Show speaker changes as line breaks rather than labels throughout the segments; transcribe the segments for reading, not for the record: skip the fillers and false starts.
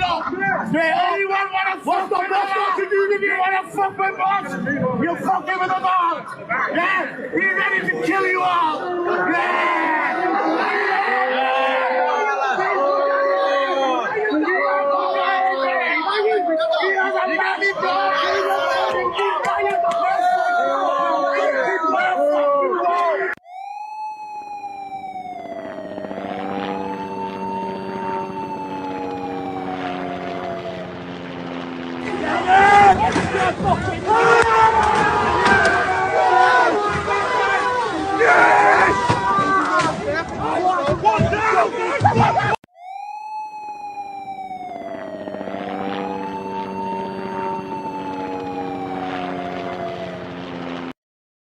Anyone wanna fuck with the boss? If you wanna fuck with boss, you fucking with the boss. Yeah, he's ready to kill you all.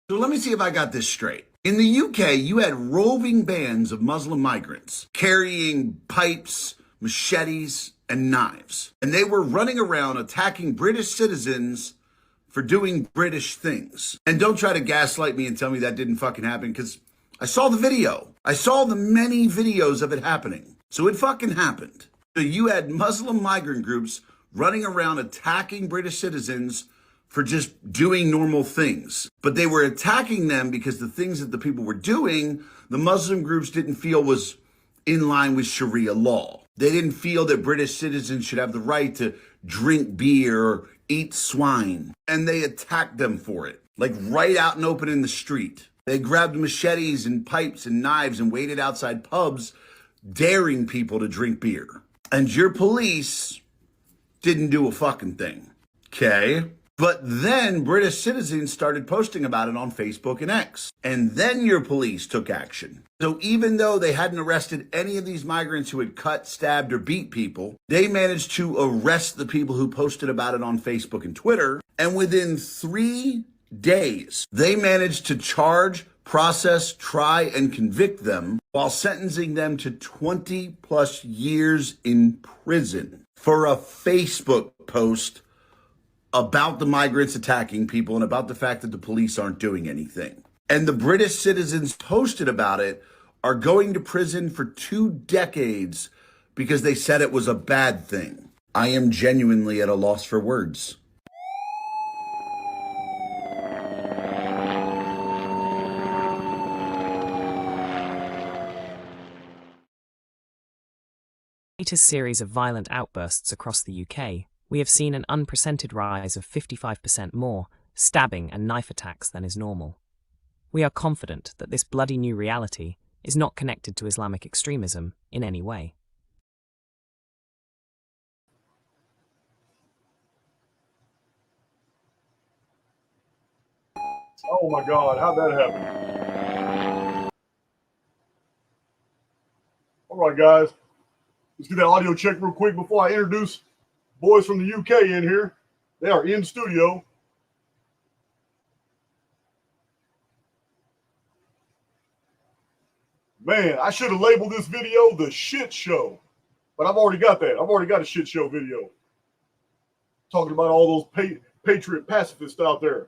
So let me see if I got this straight. In the UK, you had roving bands of Muslim migrants carrying pipes, machetes, and knives. And they were running around attacking British citizens for doing British things. And don't try to gaslight me and tell me that didn't fucking happen, because I saw the video. I saw the many videos of it happening. So it fucking happened. So you had Muslim migrant groups running around attacking British citizens for just doing normal things. But they were attacking them because the things that the people were doing, the Muslim groups didn't feel was in line with Sharia law. They didn't feel that British citizens should have the right to drink beer or eat swine. And they attacked them for it, like right out and open in the street. They grabbed machetes and pipes and knives and waited outside pubs, daring people to drink beer. And your police didn't do a fucking thing, okay? But then British citizens started posting about it on Facebook and X. And then your police took action. So even though they hadn't arrested any of these migrants who had cut, stabbed, or beat people, they managed to arrest the people who posted about it on Facebook and Twitter. And within 3 days, they managed to charge, process, try, and convict them while sentencing them to 20 plus years in prison for a Facebook post about the migrants attacking people and about the fact that the police aren't doing anything. And the British citizens posted about it are going to prison for 2 decades because they said it was a bad thing. I am genuinely at a loss for words.
Latest series of violent outbursts across the UK, we have seen an unprecedented rise of 55% more stabbing and knife attacks than is normal. We are confident that this bloody new reality is not connected to Islamic extremism in any way.
Oh my God, how'd that happen? All right, guys, let's get that audio check real quick before I introduce boys from the UK in here. They are in studio. Man, I should have labeled this video the shit show, but I've already got that. I've already got a shit show video talking about all those patriot pacifists out there.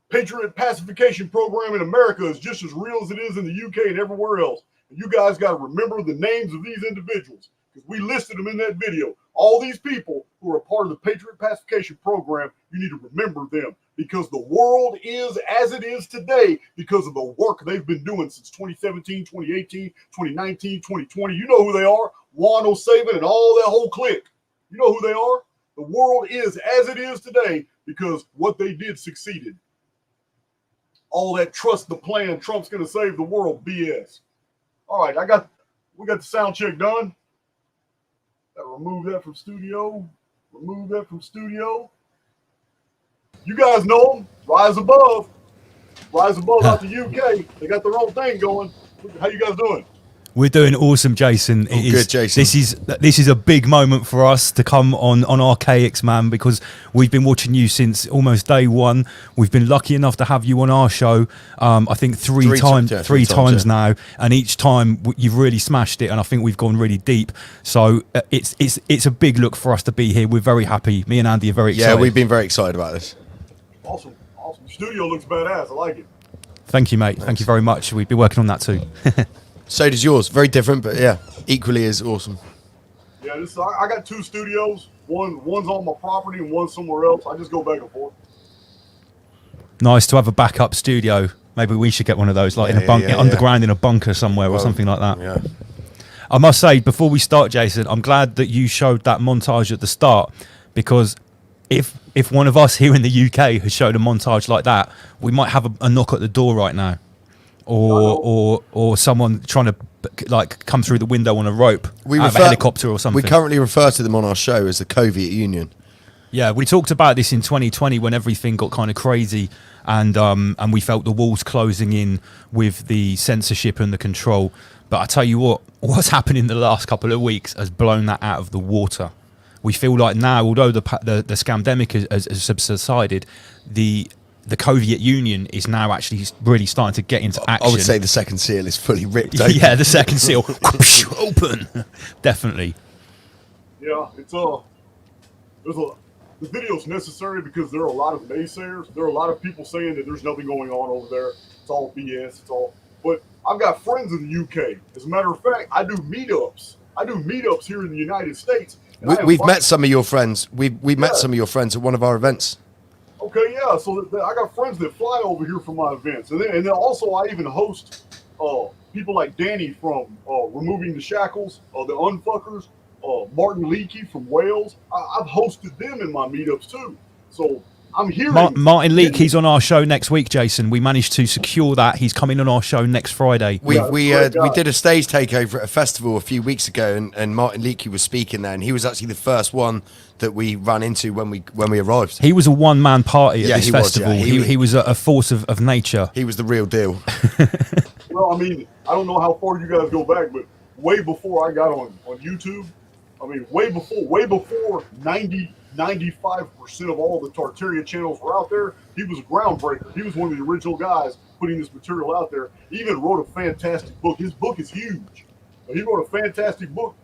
Patriot pacification program in America is just as real as it is in the UK and everywhere else. And you guys got to remember the names of these individuals because we listed them in that video. All these people who are a part of the Patriot Pacification Program, you need to remember them because the world is as it is today because of the work they've been doing since 2017, 2018, 2019, 2020. You know who they are, Juan O'Savin and all that whole clique. You know who they are. The world is as it is today because what they did succeeded. All that trust the plan, Trump's going to save the world, BS. All right, we got the sound check done. Remove that from studio. Remove that from studio. You guys know them. Rise Above. Rise Above out the UK. They got their own thing going. How you guys doing?
We're doing awesome, Jason.
Good, Jason.
This is a big moment for us to come on Archaix, man, because we've been watching you since almost day one. We've been lucky enough to have you on our show. I think three times now, and each time you've really smashed it. And I think we've gone really deep. So it's a big look for us to be here. We're very happy. Me and Andy are very excited.
Yeah, we've been very excited about this.
Awesome. The studio looks badass. I like it.
Thank you, mate. Thanks. Thank you very much. We've been working on that too.
So does yours. Very different, but yeah, equally as awesome.
Yeah, I got 2 studios. One's on my property and one's somewhere else. I just go back and forth.
Nice to have a backup studio. Maybe we should get one of those, like in a underground in a bunker somewhere or something like that.
Yeah.
I must say, before we start, Jason, I'm glad that you showed that montage at the start, because if one of us here in the UK has showed a montage like that, we might have a knock at the door right now, or someone trying to like come through the window on a rope, out of a helicopter or something.
We currently refer to them on our show as the Soviet Union.
Yeah, we talked about this in 2020 when everything got kind of crazy, and we felt the walls closing in with the censorship and the control. But I tell you what's happened in the last couple of weeks has blown that out of the water. We feel like now, although the scamdemic has subsided, the Soviet Union is now actually really starting to get into action.
I would say the second seal is fully ripped open.
Yeah, the second seal open, definitely.
Yeah, the video's necessary because there are a lot of naysayers. There are a lot of people saying that there's nothing going on over there. It's all BS. But I've got friends in the UK. As a matter of fact, I do meetups. Here in the United States.
We've met some of your friends. We've met some of your friends at one of our events.
Okay, yeah. So I got friends that fly over here for my events, and then also I even host people like Danny from Removing the Shackles, the Unfuckers, Martin Leakey from Wales. I've hosted them in my meetups too. So I'm hearing
Martin Leakey's on our show next week, Jason. We managed to secure that. He's coming on our show next Friday.
We did a stage takeover at a festival a few weeks ago, and Martin Leakey was speaking there, and he was actually the first one that we ran into when we arrived.
He was a one-man party at this festival.
Was,
he was a force of nature.
He was the real deal.
Well, I mean, I don't know how far you guys go back, but way before I got on YouTube, I mean, way before 95% of all the Tartaria channels were out there, he was a groundbreaker. He was one of the original guys putting this material out there. He even wrote a fantastic book. His book is huge. He wrote a fantastic book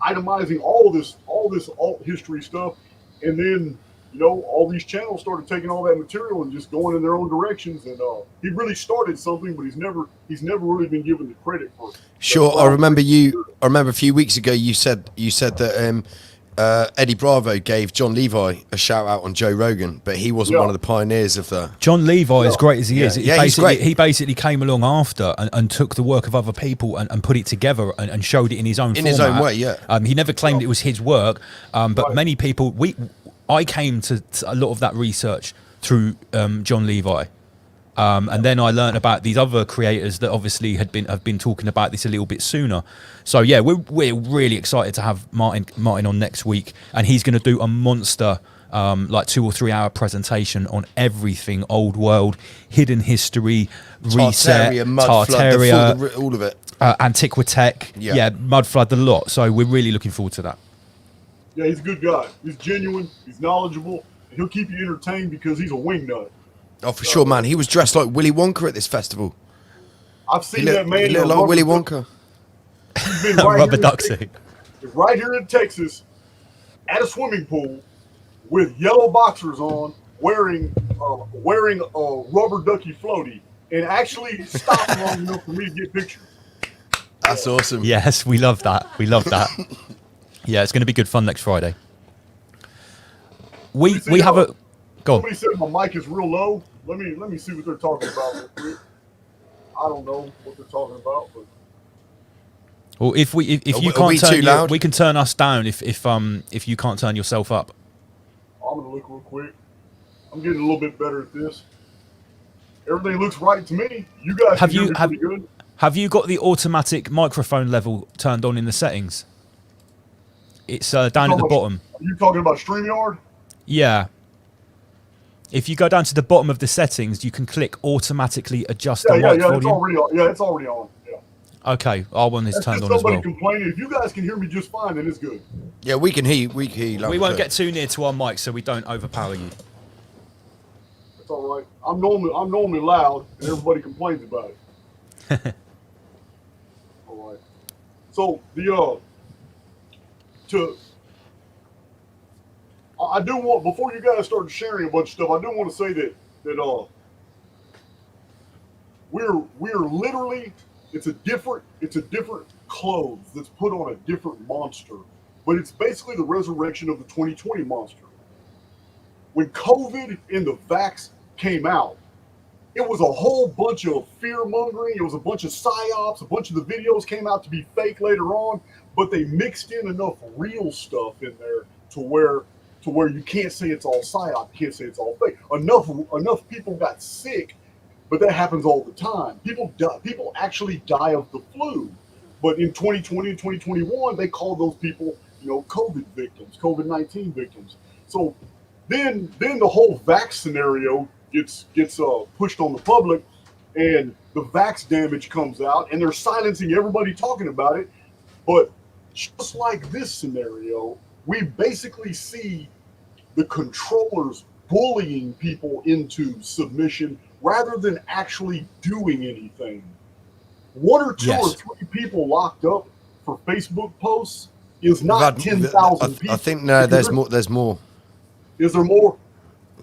itemizing all this alt history stuff. And then, all these channels started taking all that material and just going in their own directions. And he really started something, but he's never really been given the credit for it.
Sure, I remember a few weeks ago you said that Eddie Bravo gave John Levi a shout out on Joe Rogan, but he wasn't one of the pioneers of the.
John Levi, as great as he is,
he's great.
He basically came along after and took the work of other people and put it together and showed it in his own format.
His own way, yeah.
He never claimed it was his work, but many people. I came to a lot of that research through John Levi. And then I learned about these other creators that obviously have been talking about this a little bit sooner. So yeah, we're really excited to have Martin on next week, and he's going to do a monster like 2 or 3 hour presentation on everything old world, hidden history, reset, Tartaria,
all of it,
Antiquitech, Mudflood, the lot. So we're really looking forward to that.
Yeah, he's a good guy. He's genuine. He's knowledgeable. And he'll keep you entertained because he's a wingnut.
Oh, for sure, man. He was dressed like Willy Wonka at this festival.
I've seen that man.
He looked like Willy Wonka.
He's been right
Rubber ducky.
Right here in Texas, at a swimming pool, with yellow boxers on, wearing a rubber ducky floaty, and actually stopped long enough for me to get pictures.
That's awesome.
Yes, we love that. We love that. Yeah, it's going to be good fun next Friday. We have a.
Somebody said my mic is real low. Let me see what they're talking about real quick. I don't know what they're talking about, but
well, if you can't turn you, we can turn us down if you can't turn yourself up.
I'm gonna look real quick. I'm getting a little bit better at this. Everything looks right to me. You guys pretty good.
Have you got the automatic microphone level turned on in the settings? It's down at the bottom.
Are you talking about StreamYard?
Yeah. If you go down to the bottom of the settings, you can click automatically adjust the mic volume.
It's already on. Yeah.
Okay, our one is turned on as well.
Somebody complaining. If you guys can hear me just fine, then it's good.
Yeah, we can hear. We
won't get too near to our mic, so we don't overpower you.
It's all right. I'm normally loud, and everybody complains about it. All right. So I do want, before you guys start sharing a bunch of stuff, I do want to say that we're literally, it's a different clothes that's put on a different monster but it's basically the resurrection of the 2020 monster. When COVID and the vax came out, it was a whole bunch of fear mongering. It was a bunch of psyops. A bunch of the videos came out to be fake later on, but they mixed in enough real stuff in there to where you can't say it's all psyop. You can't say it's all fake. Enough people got sick, but that happens all the time. People actually die of the flu, but in 2020 and 2021, they called those people, COVID victims, COVID-19 victims. So then the whole vax scenario gets pushed on the public, and the vax damage comes out, and they're silencing everybody talking about it. But just like this scenario, we basically see the controllers bullying people into submission rather than actually doing anything. One or two or three people locked up for Facebook posts is not 10,000 people.
I think no, there's more. There's more.
Is there more?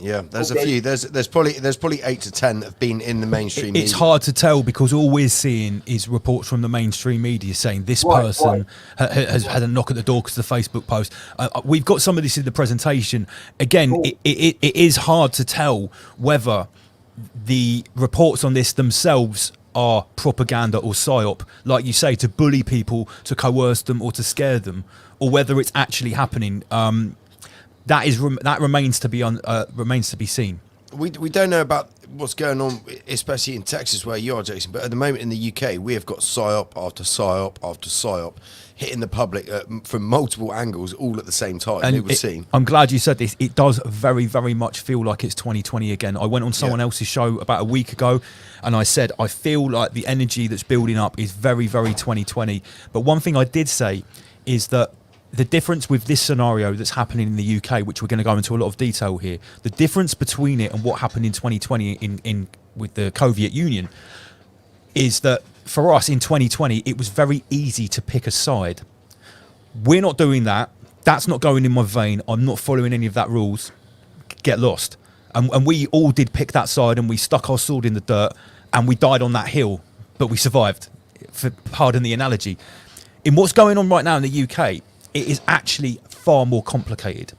Yeah, there's a few. There's probably 8 to 10 that have been in the mainstream media.
It's hard to tell because all we're seeing is reports from the mainstream media saying this person has had a knock at the door because of the Facebook post. We've got some of this in the presentation. Again, it is hard to tell whether the reports on this themselves are propaganda or psyop, like you say, to bully people, to coerce them, or to scare them, or whether it's actually happening. That remains to be seen.
We don't know about what's going on, especially in Texas where you are, Jason. But at the moment in the UK, we have got psyop after psyop after psyop hitting the public from multiple angles, all at the same time. And it was seen.
I'm glad you said this. It does very, very much feel like it's 2020 again. I went on someone else's show about a week ago, and I said I feel like the energy that's building up is very, very 2020. But one thing I did say is that the difference with this scenario that's happening in the UK, which we're going to go into a lot of detail here, the difference between it and what happened in 2020 in with the Soviet Union is that for us in 2020, it was very easy to pick a side. We're not doing that. That's not going in my vein. I'm not following any of that rules. Get lost. And we all did pick that side, and we stuck our sword in the dirt, and we died on that hill, but we survived, pardon the analogy. In what's going on right now in the UK, it is actually far more complicated,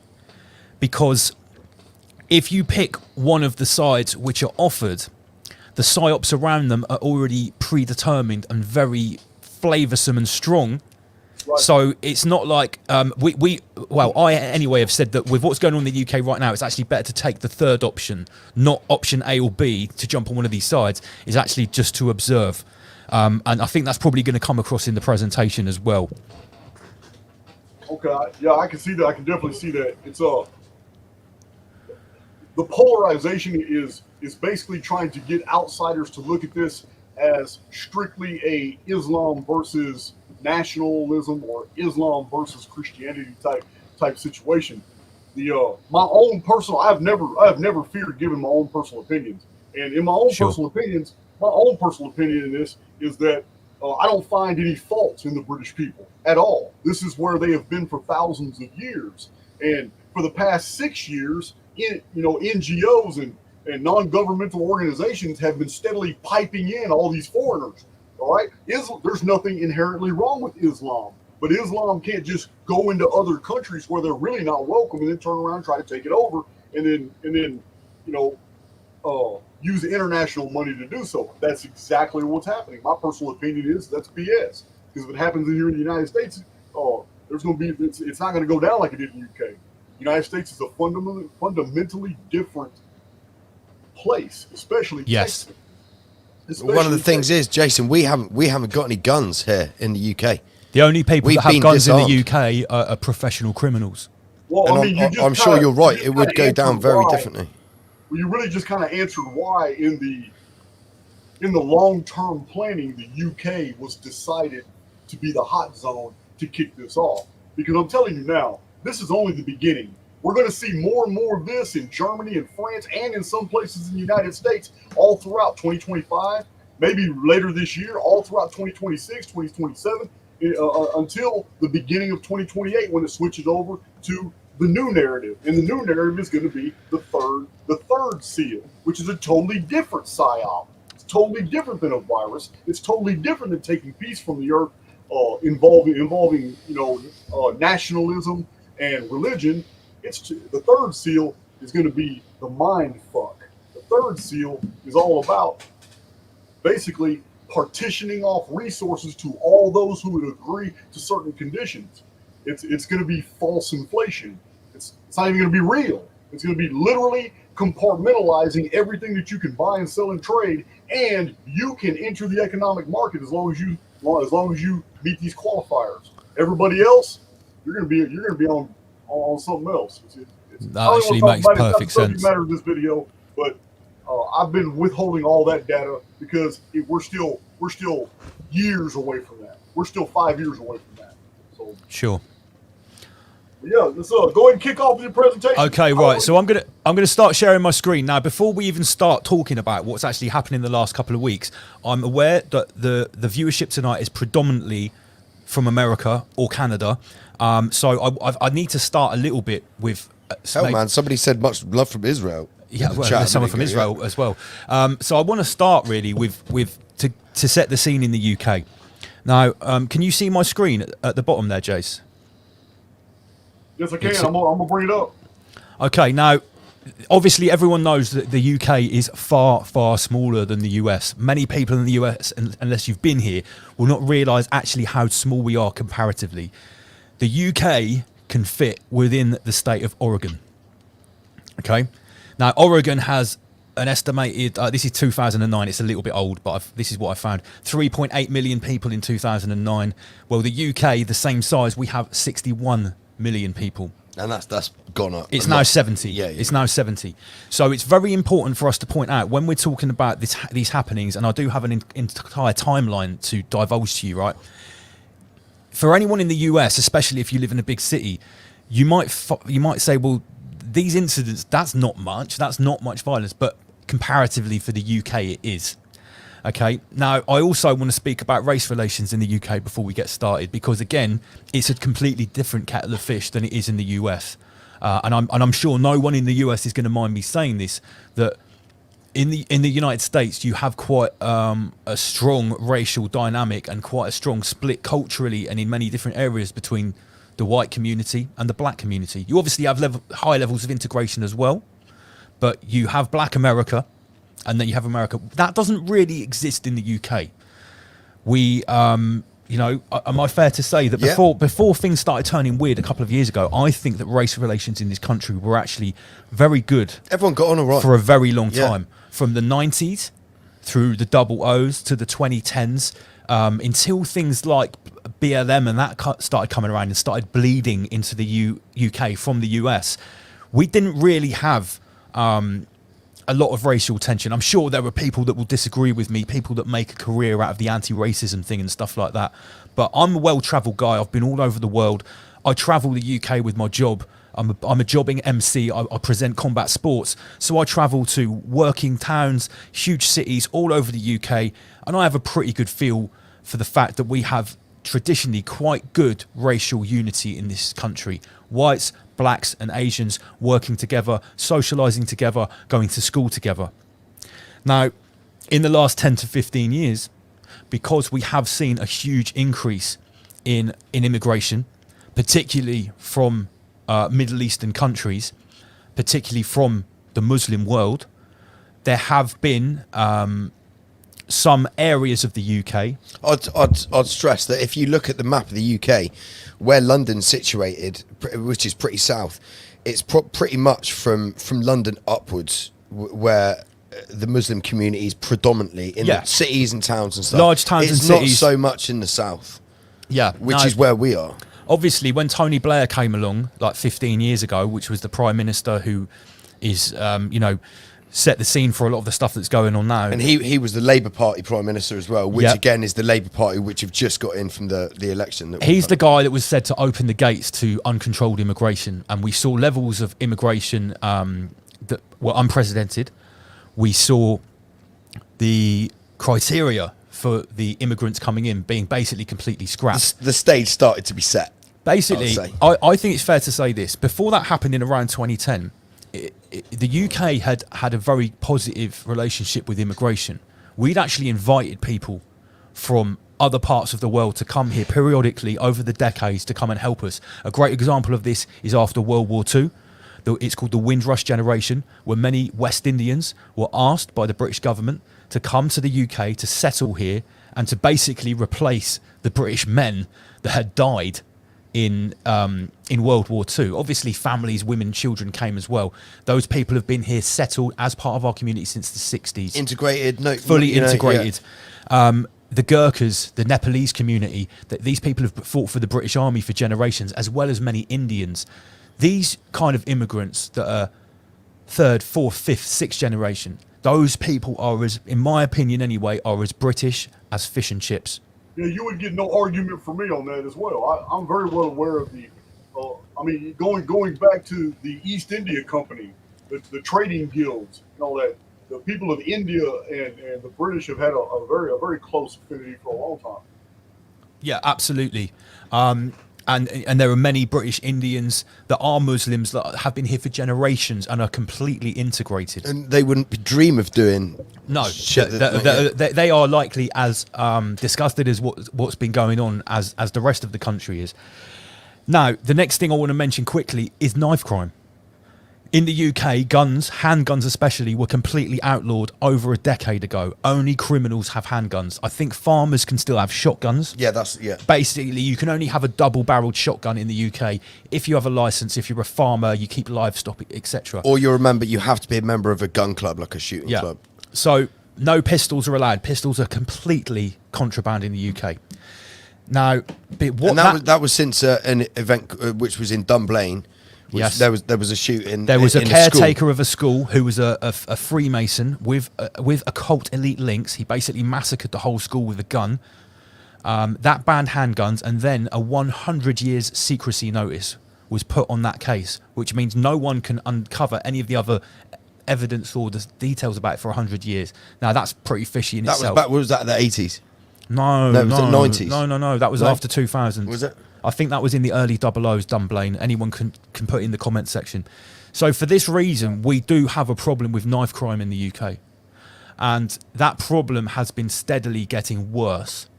because if you pick one of the sides which are offered, the psyops around them are already predetermined and very flavoursome and strong. Right. So it's not like I anyway have said that with what's going on in the UK right now, it's actually better to take the third option, not option A or B, to jump on one of these sides, is actually just to observe. And I think that's probably going to come across in the presentation as well.
Okay, yeah, I can see that. I can definitely see that. It's the polarization is basically trying to get outsiders to look at this as strictly a Islam versus nationalism or Islam versus Christianity type situation. My own personal, I've never feared giving my own personal opinions, and in my own personal opinions, my own personal opinion in this is that I don't find any faults in the British people at all. This is where they have been for thousands of years. And for the past 6 years, NGOs and non-governmental organizations have been steadily piping in all these foreigners. All right, there's nothing inherently wrong with Islam, but Islam can't just go into other countries where they're really not welcome and then turn around and try to take it over, and then use international money to do so. That's exactly what's happening. My personal opinion is that's BS. Because if it happens here in the United States, it's not going to go down like it did in the UK. The United States is a fundamentally different place, especially Texas.
One of the things is, Jason, we haven't got any guns here in the UK.
The only people that have guns in the UK are professional criminals.
Well,
I'm sure you're right. It would go down very differently.
Well, you really just kind of answered why in the long-term planning, the UK was decided to be the hot zone to kick this off. Because I'm telling you now, this is only the beginning. We're going to see more and more of this in Germany and France and in some places in the United States all throughout 2025, maybe later this year, all throughout 2026, 2027, until the beginning of 2028 when it switches over to the new narrative. And the new narrative is going to be the third seal, which is a totally different psyop. It's totally different than a virus. It's totally different than taking peace from the earth involving nationalism and religion. The third seal is going to be the mind fuck. The third seal is all about basically partitioning off resources to all those who would agree to certain conditions. It's going to be false inflation. It's not even going to be real. It's going to be literally compartmentalizing everything that you can buy and sell and trade, and you can enter the economic market as long as you meet these qualifiers. Everybody else, you're going to be on something else.
That actually makes perfect sense.
Matter of this video, but I've been withholding all that data because we're still years away from that. We're still 5 years away from that. So
sure.
Yeah, let's go ahead and kick off with your presentation.
Okay, right. So I'm gonna start sharing my screen now. Before we even start talking about what's actually happened in the last couple of weeks, I'm aware that the viewership tonight is predominantly from America or Canada. So I need to start a little bit with.
Hell, man! Somebody said much love from Israel.
Yeah, well, there's someone from Israel as well. So I want to start really with to set the scene in the UK. Now, can you see my screen at the bottom there, Jace?
Yes, I can. I'm gonna bring it up.
Okay, now, obviously, everyone knows that the UK is far, far smaller than the US. Many people in the US, unless you've been here, will not realise actually how small we are comparatively. The UK can fit within the state of Oregon. Okay, now Oregon has an estimated. This is 2009. It's a little bit old, but this is what I found: 3.8 million people in 2009. Well, the UK, the same size, we have 61 million people.
And that's gone up.
It's now 70.
Yeah.
It's now 70. So it's very important for us to point out when we're talking about these happenings, and I do have an entire timeline to divulge to you, right? For anyone in the US, especially if you live in a big city, you might say, well, these incidents, that's not much violence, but comparatively for the UK, it is. Okay, now I also want to speak about race relations in the UK before we get started, because again, it's a completely different kettle of fish than it is in the US, and I'm sure no one in the US is going to mind me saying this, that in the United States you have quite a strong racial dynamic and quite a strong split culturally and in many different areas between the white community and the black community. You obviously have high levels of integration as well, but you have Black America. And then you have America. That doesn't really exist in the UK. We, am I fair to say that before things started turning weird a couple of years ago, I think that race relations in this country were actually very good.
Everyone got on all right.
For a very long time. From the 90s through the double O's to the 2010s, until things like BLM and that started coming around and started bleeding into the UK from the US. We didn't really have... a lot of racial tension. I'm sure there are people that will disagree with me, people that make a career out of the anti-racism thing and stuff like that. But I'm a well-travelled guy. I've been all over the world. I travel the UK with my job. I'm a jobbing MC. I present combat sports. So I travel to working towns, huge cities all over the UK. And I have a pretty good feel for the fact that we have traditionally quite good racial unity in this country. Whites, blacks and Asians working together, socialising together, going to school together. Now, in the last 10 to 15 years, because we have seen a huge increase in immigration, particularly from Middle Eastern countries, particularly from the Muslim world, there have been some areas of the UK.
I'd stress that if you look at the map of the UK, where London's situated, which is pretty south, it's pretty much from London upwards where the Muslim community is predominantly in the cities and towns and stuff.
Large towns and cities.
It's not so much in the south.
Yeah.
Which is where we are.
Obviously, when Tony Blair came along, like 15 years ago, which was the Prime Minister who is, set the scene for a lot of the stuff that's going on now.
And he was the Labour Party Prime Minister as well, which again is the Labour Party which have just got in from the election.
He's the guy that was said to open the gates to uncontrolled immigration. And we saw levels of immigration that were unprecedented. We saw the criteria for the immigrants coming in being basically completely scrapped.
The stage started to be set.
Basically, I think it's fair to say this. Before that happened in around 2010, the UK had a very positive relationship with immigration. We'd actually invited people from other parts of the world to come here periodically over the decades to come and help us. A great example of this is after World War II. It's called the Windrush generation, where many West Indians were asked by the British government to come to the UK to settle here and to basically replace the British men that had died in World War II. Obviously, families, women, children came as well. Those people have been here settled as part of our community since the 60s.
Integrated,
Fully integrated. Yeah. The Gurkhas, the Nepalese community, that these people have fought for the British Army for generations, as well as many Indians. These kind of immigrants that are third, fourth, fifth, sixth generation, those people are, as, in my opinion anyway, are as British as fish and chips.
Yeah, you would get no argument from me on that as well. I'm very well aware of the, going back to the East India Company, the trading guilds, and all that. The people of India and the British have had a very close affinity for a long time.
Yeah, absolutely. And there are many British Indians that are Muslims that have been here for generations and are completely integrated.
And they wouldn't dream of doing shit.
They are likely as disgusted as what's been going on as the rest of the country is. Now, the next thing I want to mention quickly is knife crime. In the UK, guns, handguns especially, were completely outlawed over a decade ago. Only criminals have handguns. I think farmers can still have shotguns.
Yeah,
Basically, you can only have a double-barrelled shotgun in the UK if you have a license, if you're a farmer, you keep livestock, etc.
Or you have to be a member of a gun club, like a shooting club.
So no pistols are allowed. Pistols are completely contraband in the UK. Now,
that was since an event which was in Dunblane.
Yes,
there was a shooting.
There was a caretaker of a school who was a Freemason with occult elite links. He basically massacred the whole school with a gun. That banned handguns, and then a 100 years secrecy notice was put on that case, which means no one can uncover any of the other evidence or the details about it for 100 years. Now that's pretty fishy in itself.
Was that the 80s?
No,
was it 90s?
No. That was after 2000.
Was it?
I think that was in the early 00s, Dunblane. Anyone can put in the comment section. So for this reason, we do have a problem with knife crime in the UK. And that problem has been steadily getting worse,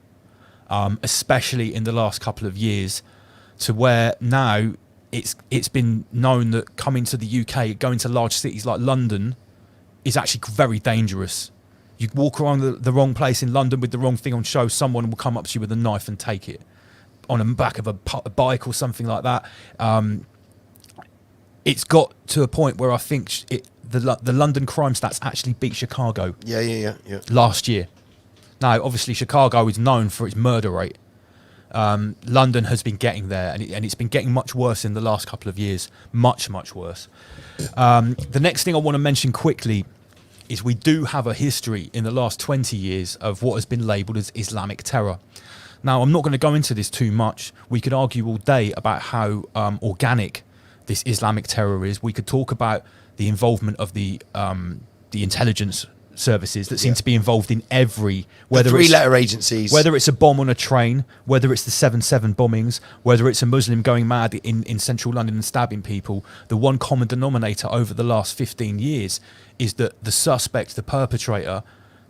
especially in the last couple of years, to where now it's been known that coming to the UK, going to large cities like London, is actually very dangerous. You walk around the wrong place in London with the wrong thing on show, someone will come up to you with a knife and take it. On the back of a bike or something like that. It's got to a point where I think the London crime stats actually beat Chicago.
Yeah.
Last year. Now, obviously, Chicago is known for its murder rate. London has been getting there, and it's been getting much worse in the last couple of years. Much worse. The next thing I want to mention quickly is we do have a history in the last 20 years of what has been labelled as Islamic terror. Now, I'm not going to go into this too much. We could argue all day about how organic this Islamic terror is. We could talk about the involvement of the intelligence services that seem to be involved in whether
three-letter agencies,
whether it's a bomb on a train, whether it's the 7/7 bombings, whether it's a Muslim going mad in central London and stabbing people. The one common denominator over the last 15 years is that the suspect, the perpetrator,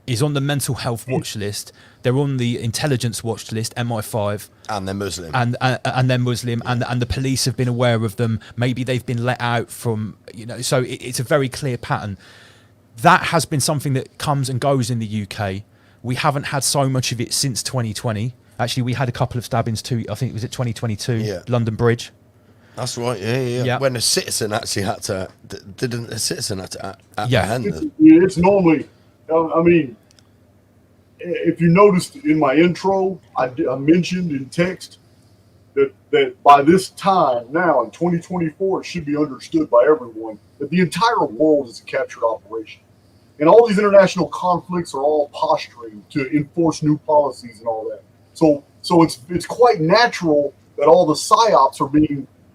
is on the mental health watch list. They're on the intelligence watch list, MI5,
and they're Muslim,
and they're Muslim, and the police have been aware of them. Maybe they've been let out from, so it's a very clear pattern. That has been something that comes and goes in the UK. We haven't had so much of it since 2020. Actually, we had a couple of stabbings too. I think it was at 2022, London Bridge.
That's right. Yeah. When a citizen actually had to apprehend them.
It's normally. I mean, if you noticed in my intro, I mentioned in text that by this time now in 2024, it should be understood by everyone that the entire world is a captured operation. And all these international conflicts are all posturing to enforce new policies and all that. So it's quite natural that all the psyops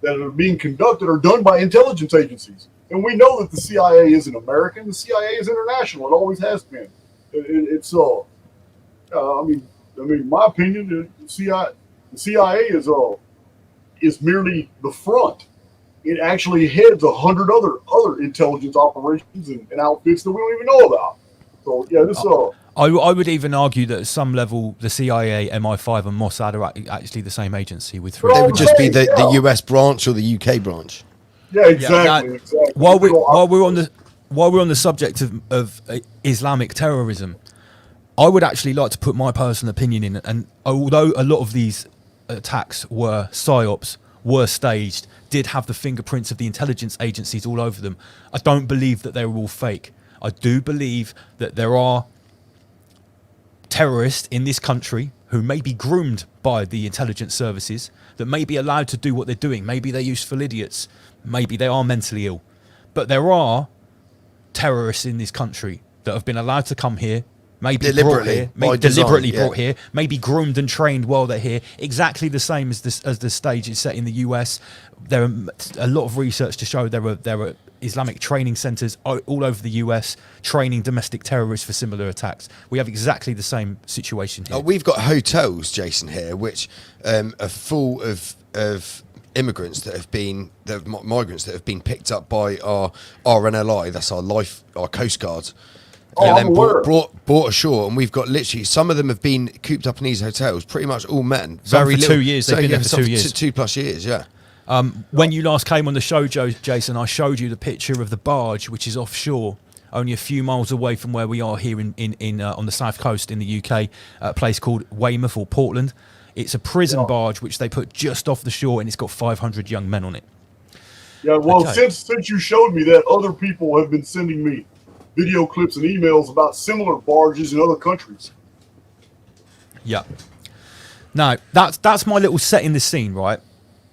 that are being conducted are done by intelligence agencies. And we know that the CIA isn't American. The CIA is international. It always has been. It's I mean, in my opinion, the CIA is merely the front. It actually heads 100 other intelligence operations and outfits that we don't even know about. So yeah,
I would even argue that at some level, the CIA, MI5, and Mossad are actually the same agency with three.
It would just be the US branch or the UK branch.
Yeah, exactly. Exactly.
While we're on the subject of Islamic terrorism, I would actually like to put my personal opinion in. And although a lot of these attacks were psyops, were staged, did have the fingerprints of the intelligence agencies all over them, I don't believe that they were all fake. I do believe that there are terrorists in this country who may be groomed by the intelligence services, that may be allowed to do what they're doing. Maybe they're useful idiots. Maybe they are mentally ill. But there are terrorists in this country that have been allowed to come here, maybe
Deliberately,
brought here, maybe groomed and trained while they're here, exactly the same as the stage is set in the US. There are a lot of research to show there are Islamic training centers all over the US training domestic terrorists for similar attacks. We have exactly the same situation here.
We've got hotels, Jason, here, which are full of immigrants that have been migrants that have been picked up by our RNLI, that's our Coast Guard. And then brought ashore, and we've got literally some of them have been cooped up in these hotels. Pretty much all men.
Very little. 2 years. They've been there for 2 years.
2+ years. Yeah.
When you last came on the show, Jason, I showed you the picture of the barge, which is offshore, only a few miles away from where we are here in on the south coast in the UK, a place called Weymouth or Portland. It's a prison barge which they put just off the shore, and it's got 500 young men on it.
Yeah, well, since you showed me that, other people have been sending me video clips and emails about similar barges in other countries.
Yeah. Now, that's my little set in the scene, right?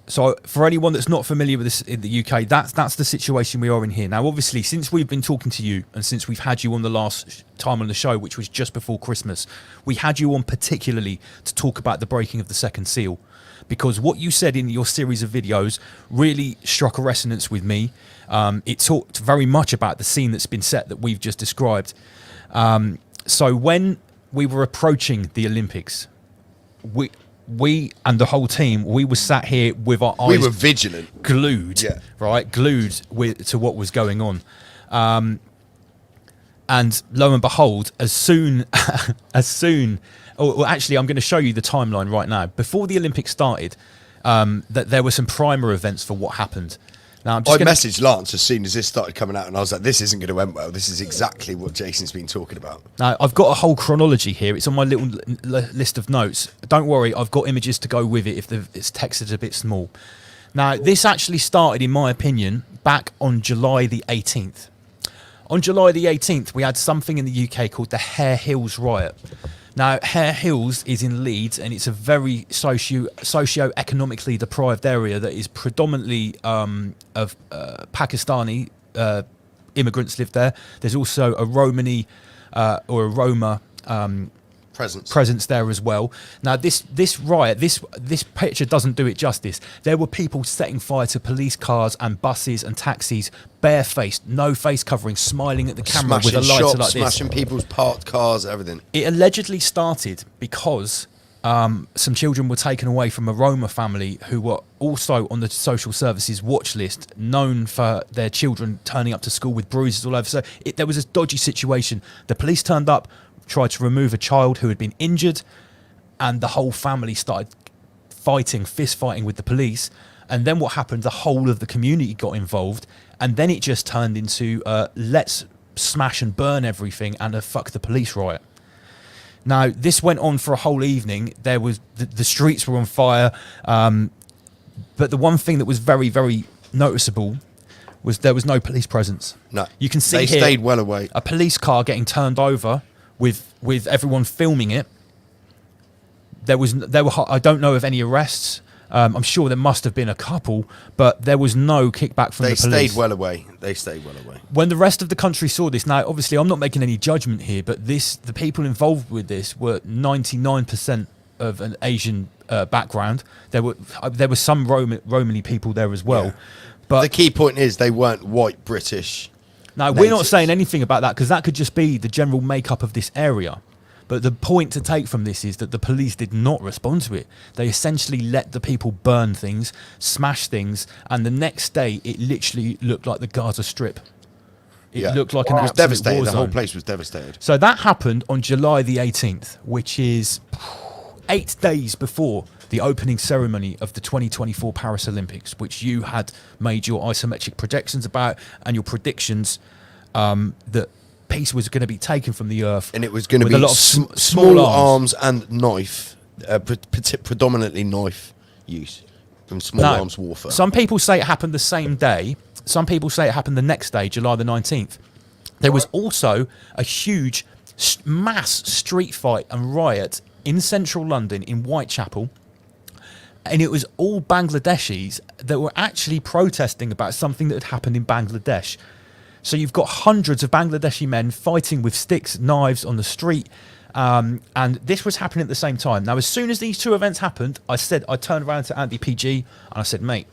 So for anyone that's not familiar with this in the UK, that's the situation we are in here. Now, obviously, since we've been talking to you and since we've had you on the last time on the show, which was just before Christmas, we had you on particularly to talk about the breaking of the second seal, because what you said in your series of videos really struck a resonance with me. It talked very much about the scene that's been set that we've just described. So when we were approaching the Olympics, we and the whole team, we were sat here with our eyes,
we were vigilant,
glued, glued to what was going on. And lo and behold, as soon, well, actually, I'm going to show you the timeline right now. Before the Olympics started, that there were some primer events for what happened. Now, I
messaged Lance as soon as this started coming out, and I was like, this isn't going to end well. This is exactly what Jason's been talking about.
Now, I've got a whole chronology here. It's on my little list of notes. Don't worry, I've got images to go with it if it's texted a bit small. Now, this actually started, in my opinion, back on July the 18th. On July the 18th, we had something in the UK called the Hare Hills riot. Now, Hare Hills is in Leeds, and it's a very socio-economically deprived area that is predominantly of Pakistani immigrants live there. There's also a Romani or a Roma presence there as well. Now, this riot, this picture doesn't do it justice. There were people setting fire to police cars and buses and taxis, barefaced, no face covering, smiling at the camera with a lighter
shops,
like this.
Smashing people's parked cars, everything.
It allegedly started because some children were taken away from a Roma family who were also on the social services watch list, known for their children turning up to school with bruises all over. So there was a dodgy situation. The police turned up, tried to remove a child who had been injured, and the whole family started fist fighting with the police. And then what happened, the whole of the community got involved, and then it just turned into let's smash and burn everything and a fuck the police riot. Now, this went on for a whole evening. There was the streets were on fire, but the one thing that was very, very noticeable was there was no police presence.
No,
you can see
they
here
stayed well away.
A police car getting turned over with everyone filming it. There were I don't know of any arrests. I'm sure there must have been a couple, but there was no kickback from the police.
They stayed well away.
When the rest of the country saw this, now obviously I'm not making any judgment here, but the people involved with this were 99% of an Asian background. There were some Romani people there as well. Yeah. But
the key point is they weren't white British.
No, we're not saying anything about that, because that could just be the general makeup of this area. But the point to take from this is that the police did not respond to it. They essentially let the people burn things, smash things, and the next day it literally looked like the Gaza Strip. It looked like an
It was
absolute
devastated.
war
The whole
zone.
place was devastated.
So that happened on July the 18th, which is 8 days before the opening ceremony of the 2024 Paris Olympics, which you had made your isometric projections about and your predictions that peace was going to be taken from the earth.
And it was going to
with
be
a lot of
small arms and knife, predominantly knife use from small arms warfare.
Some people say it happened the same day. Some people say it happened the next day, July the 19th. There was also a huge mass street fight and riot in central London, in Whitechapel. And it was all Bangladeshis that were actually protesting about something that had happened in Bangladesh. So you've got hundreds of Bangladeshi men fighting with sticks, knives on the street. And this was happening at the same time. Now, as soon as these two events happened, I turned around to Andy PG and I said, mate,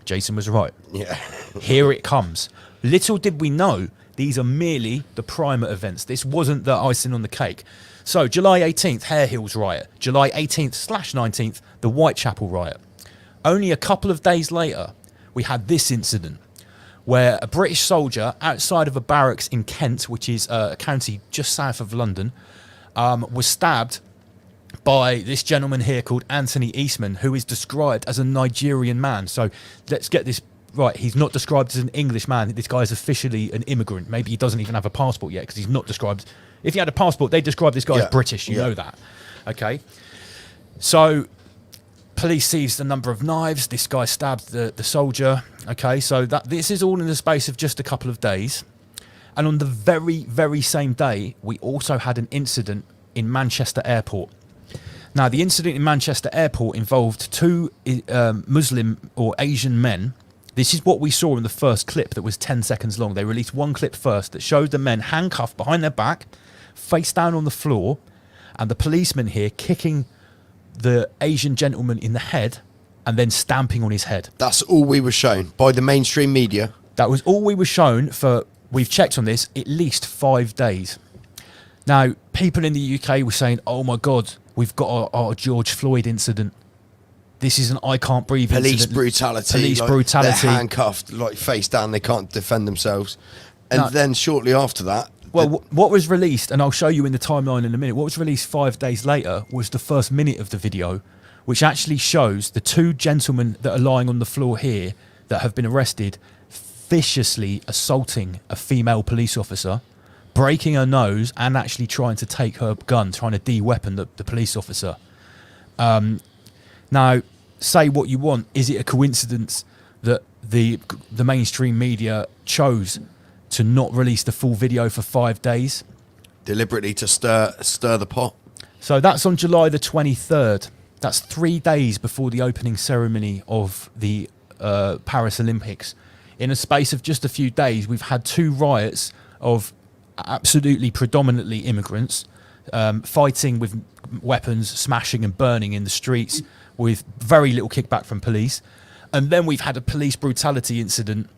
Jason was right.
Yeah.
Here it comes. Little did we know, these are merely the primer events. This wasn't the icing on the cake. So July 18th, Hare Hills riot. July 18th/19th, the Whitechapel riot. Only a couple of days later, we had this incident where a British soldier outside of a barracks in Kent, which is a county just south of London, was stabbed by this gentleman here called Anthony Eastman, who is described as a Nigerian man. So let's get this right. He's not described as an English man. This guy is officially an immigrant. Maybe he doesn't even have a passport yet because he's not described. If he had a passport, they describe this guy as British. You know that. Okay. So police seized a number of knives. This guy stabbed the soldier. Okay. So this is all in the space of just a couple of days. And on the very, very same day, we also had an incident in Manchester Airport. Now, the incident in Manchester Airport involved two Muslim or Asian men. This is what we saw in the first clip that was 10 seconds long. They released one clip first that showed the men handcuffed behind their back, face down on the floor, and the policeman here kicking the Asian gentleman in the head and then stamping on his head.
That's all we were shown by the mainstream media.
That was all we were shown for, we've checked on this, at least 5 days. Now, people in the UK were saying, oh my God, we've got our George Floyd incident. This is an I can't breathe
Police
incident.
brutality.
Police brutality.
They're handcuffed, like face down, they can't defend themselves. And then shortly after that...
Well, what was released, and I'll show you in the timeline in a minute, what was released 5 days later was the first minute of the video, which actually shows the two gentlemen that are lying on the floor here that have been arrested viciously assaulting a female police officer, breaking her nose and actually trying to take her gun, trying to de-weapon the police officer. Now, say what you want. Is it a coincidence that the mainstream media chose to not release the full video for 5 days?
Deliberately to stir the pot.
So that's on July the 23rd. That's 3 days before the opening ceremony of the Paris Olympics. In a space of just a few days, we've had two riots of absolutely predominantly immigrants fighting with weapons, smashing and burning in the streets with very little kickback from police. And then we've had a police brutality incident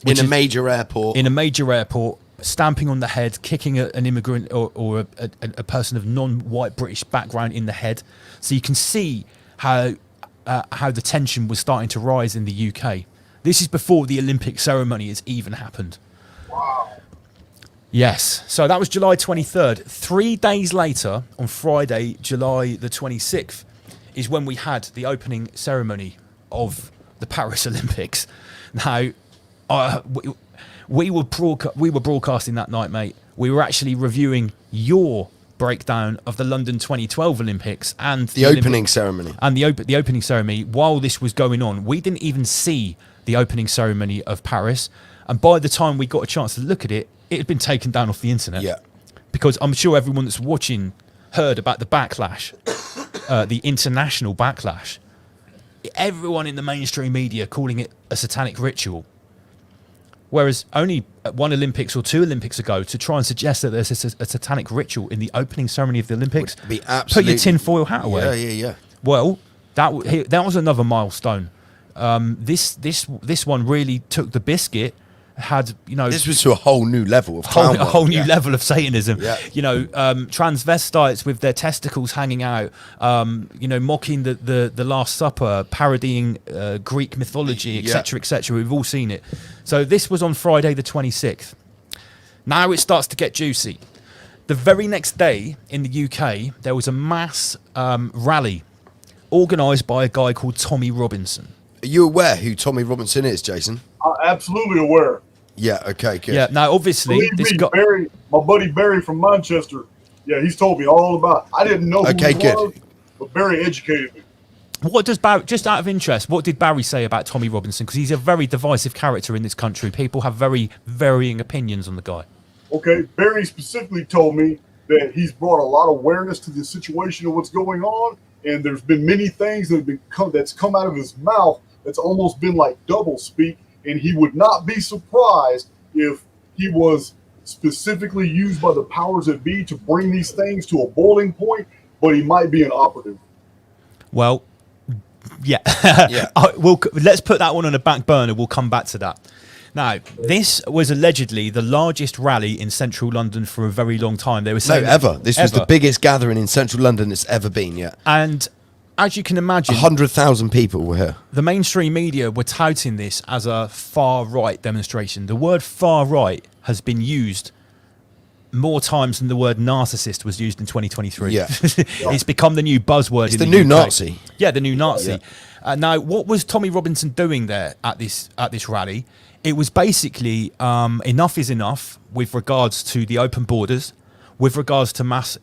In a major airport.
In a major airport, stamping on the head, kicking an immigrant or a person of non-white British background in the head. So you can see how the tension was starting to rise in the UK. This is before the Olympic ceremony has even happened.
Wow.
Yes. So that was July 23rd. 3 days later, on Friday, July the 26th, is when we had the opening ceremony of the Paris Olympics. Now, we were broadcasting that night, mate. We were actually reviewing your breakdown of the London 2012 Olympics and
the opening ceremony.
And the opening ceremony. While this was going on, we didn't even see the opening ceremony of Paris. And by the time we got a chance to look at it, it had been taken down off the internet.
Yeah.
Because I'm sure everyone that's watching heard about the backlash, the international backlash. Everyone in the mainstream media calling it a satanic ritual. Whereas only one Olympics or two Olympics ago, to try and suggest that there's a satanic ritual in the opening ceremony of the Olympics,
would be absolutely,
put your tinfoil hat away.
Yeah.
Well, that was another milestone. This one really took the biscuit. This
was to a whole new level of
a whole new level of Satanism.
Yeah.
Transvestites with their testicles hanging out, mocking the Last Supper, parodying Greek mythology, etc., etc. We've all seen it. So this was on Friday the 26th. Now it starts to get juicy. The very next day in the UK, there was a mass rally organised by a guy called Tommy Robinson.
Are you aware who Tommy Robinson is, Jason?
I'm absolutely aware.
Yeah, okay, good.
Yeah, now obviously
Believe
this
me,
guy.
Barry, my buddy Barry from Manchester. Yeah, he's told me all about it. I didn't know who
Okay,
he
good.
was, but Barry educated me.
What does Barry, just out of interest, what did Barry say about Tommy Robinson? Because he's a very divisive character in this country. People have very varying opinions on the guy.
Okay, Barry specifically told me that he's brought a lot of awareness to the situation of what's going on, and there's been many things that's come out of his mouth that's almost been like double speak, and he would not be surprised if he was specifically used by the powers that be to bring these things to a boiling point, but he might be an operative.
Well, yeah.
Yeah.
Let's put that one on the back burner. We'll come back to that. Now, this was allegedly the largest rally in central London for a very long time. They were saying
ever. This was the biggest gathering in central London that's ever been, yeah.
And as you can imagine,
100,000 people were here.
the mainstream media were touting this as a far-right demonstration. The word far-right has been used more times than the word narcissist was used in 2023.
Yeah.
It's become the new buzzword.
It's
in
the
the
new
UK.
Nazi.
Yeah, the new Nazi.
Yeah.
Now, what was Tommy Robinson doing there at this rally? It was basically enough is enough with regards to the open borders, with regards to mass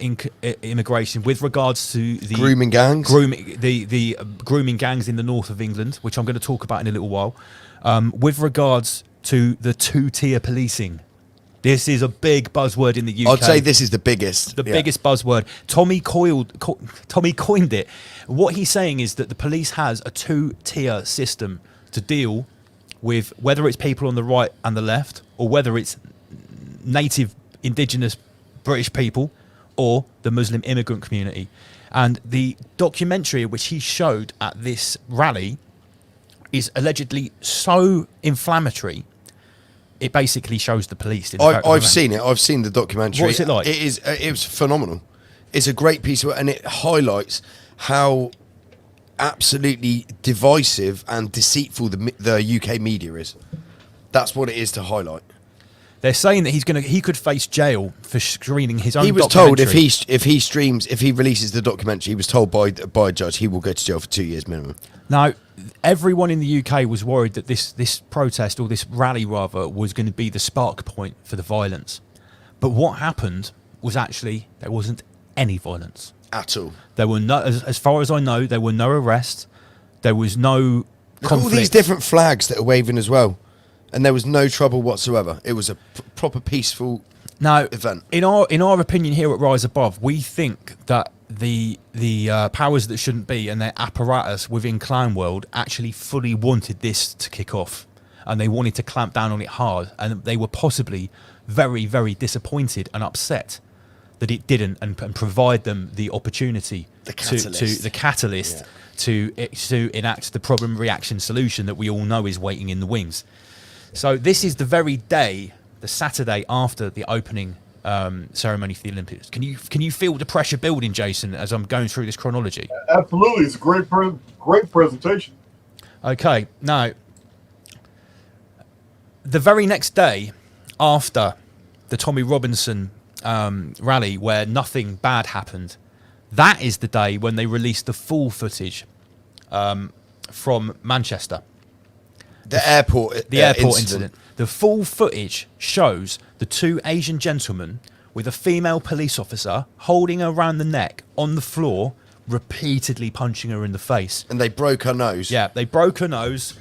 immigration, with regards to the
Grooming gangs.
the grooming gangs in the north of England, which I'm going to talk about in a little while, with regards to the two-tier policing. This is a big buzzword in the UK.
I'd say this is the biggest.
The biggest buzzword. Tommy coined it. What he's saying is that the police has a two-tier system to deal with whether it's people on the right and the left, or whether it's native indigenous British people or the Muslim immigrant community. And the documentary which he showed at this rally is allegedly so inflammatory, it basically shows the police.
I've seen it. I've seen the documentary.
What's it like?
It was phenomenal. It's a great piece of work, and it highlights how absolutely divisive and deceitful the UK media is. That's what it is to highlight.
They're saying that he could face jail for screening his own.
He was told if
documentary.
if he releases the documentary, he was told by a judge he will go to jail for 2 years minimum.
Now, everyone in the UK was worried that this protest, or this rally rather, was going to be the spark point for the violence. But what happened was actually there wasn't any violence
At all.
There were no, as far as I know, there were no arrests. There was no
Look at all
conflict.
these different flags that are waving as well, and there was no trouble whatsoever. It was a proper peaceful event.
In our opinion here at Rise Above, we think that the powers that shouldn't be and their apparatus within clown world actually fully wanted this to kick off, and they wanted to clamp down on it hard, and they were possibly very, very disappointed and upset that it didn't, and provide them the opportunity to the catalyst to enact the problem reaction solution that we all know is waiting in the wings. So this is the very day, the Saturday after the opening ceremony for the Olympics. Can you feel the pressure building, Jason, as I'm going through this chronology?
Absolutely, it's a great presentation.
Okay, now the very next day after the Tommy Robinson rally, where nothing bad happened, that is the day when they released the full footage from Manchester.
The airport
incident. The full footage shows the two Asian gentlemen with a female police officer holding her around the neck on the floor, repeatedly punching her in the face.
And they broke her nose.
Yeah, they broke her nose.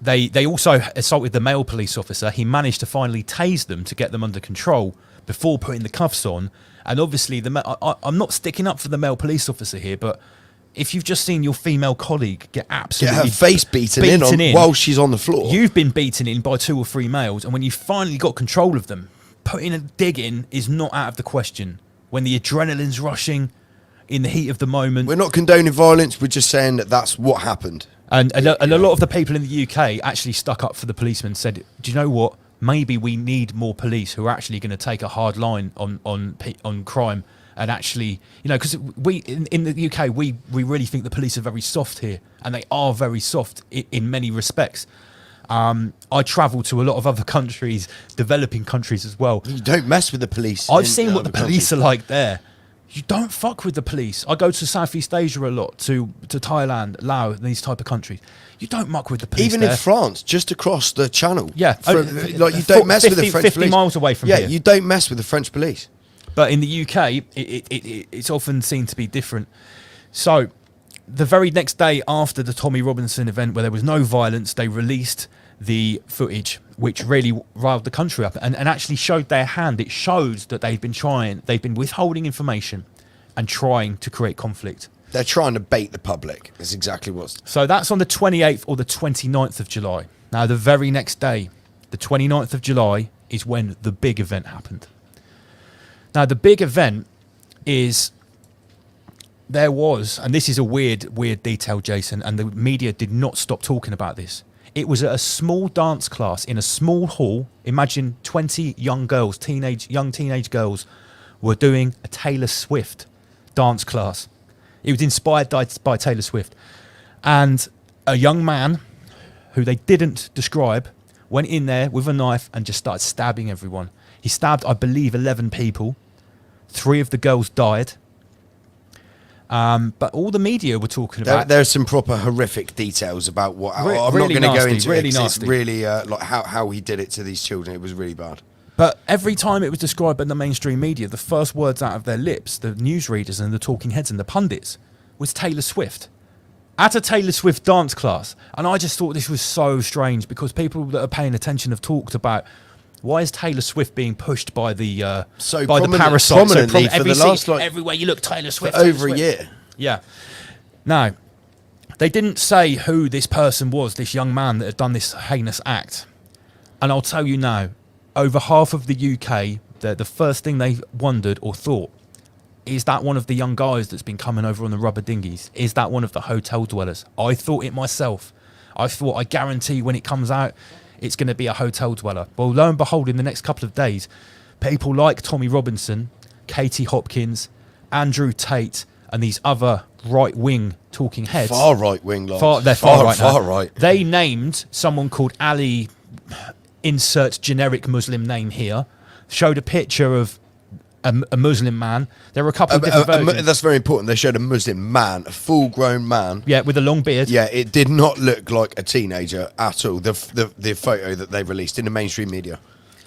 They also assaulted the male police officer. He managed to finally tase them to get them under control before putting the cuffs on. And obviously, I'm not sticking up for the male police officer here, but if you've just seen your female colleague get absolutely
her face beaten in while she's on the floor,
you've been beaten in by 2 or 3 males, and when you finally got control of them, putting a dig in is not out of the question. When the adrenaline's rushing, in the heat of the moment.
We're not condoning violence. We're just saying that that's what happened.
And a lot of the people in the UK actually stuck up for the policemen, said, do you know what? Maybe we need more police who are actually going to take a hard line on crime, and actually, because we in the UK we really think the police are very soft here, and they are very soft in many respects. I travel to a lot of other countries, developing countries as well.
You don't mess with the police.
I've seen what the
other
police
countries.
are like there. You don't fuck with the police. I go to Southeast Asia a lot, to Thailand, Laos, these type of countries. You don't muck with the police.
Even
there.
in France, just across the channel.
Yeah,
like you don't mess with the French
50
police.
miles away from
yeah,
here.
you don't mess with the French police.
But in the UK, it's often seen to be different. So, the very next day after the Tommy Robinson event, where there was no violence, they released the footage, which really riled the country up and actually showed their hand. It shows that they've been withholding information and trying to create conflict.
They're trying to bait the public. That's exactly what's...
So that's on the 28th or the 29th of July. Now, the very next day, the 29th of July, is when the big event happened. Now, the big event is... There was, and this is a weird detail, Jason, and the media did not stop talking about this. It was at a small dance class in a small hall. Imagine 20 young girls, young teenage girls, were doing a Taylor Swift dance class. It was inspired by Taylor Swift. And a young man, who they didn't describe, went in there with a knife and just started stabbing everyone. He stabbed, I believe, 11 people. 3 of the girls died. But all the media were talking about...
There's some proper horrific details about what... I'm
Really
not going to go
nasty,
into
really
it. 'Cause
nasty.
It's really like how he did it to these children. It was really bad.
But every time it was described in the mainstream media, the first words out of their lips, the newsreaders and the talking heads and the pundits, was Taylor Swift. At a Taylor Swift dance class. And I just thought this was so strange, because people that are paying attention have talked about, why is Taylor Swift being pushed by the parasite
prominently for the last, like,
everywhere you look, Taylor Swift.
over
Taylor
a
Swift.
year.
Yeah. Now, they didn't say who this person was, this young man that had done this heinous act. And I'll tell you now, over half of the UK, the first thing they wondered or thought, is that one of the young guys that's been coming over on the rubber dinghies? Is that one of the hotel dwellers? I thought it myself. I thought, I guarantee when it comes out, it's going to be a hotel dweller. Well, lo and behold, in the next couple of days, people like Tommy Robinson, Katie Hopkins, Andrew Tate, and these other right-wing talking heads.
Far right-wing, like.
They're far right.
Far right.
They named someone called Ali, insert generic Muslim name here, showed a picture of a Muslim man. There were a couple of different versions.
That's very important. They showed a Muslim man, a full-grown man.
Yeah, with a long beard.
Yeah, it did not look like a teenager at all, the photo that they released in the mainstream media.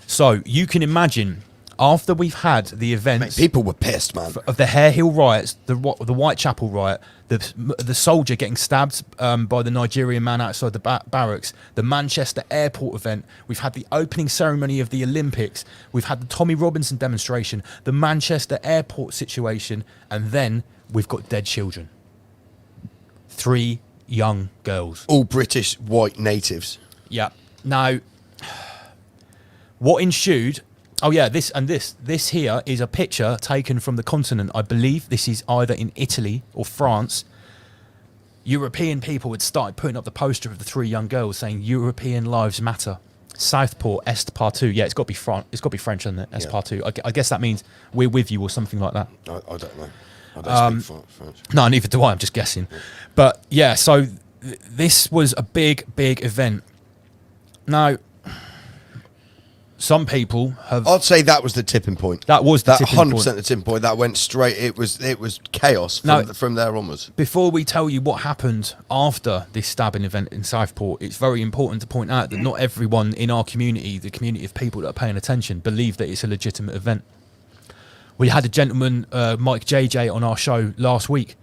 So you can imagine, after we've had the events...
Mate, people were pissed, man.
Of the Hare Hill riots, the Whitechapel riot, the soldier getting stabbed by the Nigerian man outside the barracks, the Manchester airport event, we've had the opening ceremony of the Olympics, we've had the Tommy Robinson demonstration, the Manchester airport situation, and then we've got dead children. 3 young girls.
All British white natives.
Yeah. Now, what ensued... Oh yeah, this here is a picture taken from the continent. I believe this is either in Italy or France. European people had started putting up the poster of the 3 young girls saying "European lives matter." Southport, Est partout. Yeah, it's got to be France. It's got to be French, isn't it? Est partout. I guess that means we're with you or something like that.
I don't know. I don't speak French.
No, neither do I. I'm just guessing. Yeah. But yeah, so this was a big event. Now, some people have...
I'd say that was the tipping point.
That was the tipping point.
100% the tipping point. That went straight. It was chaos from there onwards.
Before we tell you what happened after this stabbing event in Southport, it's very important to point out that not everyone in our community, the community of people that are paying attention, believe that it's a legitimate event. We had a gentleman, Mike JJ, on our show last week,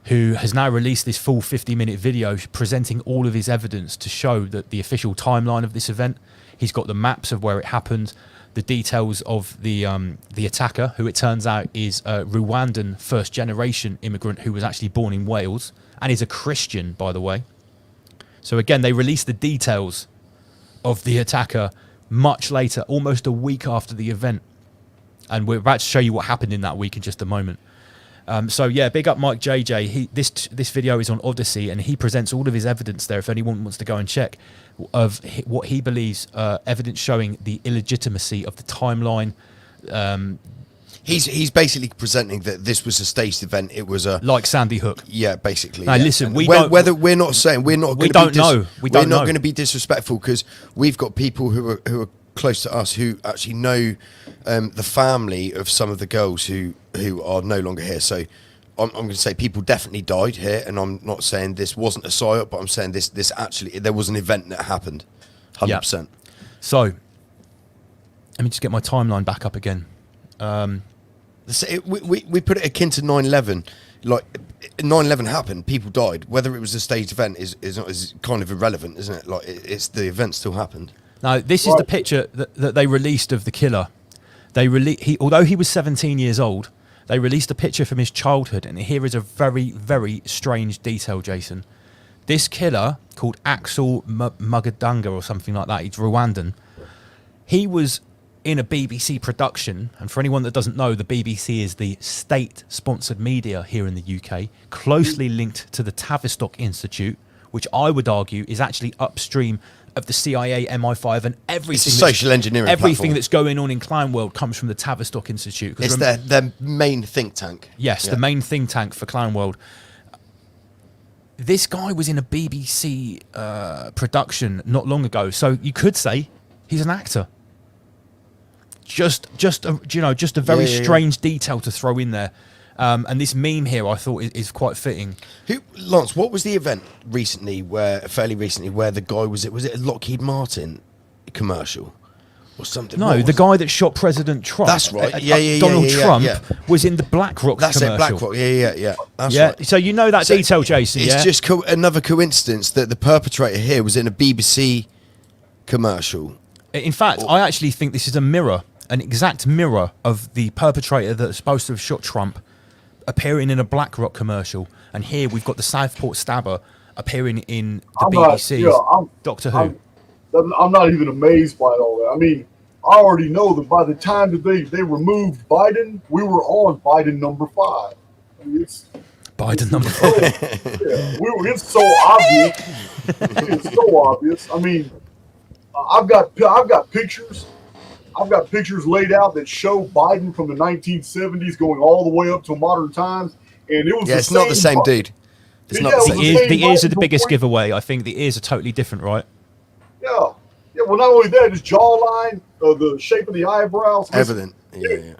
who has now released this full 50-minute video presenting all of his evidence to show that the official timeline of this event. He's got the maps of where it happened, the details of the attacker, who it turns out is a Rwandan first-generation immigrant who was actually born in Wales and is a Christian, by the way. So again, they released the details of the attacker much later, almost a week after the event. And we're about to show you what happened in that week in just a moment. So yeah, big up Mike JJ. This video is on Odyssey, and he presents all of his evidence there if anyone wants to go and check, of what he believes evidence showing the illegitimacy of the timeline.
He's basically presenting that this was a staged event. It was a
like Sandy Hook.
Yeah, basically.
Now,
yeah.
listen,
And
we don't.
whether we're not saying we're not.
We
gonna
don't know. We don't
We're not
know.
going to be disrespectful because we've got people who are close to us who actually know the family of some of the girls who are no longer here. So I'm going to say people definitely died here, and I'm not saying this wasn't a psyop, but I'm saying this actually there was an event that happened, 100%.
So let me just get my timeline back up again.
We put it akin to 9/11. Like 9/11 happened, people died. Whether it was a staged event is kind of irrelevant, isn't it? Like it's the event still happened.
Now this is the picture that they released of the killer. Although he was 17 years old, they released a picture from his childhood, and here is a very, very strange detail, Jason. This killer, called Axel Mugadanga or something like that, he's Rwandan. He was in a BBC production, and for anyone that doesn't know, the BBC is the state-sponsored media here in the UK, closely linked to the Tavistock Institute, which I would argue is actually upstream of the CIA, MI5, and everything.
It's a social engineering
everything
platform.
that's going on in clown world comes from the Tavistock Institute.
It's their main think tank.
Yes,
Yeah.
the main think tank for clown world. This guy was in a BBC production not long ago, so you could say he's an actor. Just a very strange detail to throw in there. And this meme here, I thought, is quite fitting.
Lance, what was the event fairly recently, where the guy was it a Lockheed Martin commercial or something?
No, the guy that shot President Trump.
That's right.
Donald Trump
yeah.
was in the BlackRock
That's
commercial.
it, BlackRock. Yeah. That's
Yeah,
right.
so you know that detail, Jason.
It's
yeah?
just another coincidence that the perpetrator here was in a BBC commercial.
In fact, I actually think this is a mirror, an exact mirror of the perpetrator that's supposed to have shot Trump appearing in a BlackRock commercial. And here we've got the Southport stabber appearing in the BBC's Doctor Who.
I'm not even amazed by all that. I mean, I already know that by the time that they removed Biden, we were on Biden number 5. I mean,
Biden number
5. It's so obvious. It's so obvious. I mean, I've got pictures. I've got pictures laid out that show Biden from the 1970s going all the way up to modern times, and it was
it's not the same dude. It's not the same.
The ears are the biggest giveaway. I think the ears are totally different, right?
Yeah. Well, not only that, his jawline, the shape of the eyebrows,
everything.
The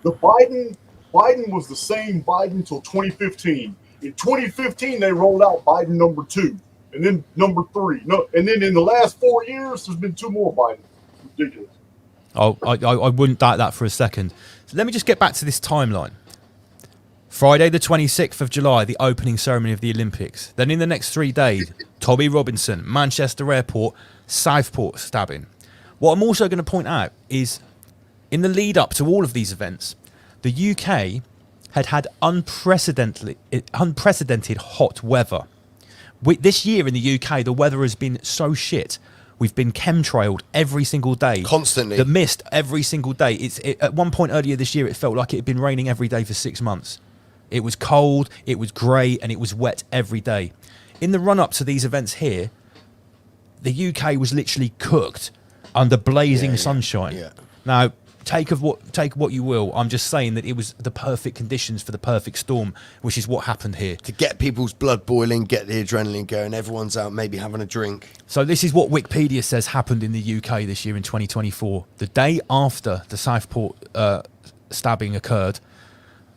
Biden was the same Biden until 2015. In 2015, they rolled out Biden number 2, and then number 3. No, and then in the last 4 years, there's been 2 more Biden. It's ridiculous.
Oh, I wouldn't doubt that for a second. So let me just get back to this timeline. Friday the 26th of July, the opening ceremony of the Olympics. Then in the next 3 days, Tommy Robinson, Manchester Airport, Southport stabbing. What I'm also going to point out is, in the lead up to all of these events, the UK had unprecedented hot weather. This year in the UK, the weather has been so shit. We've been chemtrailed every single day.
Constantly.
The mist every single day. At one point earlier this year, it felt like it had been raining every day for 6 months. It was cold, it was grey, and it was wet every day. In the run-up to these events here, the UK was literally cooked under blazing sunshine.
Yeah.
Now, take what you will. I'm just saying that it was the perfect conditions for the perfect storm, which is what happened here.
To get people's blood boiling, get the adrenaline going, everyone's out maybe having a drink.
So this is what Wikipedia says happened in the UK this year in 2024. The day after the Southport stabbing occurred,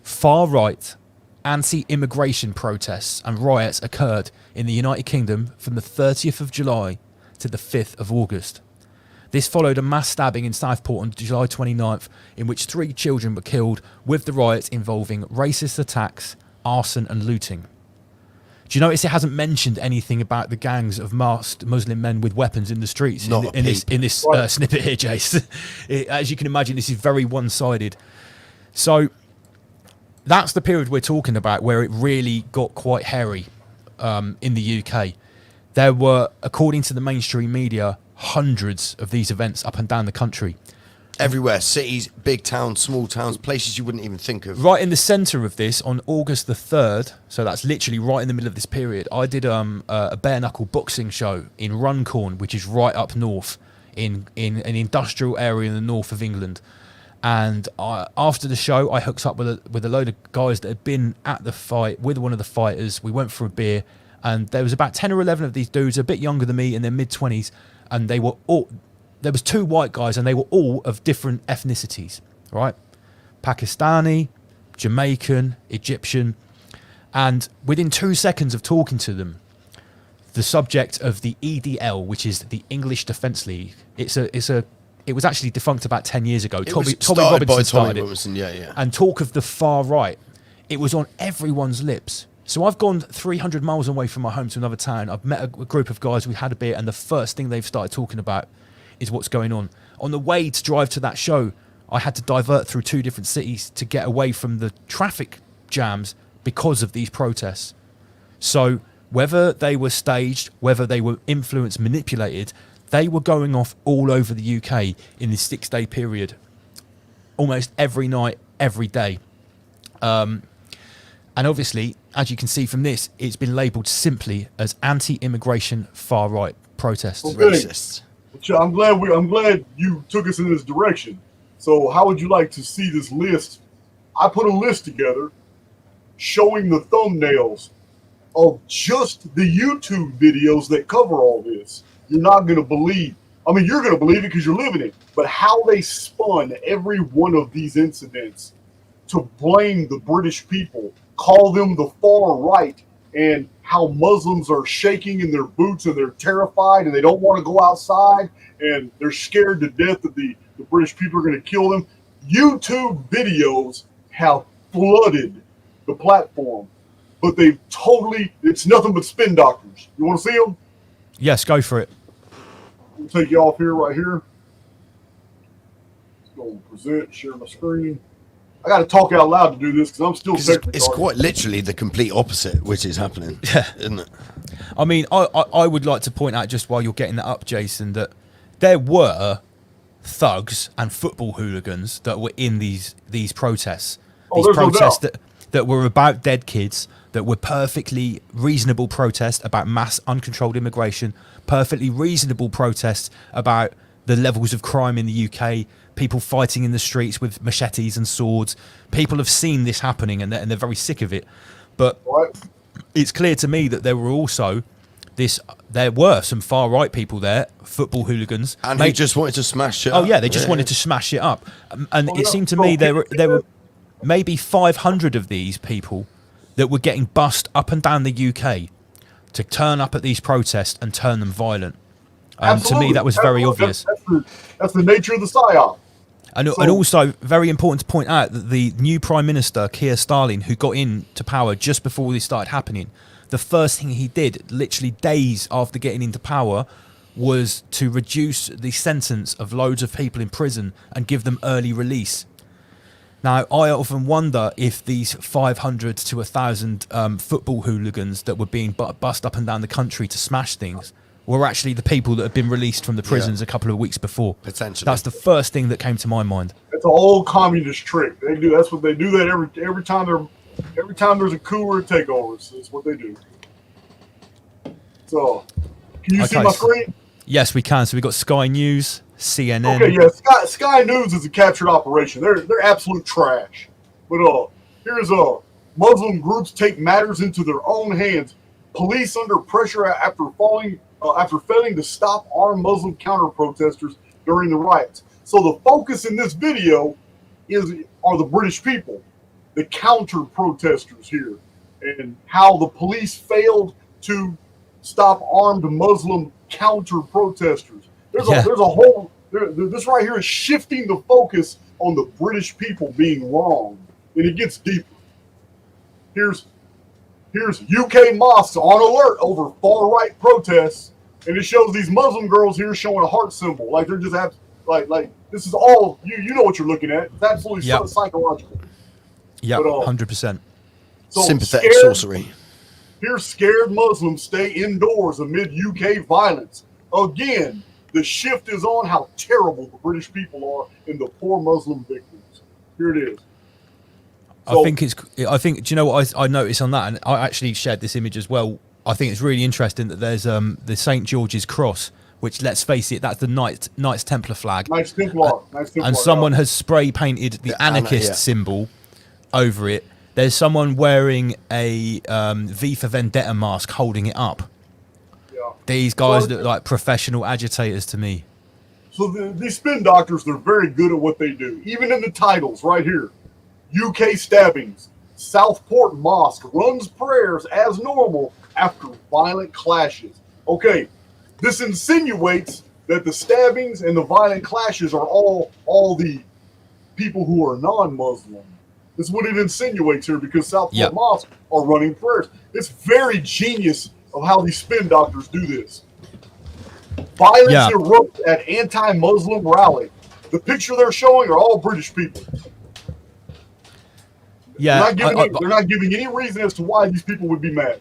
far-right anti-immigration protests and riots occurred in the United Kingdom from the 30th of July to the 5th of August. This followed a mass stabbing in Southport on July 29th, in which 3 children were killed, with the riots involving racist attacks, arson and looting. Do you notice it hasn't mentioned anything about the gangs of masked Muslim men with weapons in the streets in this snippet here, Jace? As you can imagine, this is very one-sided. So that's the period we're talking about where it really got quite hairy in the UK. There were, according to the mainstream media, hundreds of these events up and down the country.
Everywhere, cities, big towns, small towns, places you wouldn't even think of.
Right in the centre of this, on August the 3rd, so that's literally right in the middle of this period, I did a bare-knuckle boxing show in Runcorn, which is right up north in an industrial area in the north of England. And after the show, I hooked up with a load of guys that had been at the fight with one of the fighters. We went for a beer, and there was about 10 or 11 of these dudes, a bit younger than me, in their mid-20s, and they were all... There was 2 white guys, and they were all of different ethnicities, right? Pakistani, Jamaican, Egyptian. And within 2 seconds of talking to them, the subject of the EDL, which is the English Defence League, it was actually defunct about 10 years ago. Tommy Robinson started it. And talk of the far right, it was on everyone's lips. So I've gone 300 miles away from my home to another town. I've met a group of guys, we had a beer, and the first thing they've started talking about is what's going on. On the way to drive to that show, I had to divert through 2 different cities to get away from the traffic jams because of these protests. So whether they were staged, whether they were influenced, manipulated, they were going off all over the UK in this 6-day period, almost every night, every day. And obviously, as you can see from this, it's been labelled simply as anti-immigration far-right protests.
Okay.
Racists.
I'm glad you took us in this direction. So how would you like to see this list? I put a list together showing the thumbnails of just the YouTube videos that cover all this. You're not going to believe. I mean, you're going to believe it because you're living it. But how they spun every one of these incidents to blame the British people, call them the far right, and how Muslims are shaking in their boots and they're terrified and they don't want to go outside and they're scared to death that the British people are going to kill them. YouTube videos have flooded the platform, but they've totally, it's nothing but spin doctors. You want to see them?
Yes, go for it.
We'll take you off here, right here. Let's go and present, share my screen. I got to talk out loud to do this because I'm still technically.
It's quite literally the complete opposite, which is happening, isn't it?
I mean, I would like to point out, just while you're getting that up, Jason, that there were thugs and football hooligans that were in these protests. These protests that were about dead kids, that were perfectly reasonable protests about mass uncontrolled immigration, perfectly reasonable protests about the levels of crime in the UK, people fighting in the streets with machetes and swords. People have seen this happening and they're very sick of it. But it's clear to me that there were some far right people there, football hooligans,
and they just wanted to smash it up.
Oh yeah, they just wanted to smash it up. And it seemed to me there were maybe 500 of these people that were getting bussed up and down the UK to turn up at these protests and turn them violent. To me, that was very obvious.
That's the nature of the PSYOP.
And also, very important to point out that the new Prime Minister, Keir Starmer, who got into power just before this started happening, the first thing he did, literally days after getting into power, was to reduce the sentence of loads of people in prison and give them early release. Now, I often wonder if these 500 to 1,000 football hooligans that were being bussed up and down the country to smash things were actually the people that had been released from the prisons a couple of weeks before.
Potentially.
That's the first thing that came to my mind.
It's an old communist trick. They do. That's what they do. That every time there's a coup or a takeover. That's what they do. So, can you see my screen?
Yes, we can. So we've got Sky News, CNN.
Okay, yeah. Sky News is a captured operation. They're absolute trash. But here's Muslim groups take matters into their own hands. Police under pressure after failing to stop armed Muslim counter-protesters during the riots. So the focus in this video are the British people, the counter-protesters here, and how the police failed to stop armed Muslim counter-protesters. This right here is shifting the focus on the British people being wrong, and it gets deeper. Here's UK mosques on alert over far-right protests, and it shows these Muslim girls here showing a heart symbol, like they're just like this is all you know what you're looking at. It's absolutely psychological.
Yeah, 100%.
So sympathetic sorcery.
Here's scared Muslims stay indoors amid UK violence. Again, the shift is on how terrible the British people are and the poor Muslim victims. Here it is. So,
I think. Do you know what I noticed on that? And I actually shared this image as well. I think it's really interesting that there's the St. George's Cross, which, let's face it, that's the Knights Templar flag.
Knights Templar.
And someone has spray painted the anarchist symbol over it. There's someone wearing a V for Vendetta mask holding it up.
Yeah.
These guys look like professional agitators to me.
So these spin doctors, they're very good at what they do. Even in the titles right here. UK stabbings. Southport Mosque runs prayers as normal after violent clashes. Okay, this insinuates that the stabbings and the violent clashes are all the people who are non-Muslim. That's what it insinuates here, because Southport Mosque are running prayers. It's very genius of how these spin doctors do this. Violence erupts at anti-Muslim rally. The picture they're showing are all British people.
Yeah,
they're not giving any reason as to why these people would be mad.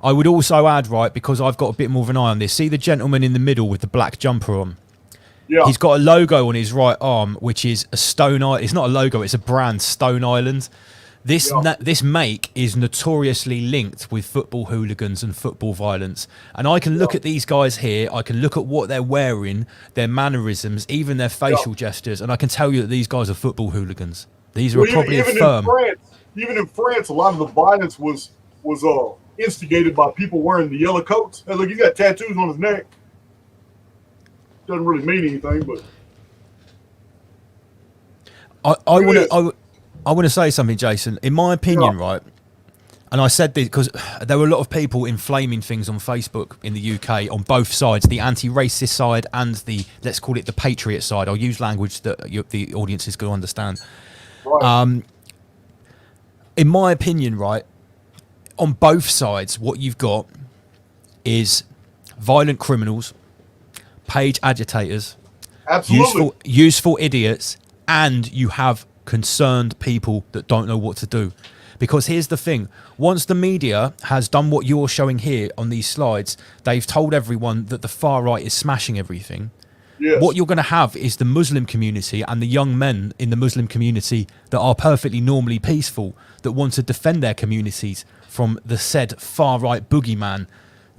I would also add, right, because I've got a bit more of an eye on this. See the gentleman in the middle with the black jumper on?
Yeah.
He's got a logo on his right arm, which is a Stone Island. It's not a logo, it's a brand, Stone Island. This make is notoriously linked with football hooligans and football violence. And I can look at these guys here, I can look at what they're wearing, their mannerisms, even their facial gestures, and I can tell you that these guys are football hooligans. These are probably a firm.
Even in France, a lot of the violence was instigated by people wearing the yellow coats. Hey, look, he's got tattoos on his neck. Doesn't really mean anything, but
I want to say something, Jason. In my opinion, right, and I said this because there were a lot of people inflaming things on Facebook in the UK on both sides, the anti-racist side and the, let's call it the patriot side. I'll use language that the audience is going to understand. Right. In my opinion, right, on both sides, what you've got is violent criminals, page agitators, useful idiots, and you have concerned people that don't know what to do. Because here's the thing, once the media has done what you're showing here on these slides, they've told everyone that the far right is smashing everything. Yes. What you're going to have is the Muslim community and the young men in the Muslim community that are perfectly normally peaceful, that want to defend their communities from the said far right boogeyman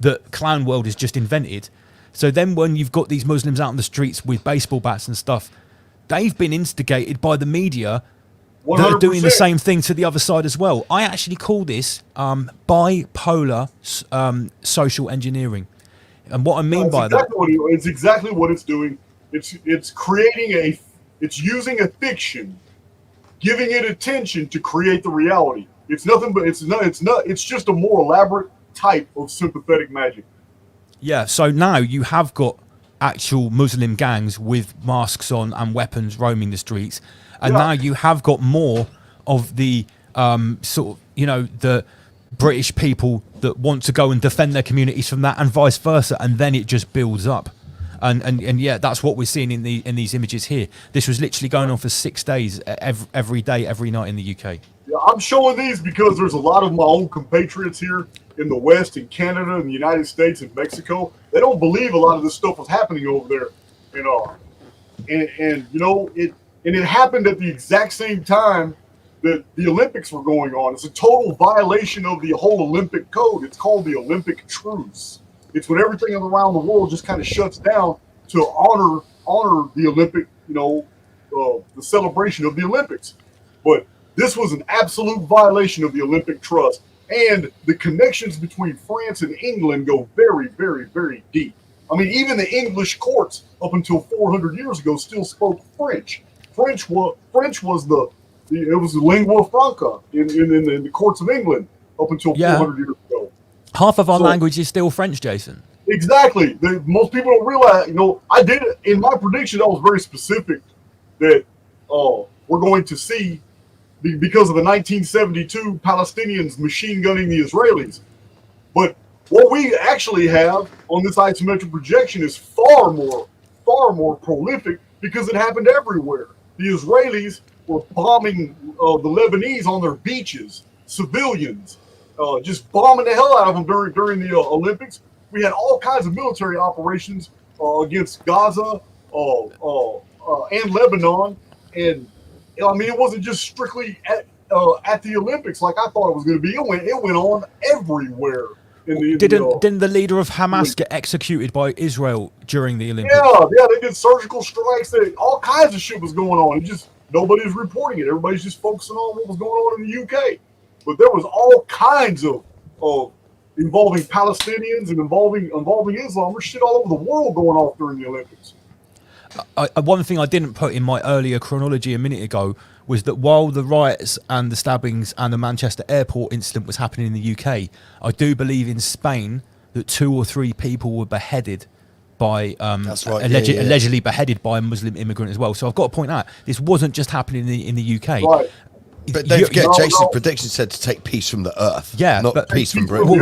that Clown World has just invented. So then when you've got these Muslims out on the streets with baseball bats and stuff, they've been instigated by the media 100%. That are doing the same thing to the other side as well. I actually call this bipolar social engineering. And what I mean by that...
It's exactly what it's doing. It's creating it's using a fiction, giving it attention to create the reality. It's nothing but it's just a more elaborate type of sympathetic magic.
Yeah, so now you have got actual Muslim gangs with masks on and weapons roaming the streets, and now you have got more of the sort of, you know, the British people that want to go and defend their communities from that, and vice versa, and then it just builds up. And yeah, that's what we're seeing in these images here. This was literally going on for 6 days, every day, every night in the UK.
Yeah, I'm showing these because there's a lot of my own compatriots here in the West, in Canada, in the United States, and Mexico. They don't believe a lot of this stuff was happening over there, you know. And you know, it happened at the exact same time that the Olympics were going on. It's a total violation of the whole Olympic code. It's called the Olympic truce. It's when everything around the world just kind of shuts down to honor the Olympic, you know, the celebration of the Olympics. But this was an absolute violation of the Olympic trust. And the connections between France and England go very, very, very deep. I mean, even the English courts up until 400 years ago still spoke French. French was the lingua franca in the courts of England up until 400 years ago.
Half of our language is still French, Jason.
Exactly. Most people don't realize, you know, I did it in my prediction. I was very specific that we're going to see, because of the 1972 Palestinians machine gunning the Israelis. But what we actually have on this isometric projection is far more prolific, because it happened everywhere. The Israelis were bombing the Lebanese on their beaches, civilians, just bombing the hell out of them during the Olympics. We had all kinds of military operations against Gaza and Lebanon, and I mean, it wasn't just strictly at the Olympics like I thought it was going to be. It went on everywhere.
Didn't the leader of Hamas get executed by Israel during the Olympics?
Yeah, they did surgical strikes. All kinds of shit was going on. Nobody's reporting it. Everybody's just focusing on what was going on in the UK. But there was all kinds of involving Palestinians and involving Islam. There's shit all over the world going off during the Olympics.
One thing I didn't put in my earlier chronology a minute ago was that while the riots and the stabbings and the Manchester airport incident was happening in the UK, I do believe in Spain that 2 or 3 people were beheaded by allegedly beheaded by a Muslim immigrant as well. So I've got to point out this wasn't just happening in the UK.
Right.
But don't forget, Jason's prediction said to take peace from the earth.
Yeah,
not peace from Britain.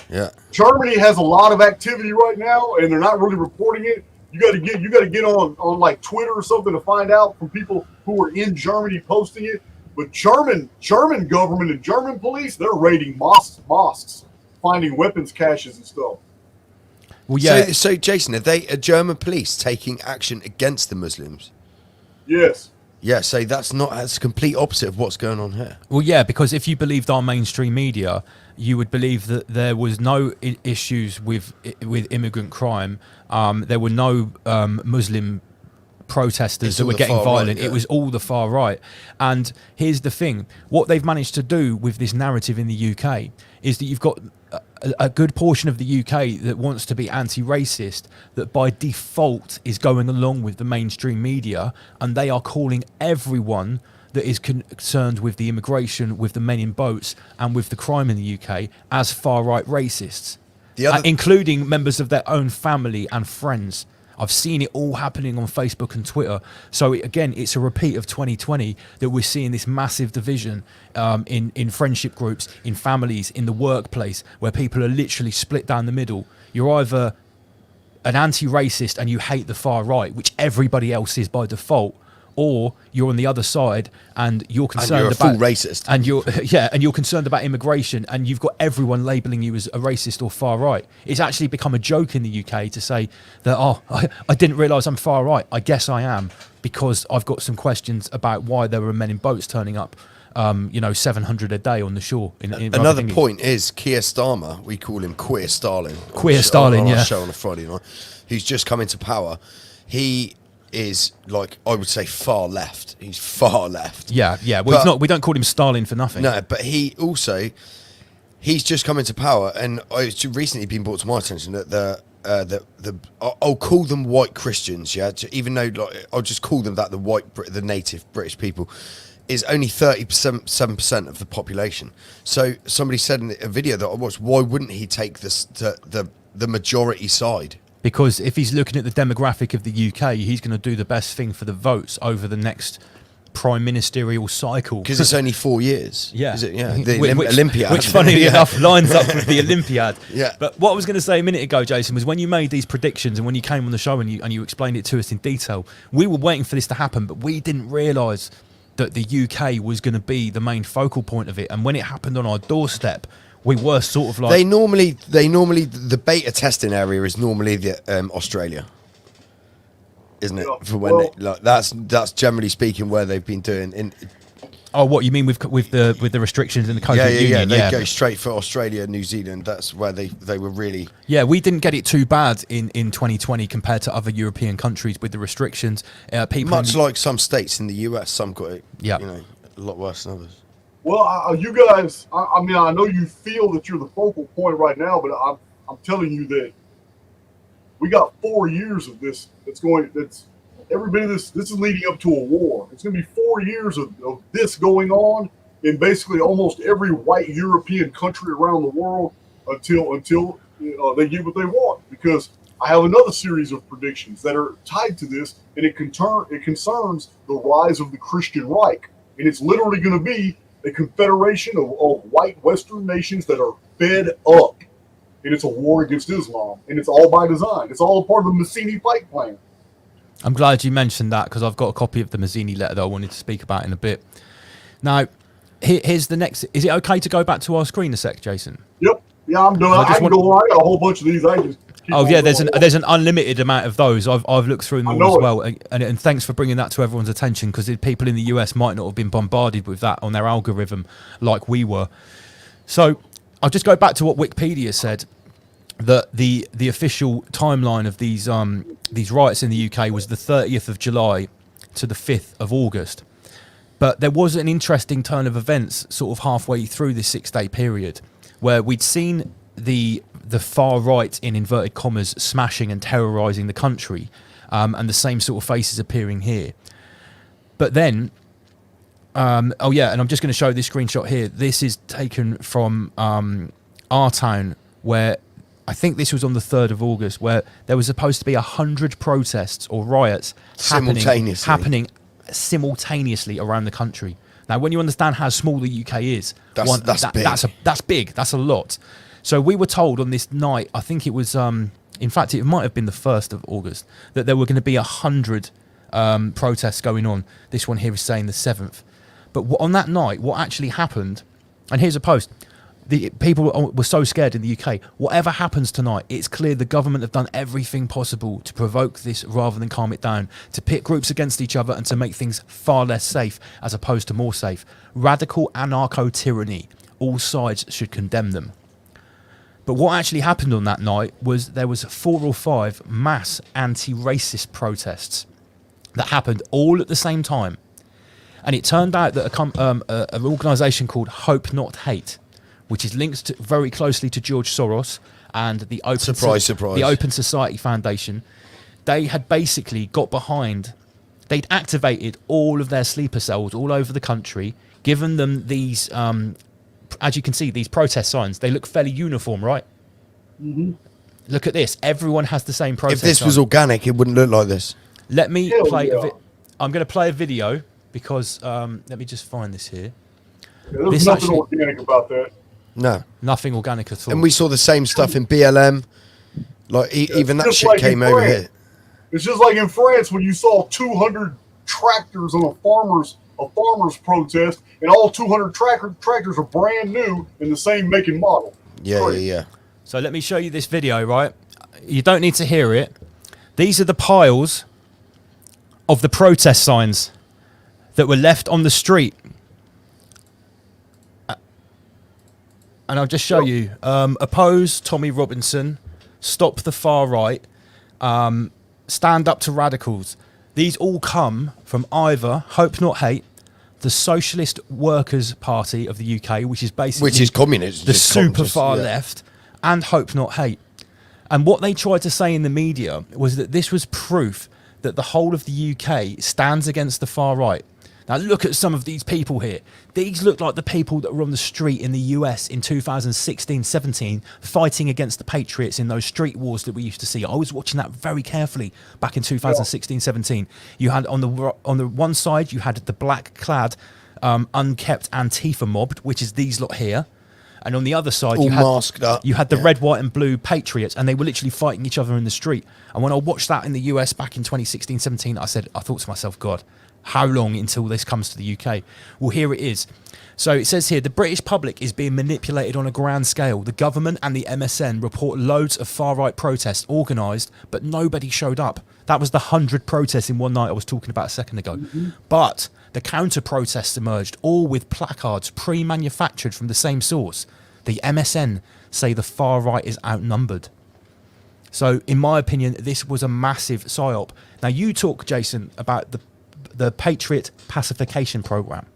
Yeah.
Germany has a lot of activity right now, and they're not really reporting it. You got to get on like Twitter or something to find out from people who are in Germany posting it. But German government and German police, they're raiding mosques, finding weapons caches and stuff.
Well, yeah.
So Jason, are German police taking action against the Muslims?
Yes.
Yeah, so that's complete opposite of what's going on here.
Well, yeah, because if you believed our mainstream media, you would believe that there was no issues with immigrant crime. There were no Muslim protesters that were getting violent. Right, yeah. It was all the far right. And here's the thing. What they've managed to do with this narrative in the UK is that you've got a good portion of the UK that wants to be anti-racist, that by default is going along with the mainstream media, and they are calling everyone that is concerned with the immigration, with the men in boats, and with the crime in the UK as far-right racists, including members of their own family and friends. I've seen it all happening on Facebook and Twitter. So again, it's a repeat of 2020 that we're seeing this massive division in friendship groups, in families, in the workplace, where people are literally split down the middle. You're either an anti-racist and you hate the far right, which everybody else is by default, or you're on the other side and you're concerned
about full racist,
and you're concerned about immigration, and you've got everyone labeling you as a racist or far right. It's actually become a joke in the UK to say that I didn't realise I'm far right. I guess I am, because I've got some questions about why there were men in boats turning up 700 a day on the shore.
Another point is Keir Starmer, we call him Queer Stalin.
Queer Stalin,
on our show on a Friday night, who's just come into power. He is, like, I would say far left. He's far left.
Yeah. Well, we don't call him Stalin for nothing.
No, but he's just come into power, and it's recently been brought to my attention that I'll call them white Christians, yeah, even though, like, I'll just call them that, the native British people, is only 37% of the population. So somebody said in a video that I watched, why wouldn't he take the majority side?
Because if he's looking at the demographic of the UK, he's going to do the best thing for the votes over the next prime ministerial cycle.
Because it's only 4 years.
Yeah.
Is it? Yeah. The Olympiad.
Which, funnily enough, lines up with the Olympiad.
Yeah.
But what I was going to say a minute ago, Jason, was when you made these predictions and when you came on the show and you explained it to us in detail, we were waiting for this to happen, but we didn't realise that the UK was going to be the main focal point of it. And when it happened on our doorstep, we were sort of like...
They normally the beta testing area is normally the Australia, isn't it? For when that's generally speaking where they've been doing.
Oh, what you mean with the restrictions in the COVID Union?
Yeah, they go straight for Australia, New Zealand. That's where they were really.
Yeah, we didn't get it too bad in 2020 compared to other European countries with the restrictions. People
much like some states in the US, some got it.
Yeah,
a lot worse than others.
Well, you guys, I mean, I know you feel that you're the focal point right now, but I'm telling you that we got 4 years of this. Everybody. This is leading up to a war. It's going to be 4 years of this going on in basically almost every white European country around the world until they get what they want. Because I have another series of predictions that are tied to this, and it concerns the rise of the Christian Reich, and it's literally going to be a confederation of white Western nations that are fed up, and it's a war against Islam, and it's all by design. It's all a part of the Mazzini-Pike plan.
I'm glad you mentioned that, because I've got a copy of the Mazzini letter that I wanted to speak about in a bit. Now, here's the next. Is it okay to go back to our screen a sec, Jason?
Yep. Yeah, I'm done. I got a whole bunch of these.
There's an unlimited amount of those. I've looked through them all as well, and thanks for bringing that to everyone's attention, because people in the US might not have been bombarded with that on their algorithm like we were. So I'll just go back to what Wikipedia said, that the official timeline of these riots in the UK was the 30th of July to the 5th of August. But there was an interesting turn of events sort of halfway through this 6-day period where we'd seen the far right, in inverted commas, smashing and terrorising the country, and the same sort of faces appearing here. But then, oh yeah, and I'm just going to show this screenshot here. This is taken from our town, where I think this was on the 3rd of August, where there was supposed to be 100 protests or riots happening simultaneously around the country. Now, when you understand how small the UK is, that's big. That's a lot. So we were told on this night, I think it was, in fact, it might have been the 1st of August, that there were going to be 100 protests going on. This one here is saying the 7th. But on that night, what actually happened, and here's a post. The people were so scared in the UK. Whatever happens tonight, it's clear the government have done everything possible to provoke this rather than calm it down, to pit groups against each other and to make things far less safe as opposed to more safe. Radical anarcho-tyranny. All sides should condemn them. But what actually happened on that night was there was 4 or 5 mass anti-racist protests that happened all at the same time. And it turned out that an organisation called Hope Not Hate, which is linked very closely to George Soros and the Open Society Foundation, they had basically got behind, they'd activated all of their sleeper cells all over the country, given them these, as you can see, these protest signs. They look fairly uniform, right?
Mm-hmm.
Look at this. Everyone has the same protest
If this was organic, it wouldn't look like this.
Let me play I'm going to play a video because, let me just find this here.
Yeah, there's nothing organic about that.
No.
Nothing organic at all.
And we saw the same stuff in BLM. Like, even that shit came over here.
It's just like in France when you saw 200 tractors on a farmer's protest, and all 200 tractors are brand new in the same make and model.
Yeah.
So let me show you this video, right? You don't need to hear it. These are the piles of the protest signs that were left on the street. And I'll just show you. Oppose Tommy Robinson. Stop the far right. Stand up to radicals. These all come from either Hope Not Hate, the Socialist Workers' Party of the UK, which is
communist,
the super far left, and Hope Not Hate. And what they tried to say in the media was that this was proof that the whole of the UK stands against the far right. Now look at some of these people here. These look like the people that were on the street in the US in 2016-17 fighting against the Patriots in those street wars that we used to see. I was watching that very carefully back in 2016-17. You had on the one side, you had the black-clad, unkept Antifa mob, which is these lot here. And on the other side,
all masked up.
You had the red, white and blue Patriots, and they were literally fighting each other in the street. And when I watched that in the US back in 2016-17, I thought to myself, God, how long until this comes to the UK? Well, here it is. So it says here, the British public is being manipulated on a grand scale. The government and the MSN report loads of far-right protests organised, but nobody showed up. That was the 100 protests in one night I was talking about a second ago. Mm-hmm. But the counter-protests emerged, all with placards pre-manufactured from the same source. The MSN say the far right is outnumbered. So, in my opinion, this was a massive psyop. Now, you talk, Jason, about the Patriot Pacification Program.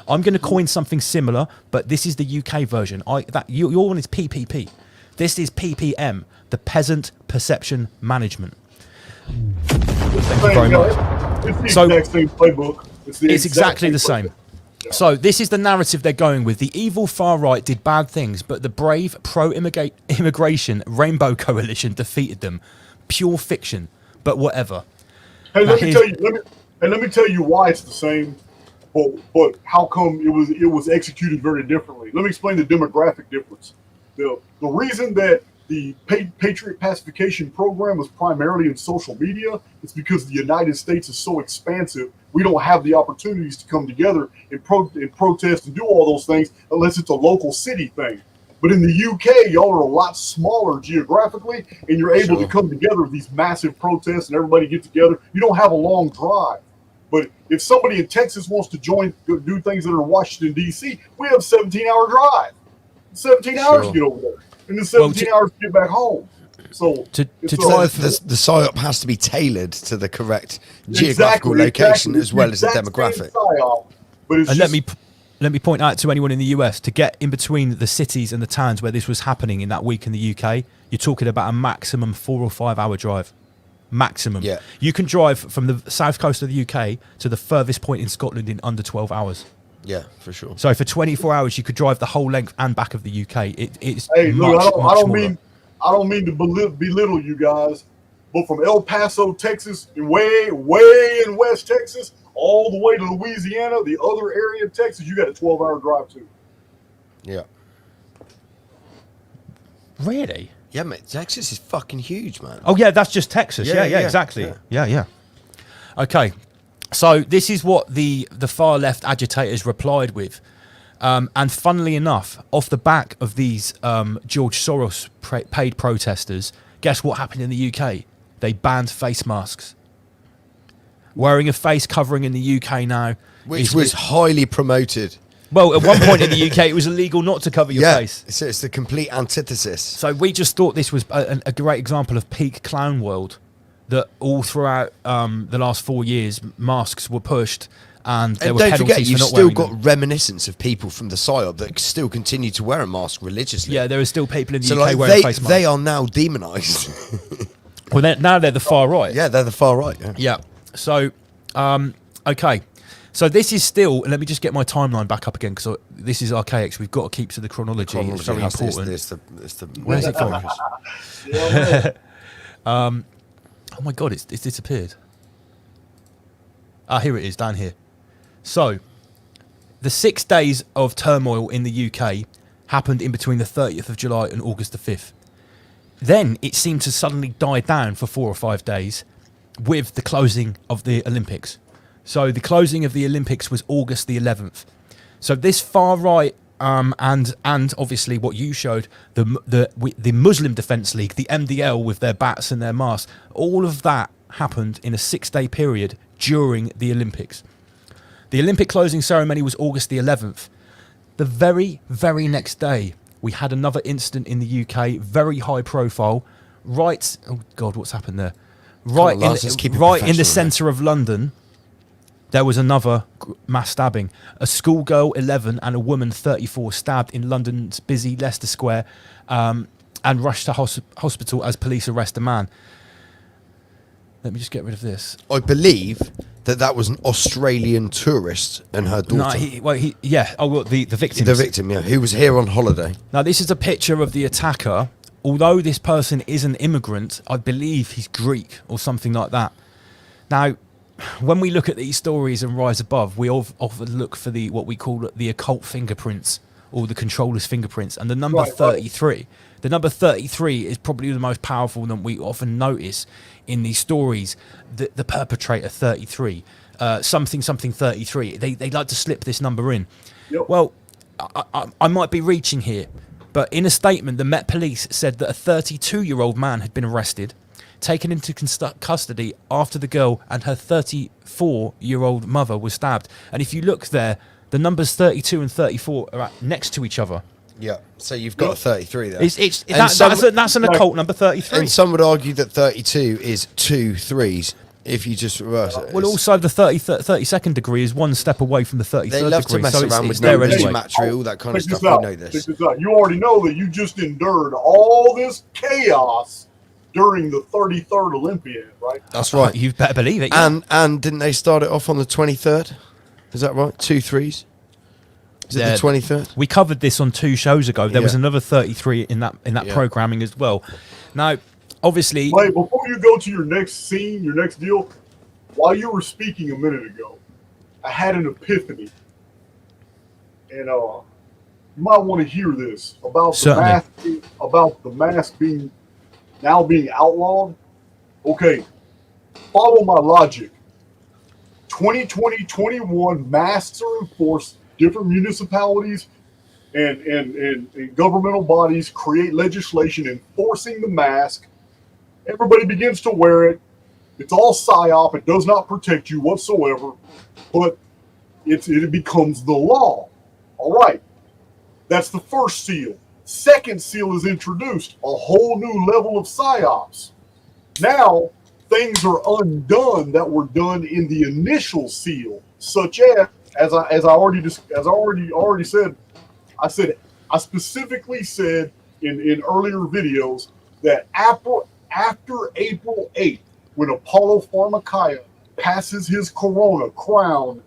I'm going to coin something similar, but this is the UK version. Your one is PPP. This is PPM, the Peasant Perception Management. Thank you very much.
It's the exact same playbook.
It's exactly the same. So this is the narrative they're going with. The evil far right did bad things, but the brave pro-immigration Rainbow Coalition defeated them. Pure fiction, but whatever.
Hey, let me tell you why it's the same, but how come it was executed very differently. Let me explain the demographic difference. The reason that the Patriot Pacification Program was primarily in social media is because the United States is so expansive. We don't have the opportunities to come together and protest and do all those things unless it's a local city thing. But in the UK, y'all are a lot smaller geographically, and you're able to come together with these massive protests and everybody get together. You don't have a long drive. But if somebody in Texas wants to do things that are in Washington, D.C., we have a 17-hour drive. 17 hours
Sure.
to get over there, and then 17 hours to get back home. So
To
drive the psyop has to be tailored to the correct geographical location as well as the demographic.
PSYOP, but it's
And
just,
let me point out to anyone in the US, to get in between the cities and the towns where this was happening in that week in the UK, you're talking about a maximum 4 or 5 hour drive. Maximum.
Yeah.
You can drive from the south coast of the UK to the furthest point in Scotland in under 12 hours.
Yeah, for sure.
So for 24 hours, you could drive the whole length and back of the UK. It's
hey,
much,
look, I
much
don't
smaller.
I don't mean to belittle you guys, but from El Paso, Texas, and way in West Texas, all the way to Louisiana, the other area of Texas, you got a 12-hour drive to.
Yeah.
Really?
Yeah, mate. Texas is fucking huge, man.
Oh, yeah, that's just Texas.
Yeah,
Yeah,
yeah,
exactly.
yeah.
Yeah. Okay. So this is what the far left agitators replied with. And funnily enough, off the back of these George Soros paid protesters, guess what happened in the UK? They banned face masks. Wearing a face covering in the UK now.
Which was highly promoted.
Well, at one point in the UK, it was illegal not to cover your face.
So it's the complete antithesis.
So we just thought this was a great example of peak clown world, that all throughout the last 4 years, masks were pushed and there
And
were
don't
penalties
forget, you've
for not
still
wearing
got
them.
reminiscence of people from the PSYOP that still continue to wear a mask religiously.
Yeah, there are still people in the
So
UK
like
wearing face masks.
they are now demonised.
Well, now they're the far right.
Yeah, they're the far right. Yeah.
Yeah. So, okay. So this is still. Let me just get my timeline back up again, because this is Archaix. We've got to keep to the chronology. It's very important.
It's the
Where's it gone? Oh my god, it's disappeared. Ah, here it is, down here. So, the 6 days of turmoil in the UK happened in between the 30th of July and August the 5th. Then it seemed to suddenly die down for 4 or 5 days with the closing of the Olympics. So the closing of the Olympics was August the 11th. So this far right and obviously what you showed, the Muslim Defence League, the MDL with their bats and their masks, all of that happened in a 6-day period during the Olympics. The Olympic closing ceremony was August the 11th. The very, very next day, we had another incident in the UK, very high profile, right... Oh, God, what's happened there? Right in the centre of London, there was another mass stabbing. A schoolgirl, 11, and a woman, 34, stabbed in London's busy Leicester Square and rushed to hospital as police arrest a man. Let me just get rid of this.
I believe that was an Australian tourist and her daughter.
No, the victim.
The victim, yeah, who was here on holiday.
Now, this is a picture of the attacker. Although this person is an immigrant, I believe he's Greek or something like that. Now, when we look at these stories and rise above, we often look for what we call the occult fingerprints or the controller's fingerprints. And the number 33, the number 33 is probably the most powerful that we often notice in these stories. The perpetrator 33, something 33. They like to slip this number in.
Yep.
Well, I might be reaching here, but in a statement, the Met Police said that a 32-year-old man had been arrested, taken into custody after the girl and her 34-year-old mother was stabbed. And if you look there, the numbers 32 and 34 are next to each other.
Yeah, so you've got a 33 there.
That's an occult number 33.
And some would argue that 32 is 2 threes if you just reverse it.
Well, also the 32nd degree is one step away from the 33rd
they love
degree.
to mess
So
around
it's
with
there
numbers,
anyway.
geometry, all that kind of
Check
stuff.
this out.
We know this.
Check this out. You already know that you just endured all this chaos during the 33rd Olympiad, right?
That's right.
You better believe it. Yeah.
And didn't they start it off on the 23rd? Is that right? 2 threes? Is it the 23rd?
We covered this on 2 shows ago. There was
Yeah.
another 33 in that programming as well. Now, obviously,
Wait, before you go to your next scene, your next deal, while you were speaking a minute ago, I had an epiphany. And you might want to hear this about the mask being outlawed. Okay, follow my logic. 2020-21 masks are enforced. Different municipalities and governmental bodies create legislation enforcing the mask. Everybody begins to wear it. It's all PSYOP. It does not protect you whatsoever, but it becomes the law. All right. That's the first seal. second seal is introduced, a whole new level of psyops. Now, things are undone that were done in the initial seal, such as I already said. I specifically said in earlier videos that after April 8th, when Apollo Pharmakia passes his corona crown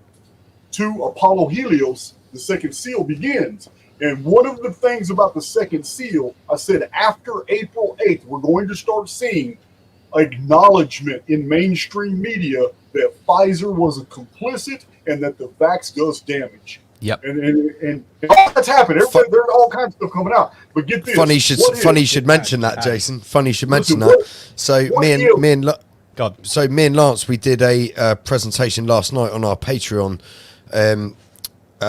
to Apollo Helios, the second seal begins. And one of the things about the second seal, I said after April 8th, we're going to start seeing acknowledgement in mainstream media that Pfizer was a complicit and that the vax does damage.
Yep.
And all that's happened. There's all kinds of stuff coming out. But get this.
Funny you should mention that, Jason. Funny you should mention that. So me and Lance, we did a presentation last night on our Patreon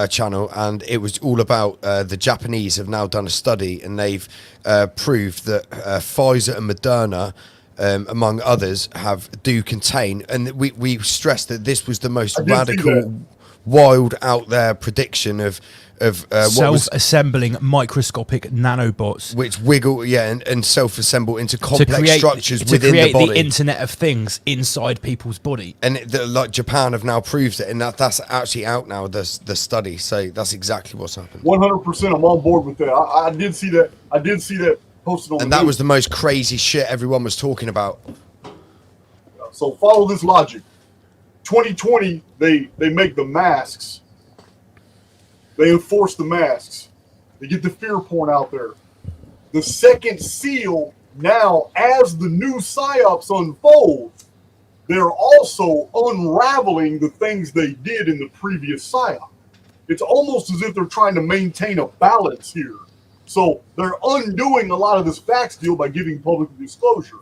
channel, and it was all about the Japanese have now done a study, and they've proved that Pfizer and Moderna, among others, do contain, and we stressed that this was the most radical, wild out there prediction of
self-assembling microscopic nanobots
which wiggle and self-assemble into complex structures within the body,
the Internet of Things inside people's body.
And like Japan have now proved it, and that's actually out now, the study. So that's exactly what's happened.
100%, I'm on board with that. I did see that posted on.
And that was the most crazy shit everyone was talking about.
So follow this logic. 2020, they make the masks. They enforce the masks. They get the fear porn out there. The second seal, now as the new psyops unfold, they're also unraveling the things they did in the previous psyop. It's almost as if they're trying to maintain a balance here. So they're undoing a lot of this vax deal by giving public disclosure.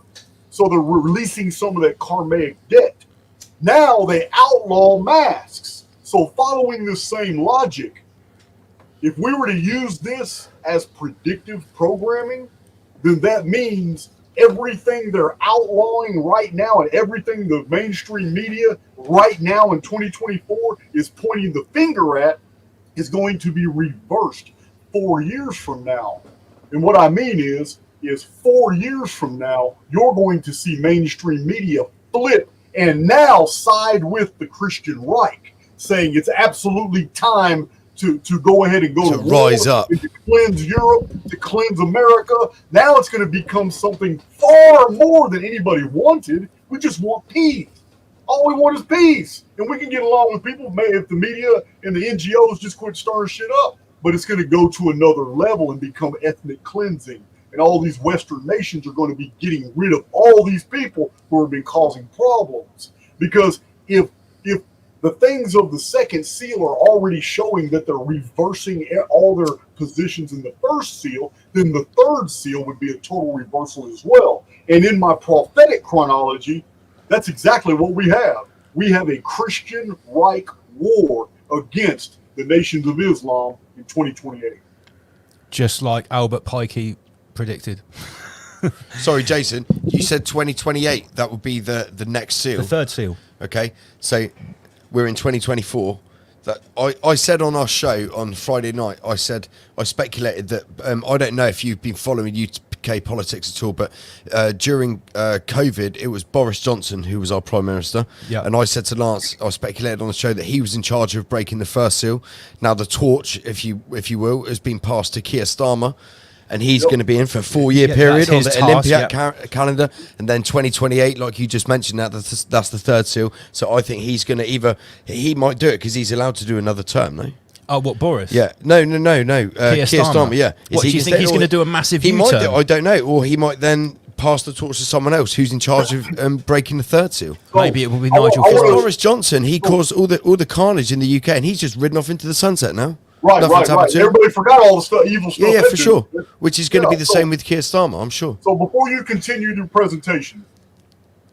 So they're releasing some of that karmic debt. Now they outlaw masks. So following this same logic, if we were to use this as predictive programming, then that means everything they're outlawing right now and everything the mainstream media right now in 2024 is pointing the finger at is going to be reversed 4 years from now. And what I mean is 4 years from now, you're going to see mainstream media flip and now side with the Christian Reich, saying it's absolutely time to go ahead and go to
rise up,
to cleanse Europe, to cleanse America. Now it's going to become something far more than anybody wanted. We just want peace. All we want is peace. And we can get along with people if the media and the NGOs just quit stirring shit up. But it's going to go to another level and become ethnic cleansing. And all these Western nations are going to be getting rid of all these people who have been causing problems. Because if the things of the second seal are already showing that they're reversing all their positions in the first seal, then the third seal would be a total reversal as well. And in my prophetic chronology, that's exactly what we have. We have a Christian Reich war against the nations of Islam in 2028.
Just like Albert Pike predicted.
Sorry, Jason, you said 2028. That would be the next seal.
The third seal.
Okay, so we're in 2024. That I said on our show on Friday night, I speculated that, I don't know if you've been following UK politics at all, but during COVID, it was Boris Johnson who was our Prime Minister.
Yeah.
And I said to Lance, I speculated on the show that he was in charge of breaking the first seal. Now the torch, if you will, has been passed to Keir Starmer. And he's going to be in for a 4-year period on the Olympic calendar. And then 2028, like you just mentioned, that's the third seal. So I think he's going to he might do it because he's allowed to do another term, no?
Oh, what, Boris?
Yeah. No. Keir Starmer, yeah.
What, do you think he's going to do a massive U-turn?
He might do, I don't know. Or he might then pass the torch to someone else who's in charge of breaking the third seal.
Maybe it will be Nigel
Farage.
Farage.
Boris Johnson, he caused all the carnage in the UK, and he's just ridden off into the sunset now.
Right. Everybody forgot all the stuff, evil stuff.
Yeah, for sure. Which is going to be the same with Keir Starmer, I'm sure.
So before you continue your presentation,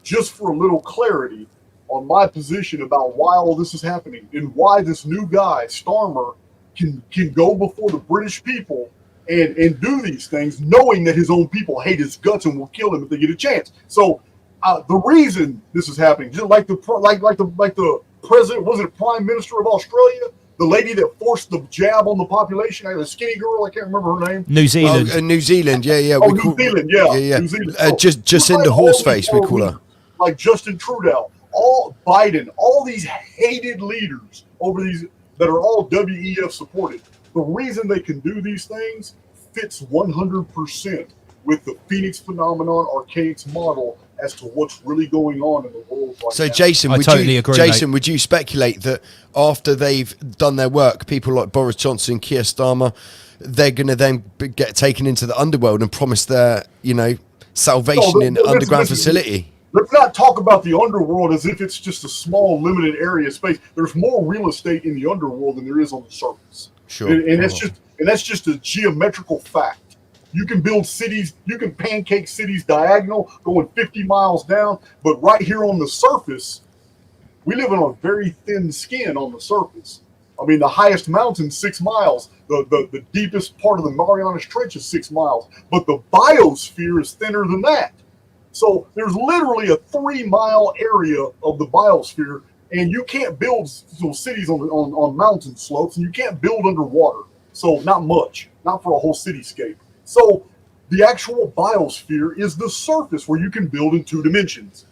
just for a little clarity on my position about why all this is happening and why this new guy, Starmer, can go before the British people and do these things, knowing that his own people hate his guts and will kill him if they get a chance. So the reason this is happening, just like the president, was it Prime Minister of Australia? The lady that forced the jab on the population, the skinny girl, I can't remember her name.
New Zealand.
New Zealand, yeah.
Oh, New Zealand, yeah. New Zealand.
Jacinda Horseface, we call her.
Like Justin Trudeau, all Biden, all these hated leaders over these that are all WEF supported. The reason they can do these things fits 100% with the Phoenix phenomenon, Archaix model as to what's really going on in the world right
so
now.
Jason, would you speculate that after they've done their work, people like Boris Johnson, Keir Starmer, they're going to then get taken into the underworld and promise their, salvation in an underground facility?
Let's not talk about the underworld as if it's just a small, limited area of space. There's more real estate in the underworld than there is on the surface.
Sure.
And that's just a geometrical fact. You can build cities, you can pancake cities diagonal, going 50 miles down, but right here on the surface, we live on a very thin skin on the surface. I mean, the highest mountain, 6 miles. The deepest part of the Marianas Trench is 6 miles, but the biosphere is thinner than that. So there's literally a 3-mile area of the biosphere, and you can't build cities on mountain slopes, and you can't build underwater. So not much, not for a whole cityscape. So the actual biosphere is the surface where you can build in 2 dimensions.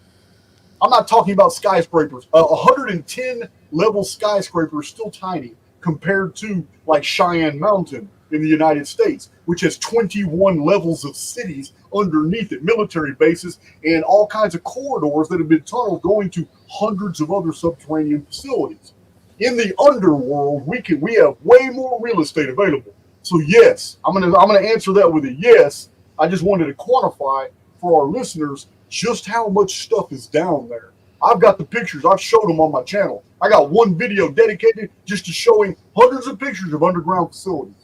I'm not talking about skyscrapers. 110 level skyscraper is still tiny compared to like Cheyenne Mountain in the United States, which has 21 levels of cities underneath it, military bases, and all kinds of corridors that have been tunneled going to hundreds of other subterranean facilities. In the underworld, we have way more real estate available. So yes, I'm gonna answer that with a yes. I just wanted to quantify for our listeners just how much stuff is down there. I've got the pictures. I've showed them on my channel. I got one video dedicated just to showing hundreds of pictures of underground facilities.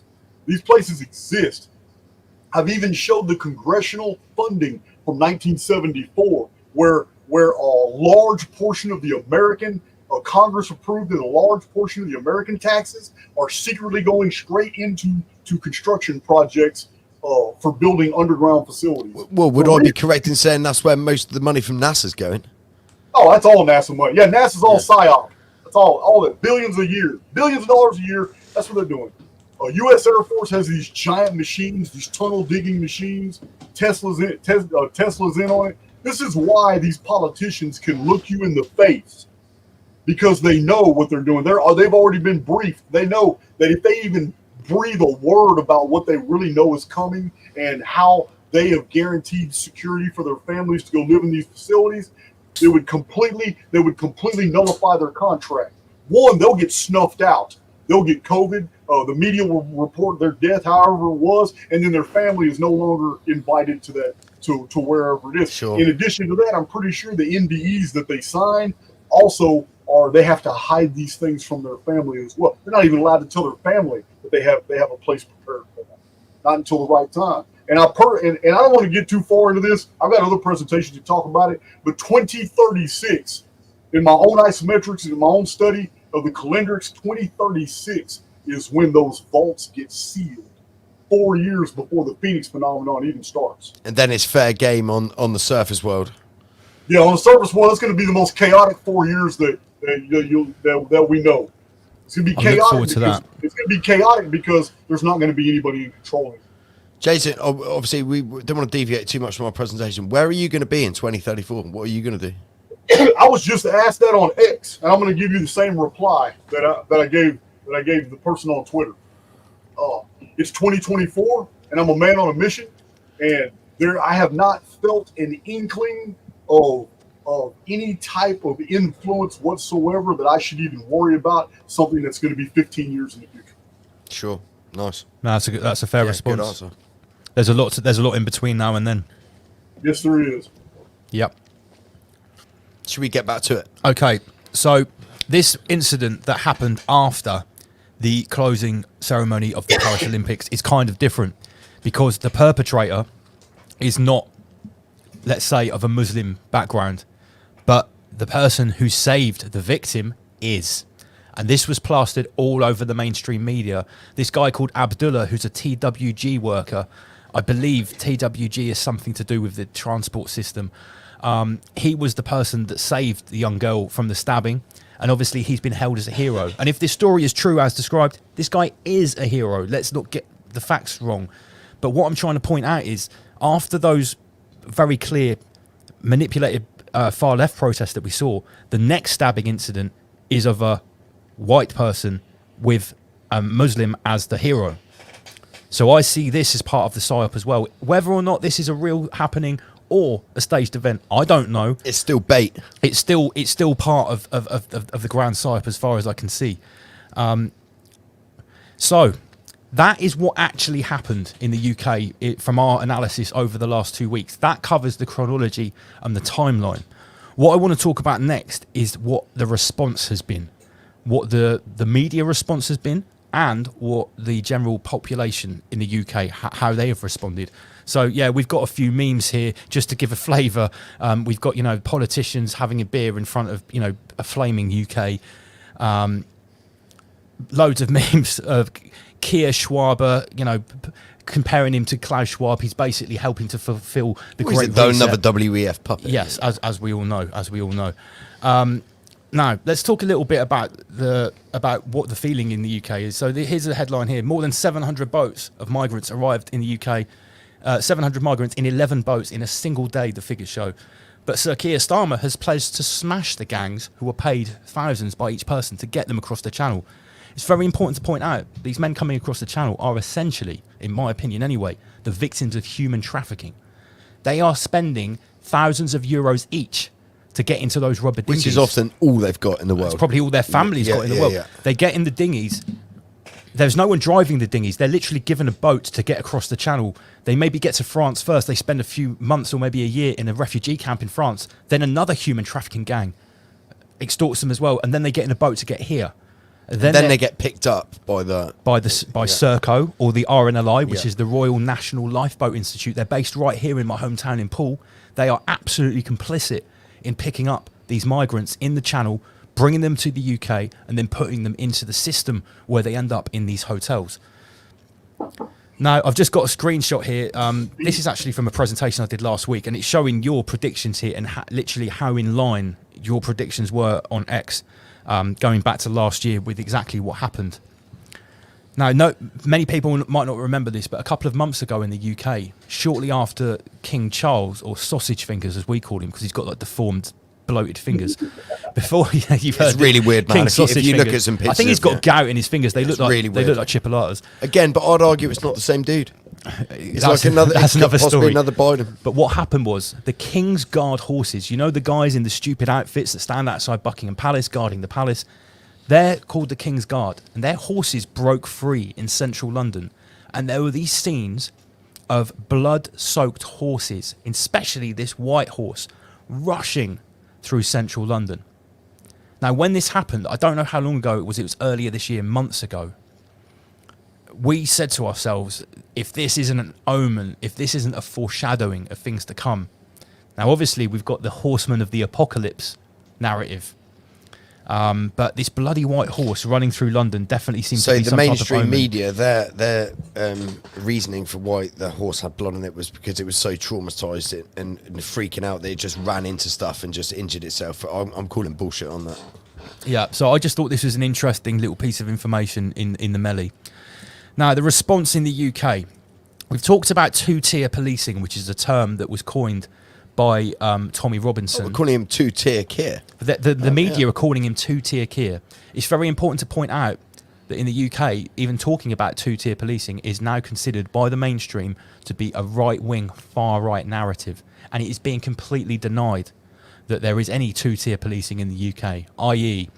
These places exist. I've even showed the congressional funding from 1974, where a large portion of the American Congress approved that a large portion of the American taxes are secretly going straight into construction projects for building underground facilities.
Well, would I be correct in saying that's where most of the money from NASA's going?
Oh, that's all NASA money. Yeah, NASA's all PSYOP. That's all that. Billions a year. Billions of dollars a year. That's what they're doing. U.S. Air Force has these giant machines, these tunnel digging machines. Tesla's in on it. This is why these politicians can look you in the face, because they know what they're doing. They've already been briefed. They know that if they even breathe a word about what they really know is coming and how they have guaranteed security for their families to go live in these facilities, they would completely nullify their contract. One, they'll get snuffed out. They'll get COVID. The media will report their death, however it was, and then their family is no longer invited to wherever it is.
Sure.
In addition to that, I'm pretty sure the NDEs that they sign also they have to hide these things from their family as well. They're not even allowed to tell their family that they have a place prepared for them. Not until the right time. And I don't want to get too far into this. I've got other presentations to talk about it. But 2036, in my own isometrics and in my own study of the calendrics, 2036 is when those vaults get sealed. 4 years before the Phoenix phenomenon even starts.
And then it's fair game on the surface world.
Yeah, on the surface world, it's going to be the most chaotic 4 years that we know. It's going to be chaotic. It's going to be chaotic because there's not going to be anybody in control.
Jason, obviously, we don't want to deviate too much from our presentation. Where are you going to be in 2034? What are you going to do?
I was just asked that on X, and I'm going to give you the same reply that I gave the person on Twitter. It's 2024, and I'm a man on a mission, and I have not felt an inkling of any type of influence whatsoever that I should even worry about something that's going to be 15 years in the future.
Sure, nice.
No, that's a fair response.
Good answer.
There's a lot in between now and then.
Yes, there is.
Yep.
Should we get back to it?
Okay, so this incident that happened after the closing ceremony of the Paris Olympics is kind of different, because the perpetrator is not, let's say, of a Muslim background, but the person who saved the victim is. And this was plastered all over the mainstream media. This guy called Abdullah, who's a TWG worker, I believe TWG is something to do with the transport system. He was the person that saved the young girl from the stabbing, And obviously he's been held as a hero. And if this story is true as described, this guy is a hero. Let's not get the facts wrong. But what I'm trying to point out is, after those very clear manipulated far left protests that we saw, the next stabbing incident is of a white person with a Muslim as the hero. So I see this as part of the psyop as well. Whether or not this is a real happening or a staged event, I don't know.
It's still bait.
It's still part of the grand psyop as far as I can see. So that is what actually happened in the UK from our analysis over the last 2 weeks. That covers the chronology and the timeline. What I want to talk about next is what the response has been, what the media response has been, and what the general population in the UK, how they have responded. So yeah, we've got a few memes here just to give a flavour. We've got, politicians having a beer in front of, a flaming UK. Loads of memes of Keir Schwaber, comparing him to Klaus Schwab. He's basically helping to fulfil the great reset.
Another WEF puppet.
Yes, as we all know. Now, let's talk a little bit about what the feeling in the UK is. So here's the headline here. More than 700 boats of migrants arrived in the UK. 700 migrants in 11 boats in a single day, the figures show. But Sir Keir Starmer has pledged to smash the gangs who were paid thousands by each person to get them across the channel. It's very important to point out, these men coming across the channel are essentially, in my opinion anyway, the victims of human trafficking. They are spending thousands of euros each to get into those rubber dinghies.
Which is often all they've got in the world.
It's probably all their families got in the world. Yeah. They get in the dinghies. There's no one driving the dinghies. They're literally given a boat to get across the channel. They maybe get to France first. They spend a few months or maybe a year in a refugee camp in France. Then another human trafficking gang extorts them as well. And then they get in a boat to get here.
Then they get picked up by
Serco or the RNLI, which is the Royal National Lifeboat Institute. They're based right here in my hometown in Poole. They are absolutely complicit in picking up these migrants in the channel, bringing them to the UK, and then putting them into the system where they end up in these hotels. Now, I've just got a screenshot here. This is actually from a presentation I did last week, and it's showing your predictions here and literally how in line your predictions were on X, going back to last year with exactly what happened. Now, many people might not remember this, but a couple of months ago in the UK, shortly after King Charles, or Sausage Fingers as we call him, because he's got like deformed, bloated fingers. Before you've heard,
it's really weird, man.
If you
look at some pictures,
I think he's got gout in his fingers. They look like
really weird.
They look like chipolatas.
Again, but I'd argue it's not the same dude. It's
That's
like another.
That's another story.
Another Biden.
But what happened was the King's Guard horses. You know the guys in the stupid outfits that stand outside Buckingham Palace guarding the palace. They're called the King's Guard, and their horses broke free in central London. And there were these scenes of blood-soaked horses, especially this white horse, rushing through central London. Now, when this happened, I don't know how long ago it was earlier this year, months ago. We said to ourselves, if this isn't an omen, if this isn't a foreshadowing of things to come. Now, obviously, we've got the Horseman of the Apocalypse narrative. But this bloody white horse running through London definitely seems to be some type of omen.
So the mainstream media, their reasoning for why the horse had blood on it was because it was so traumatised and freaking out that it just ran into stuff and just injured itself. I'm calling bullshit on that.
Yeah, so I just thought this was an interesting little piece of information in the melee. Now, the response in the UK. We've talked about two-tier policing, which is a term that was coined by Tommy Robinson.
We're calling him two-tier Keir.
The media are calling him two-tier Keir. It's very important to point out that in the UK, even talking about two-tier policing is now considered by the mainstream to be a right-wing, far-right narrative. And it is being completely denied that there is any two-tier policing in the UK, i.e.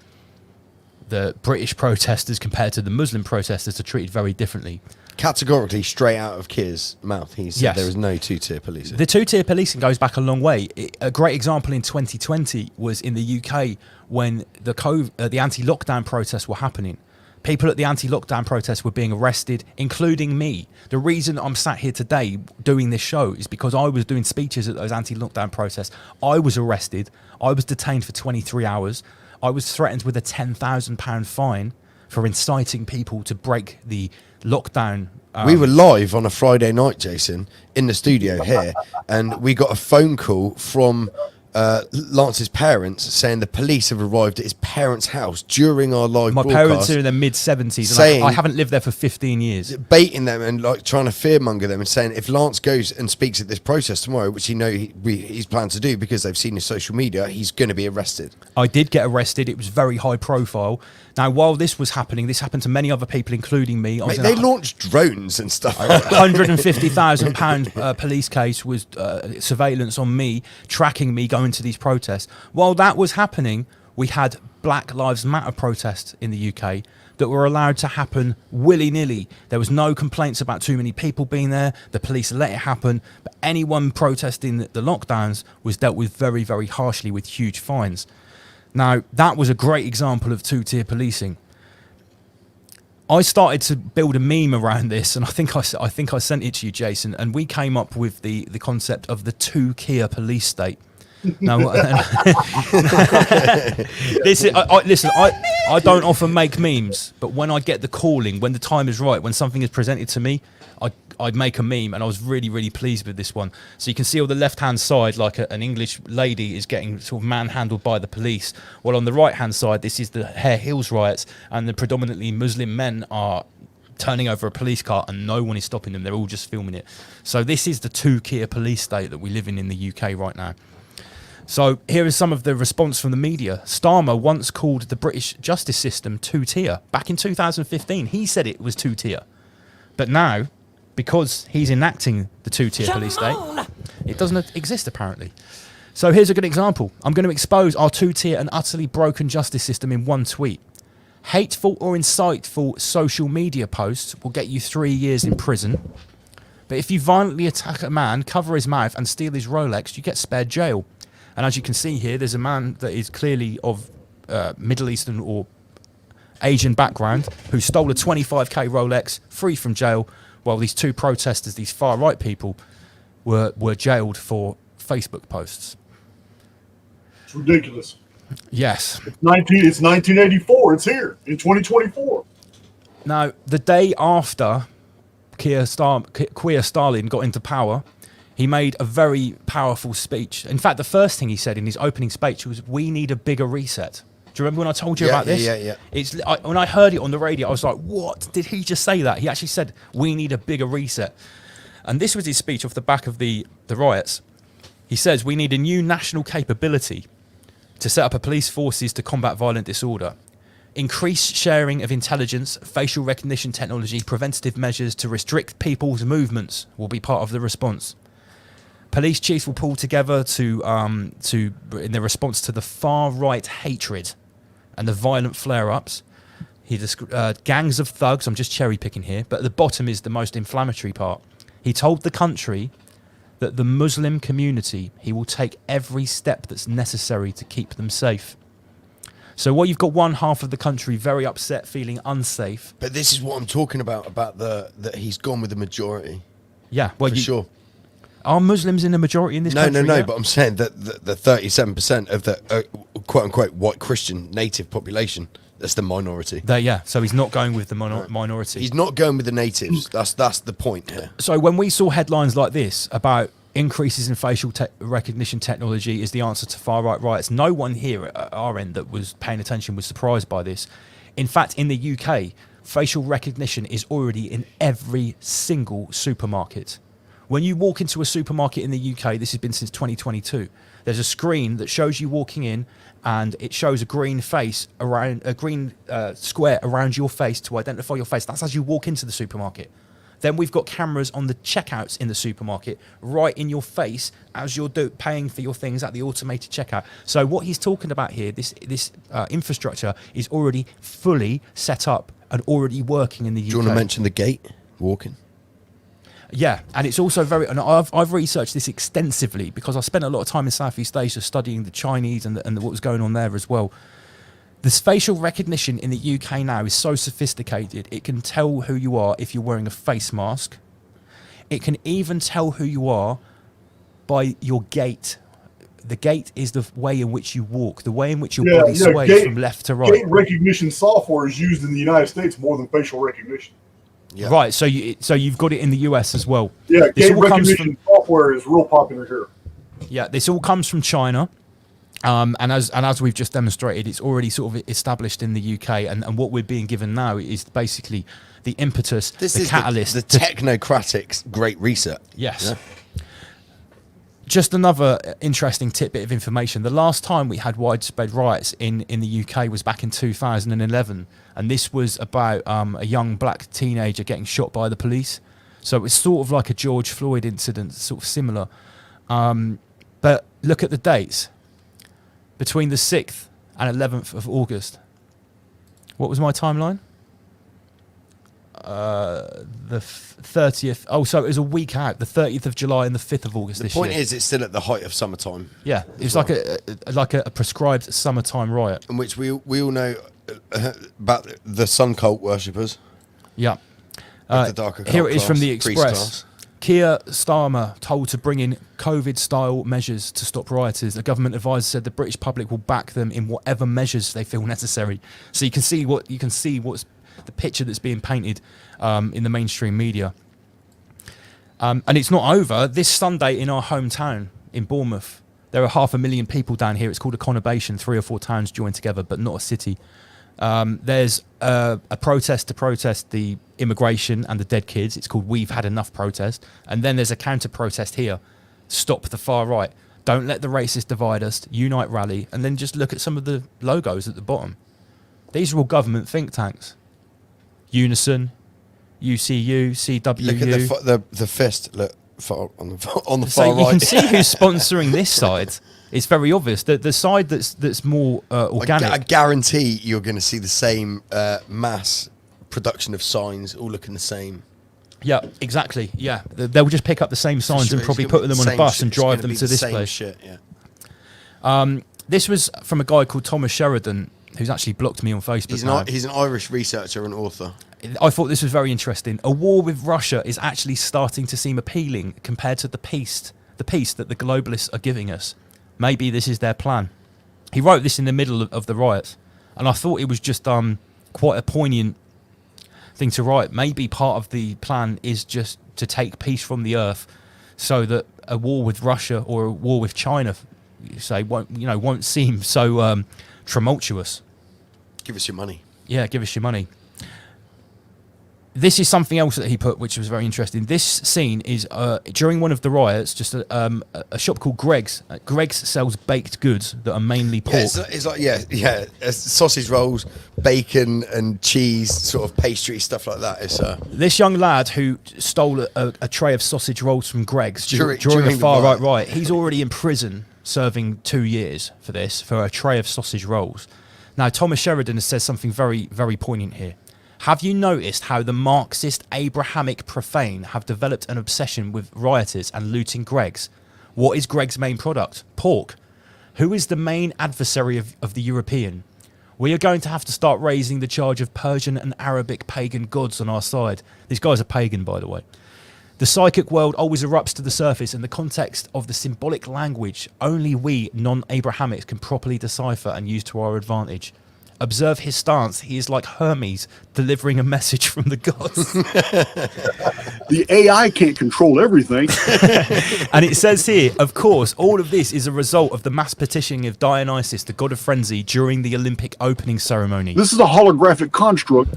the British protesters compared to the Muslim protesters are treated very differently.
Categorically, straight out of Keir's mouth, he said there is no two-tier policing.
The two-tier policing goes back a long way. A great example in 2020 was in the UK when the anti-lockdown protests were happening. People at the anti-lockdown protests were being arrested, including me. The reason I'm sat here today doing this show is because I was doing speeches at those anti-lockdown protests. I was arrested. I was detained for 23 hours. I was threatened with a £10,000 fine for inciting people to break the lockdown.
We were live on a Friday night, Jason, in the studio here, and we got a phone call from Lance's parents saying the police have arrived at his parents' house during our live
My
broadcast.
parents are in their mid-70s,
saying-
and I haven't lived there for 15 years.
Baiting them and like trying to fearmonger them and saying if Lance goes and speaks at this protest tomorrow, which he's planned to do because they've seen his social media, he's going to be arrested.
I did get arrested. It was very high profile. Now, while this was happening, this happened to many other people, including me.
Mate, they launched drones and stuff.
£150,000 police case was surveillance on me, tracking me going to these protests. While that was happening, we had Black Lives Matter protests in the UK that were allowed to happen willy-nilly. There was no complaints about too many people being there. The police let it happen. But anyone protesting the lockdowns was dealt with very, very harshly with huge fines. Now, that was a great example of two-tier policing. I started to build a meme around this, and I think I sent it to you, Jason, and we came up with the concept of the two-tier police state. Now, listen, I don't often make memes, but when I get the calling, when the time is right, when something is presented to me, I'd make a meme, and I was really, really pleased with this one. So you can see on the left-hand side, like an English lady is getting sort of manhandled by the police, while on the right-hand side, this is the Hare Hills riots, and the predominantly Muslim men are turning over a police car, and no one is stopping them. They're all just filming it. So this is the two-tier police state that we live in the UK right now. So here is some of the response from the media. Starmer once called the British justice system two-tier. Back in 2015, he said it was two-tier. But now, because he's enacting the two-tier police state, it doesn't exist apparently. So here's a good example. I'm going to expose our two-tier and utterly broken justice system in one tweet. Hateful or insightful social media posts will get you 3 years in prison. But if you violently attack a man, cover his mouth and steal his Rolex, you get spared jail. And as you can see here, there's a man that is clearly of Middle Eastern or Asian background who stole a 25k Rolex, free from jail, while these two protesters, these far-right people, were jailed for Facebook posts.
It's ridiculous.
Yes.
It's 1984. It's here in 2024.
Now, the day after Queer Stalin got into power, he made a very powerful speech. In fact, the first thing he said in his opening speech was, "We need a bigger reset." Do you remember when I told you about this?
Yeah.
When I heard it on the radio, I was like, what? Did he just say that? He actually said, "We need a bigger reset." And this was his speech off the back of the riots. He says, "We need a new national capability to set up a police forces to combat violent disorder. Increased sharing of intelligence, facial recognition technology, preventative measures to restrict people's movements will be part of the response. Police chiefs will pull together in their response to the far-right hatred and the violent flare-ups. Gangs of thugs, I'm just cherry-picking here, but at the bottom is the most inflammatory part. He told the country that the Muslim community, he will take every step that's necessary to keep them safe." So while you've got one half of the country very upset, feeling unsafe.
But this is what I'm talking about that he's gone with the majority.
Yeah, well,
for sure.
Are Muslims in the majority in this country?
No,
yeah?
but I'm saying that the 37% of the quote-unquote white Christian native population, that's the minority.
So he's not going with the minority.
He's not going with the natives. That's the point here.
So when we saw headlines like this about increases in facial recognition technology is the answer to far-right riots, no one here at our end that was paying attention was surprised by this. In fact, in the UK, facial recognition is already in every single supermarket. When you walk into a supermarket in the UK, this has been since 2022, there's a screen that shows you walking in, and it shows a green face around a green square around your face to identify your face. That's as you walk into the supermarket. Then we've got cameras on the checkouts in the supermarket, right in your face as you're paying for your things at the automated checkout. So what he's talking about here, this infrastructure is already fully set up and already working in the UK.
Do you want to mention the gate walking?
Yeah, and it's also and I've researched this extensively because I spent a lot of time in Southeast Asia studying the Chinese and what was going on there as well. This facial recognition in the UK now is so sophisticated, it can tell who you are if you're wearing a face mask. It can even tell who you are by your gait. The gait is the way in which you walk, the way in which your body sways from left to right.
Gait recognition software is used in the United States more than facial recognition.
Yeah.
Right, so you've got it in the US as well.
Yeah,
This
gait
all comes
recognition software is real popular here.
Yeah, this all comes from China. And as we've just demonstrated, it's already sort of established in the UK, and what we're being given now is basically the impetus, the catalyst,
the technocratic Great Reset.
Yes. Yeah. Just another interesting tidbit of information. The last time we had widespread riots in the UK was back in 2011, and this was about a young black teenager getting shot by the police. So it was sort of like a George Floyd incident, sort of similar. But look at the dates. Between the 6th and 11th of August. What was my timeline? The 30th. Oh, so it was a week out. The 30th of July and the 5th of August this year.
The point is, it's still at the height of summertime.
Yeah, it was like a prescribed summertime riot.
In which we all know about the sun cult worshippers.
Yeah.
The darker
here it is from the
priest
Express.
class.
Keir Starmer told to bring in COVID-style measures to stop rioters. A government advisor said the British public will back them in whatever measures they feel necessary. So you can see what's the picture that's being painted in the mainstream media. And it's not over. This Sunday in our hometown in Bournemouth, there are 500,000 people down here. It's called a conurbation. 3 or 4 towns joined together, but not a city. There's a protest to protest the immigration and the dead kids. It's called We've Had Enough protest. And then there's a counter protest here. Stop the far right. Don't let the racists divide us. Unite rally. And then just look at some of the logos at the bottom. These are all government think tanks. Unison, UCU, CWU.
Look at the fist. Look on the far
so
right.
You can see who's sponsoring this side. It's very obvious. The side that's more organic.
I guarantee you're going to see the same mass production of signs, all looking the same.
Yeah, exactly. Yeah, they'll just pick up the same signs and probably put them on a bus and drive them to this place.
Shit, yeah.
This was from a guy called Thomas Sheridan, who's actually blocked me on Facebook.
He's an Irish researcher and author.
I thought this was very interesting. A war with Russia is actually starting to seem appealing compared to the peace that the globalists are giving us. Maybe this is their plan. He wrote this in the middle of the riots, and I thought it was just quite a poignant thing to write. Maybe part of the plan is just to take peace from the earth, so that a war with Russia or a war with China, won't seem so tumultuous.
Give us your money.
Yeah, give us your money. This is something else that he put, which was very interesting. This scene is during one of the riots, just a shop called Greg's. Greg's sells baked goods that are mainly pork.
Yeah, it's like sausage rolls, bacon and cheese, sort of pastry stuff like that. It's
this young lad who stole a tray of sausage rolls from Greg's during a far right riot. He's already in prison, serving 2 years for this, for a tray of sausage rolls. Now, Thomas Sheridan has said something very, very poignant here. Have you noticed how the Marxist Abrahamic profane have developed an obsession with rioters and looting Greg's? What is Greg's main product? Pork. Who is the main adversary of the European? We are going to have to start raising the charge of Persian and Arabic pagan gods on our side. These guys are pagan, by the way. The psychic world always erupts to the surface in the context of the symbolic language only we non-Abrahamics can properly decipher and use to our advantage. Observe his stance. He is like Hermes delivering a message from the gods.
The AI can't control everything.
And it says here, of course, all of this is a result of the mass petitioning of Dionysus, the god of frenzy, during the Olympic opening ceremony.
This is a holographic construct.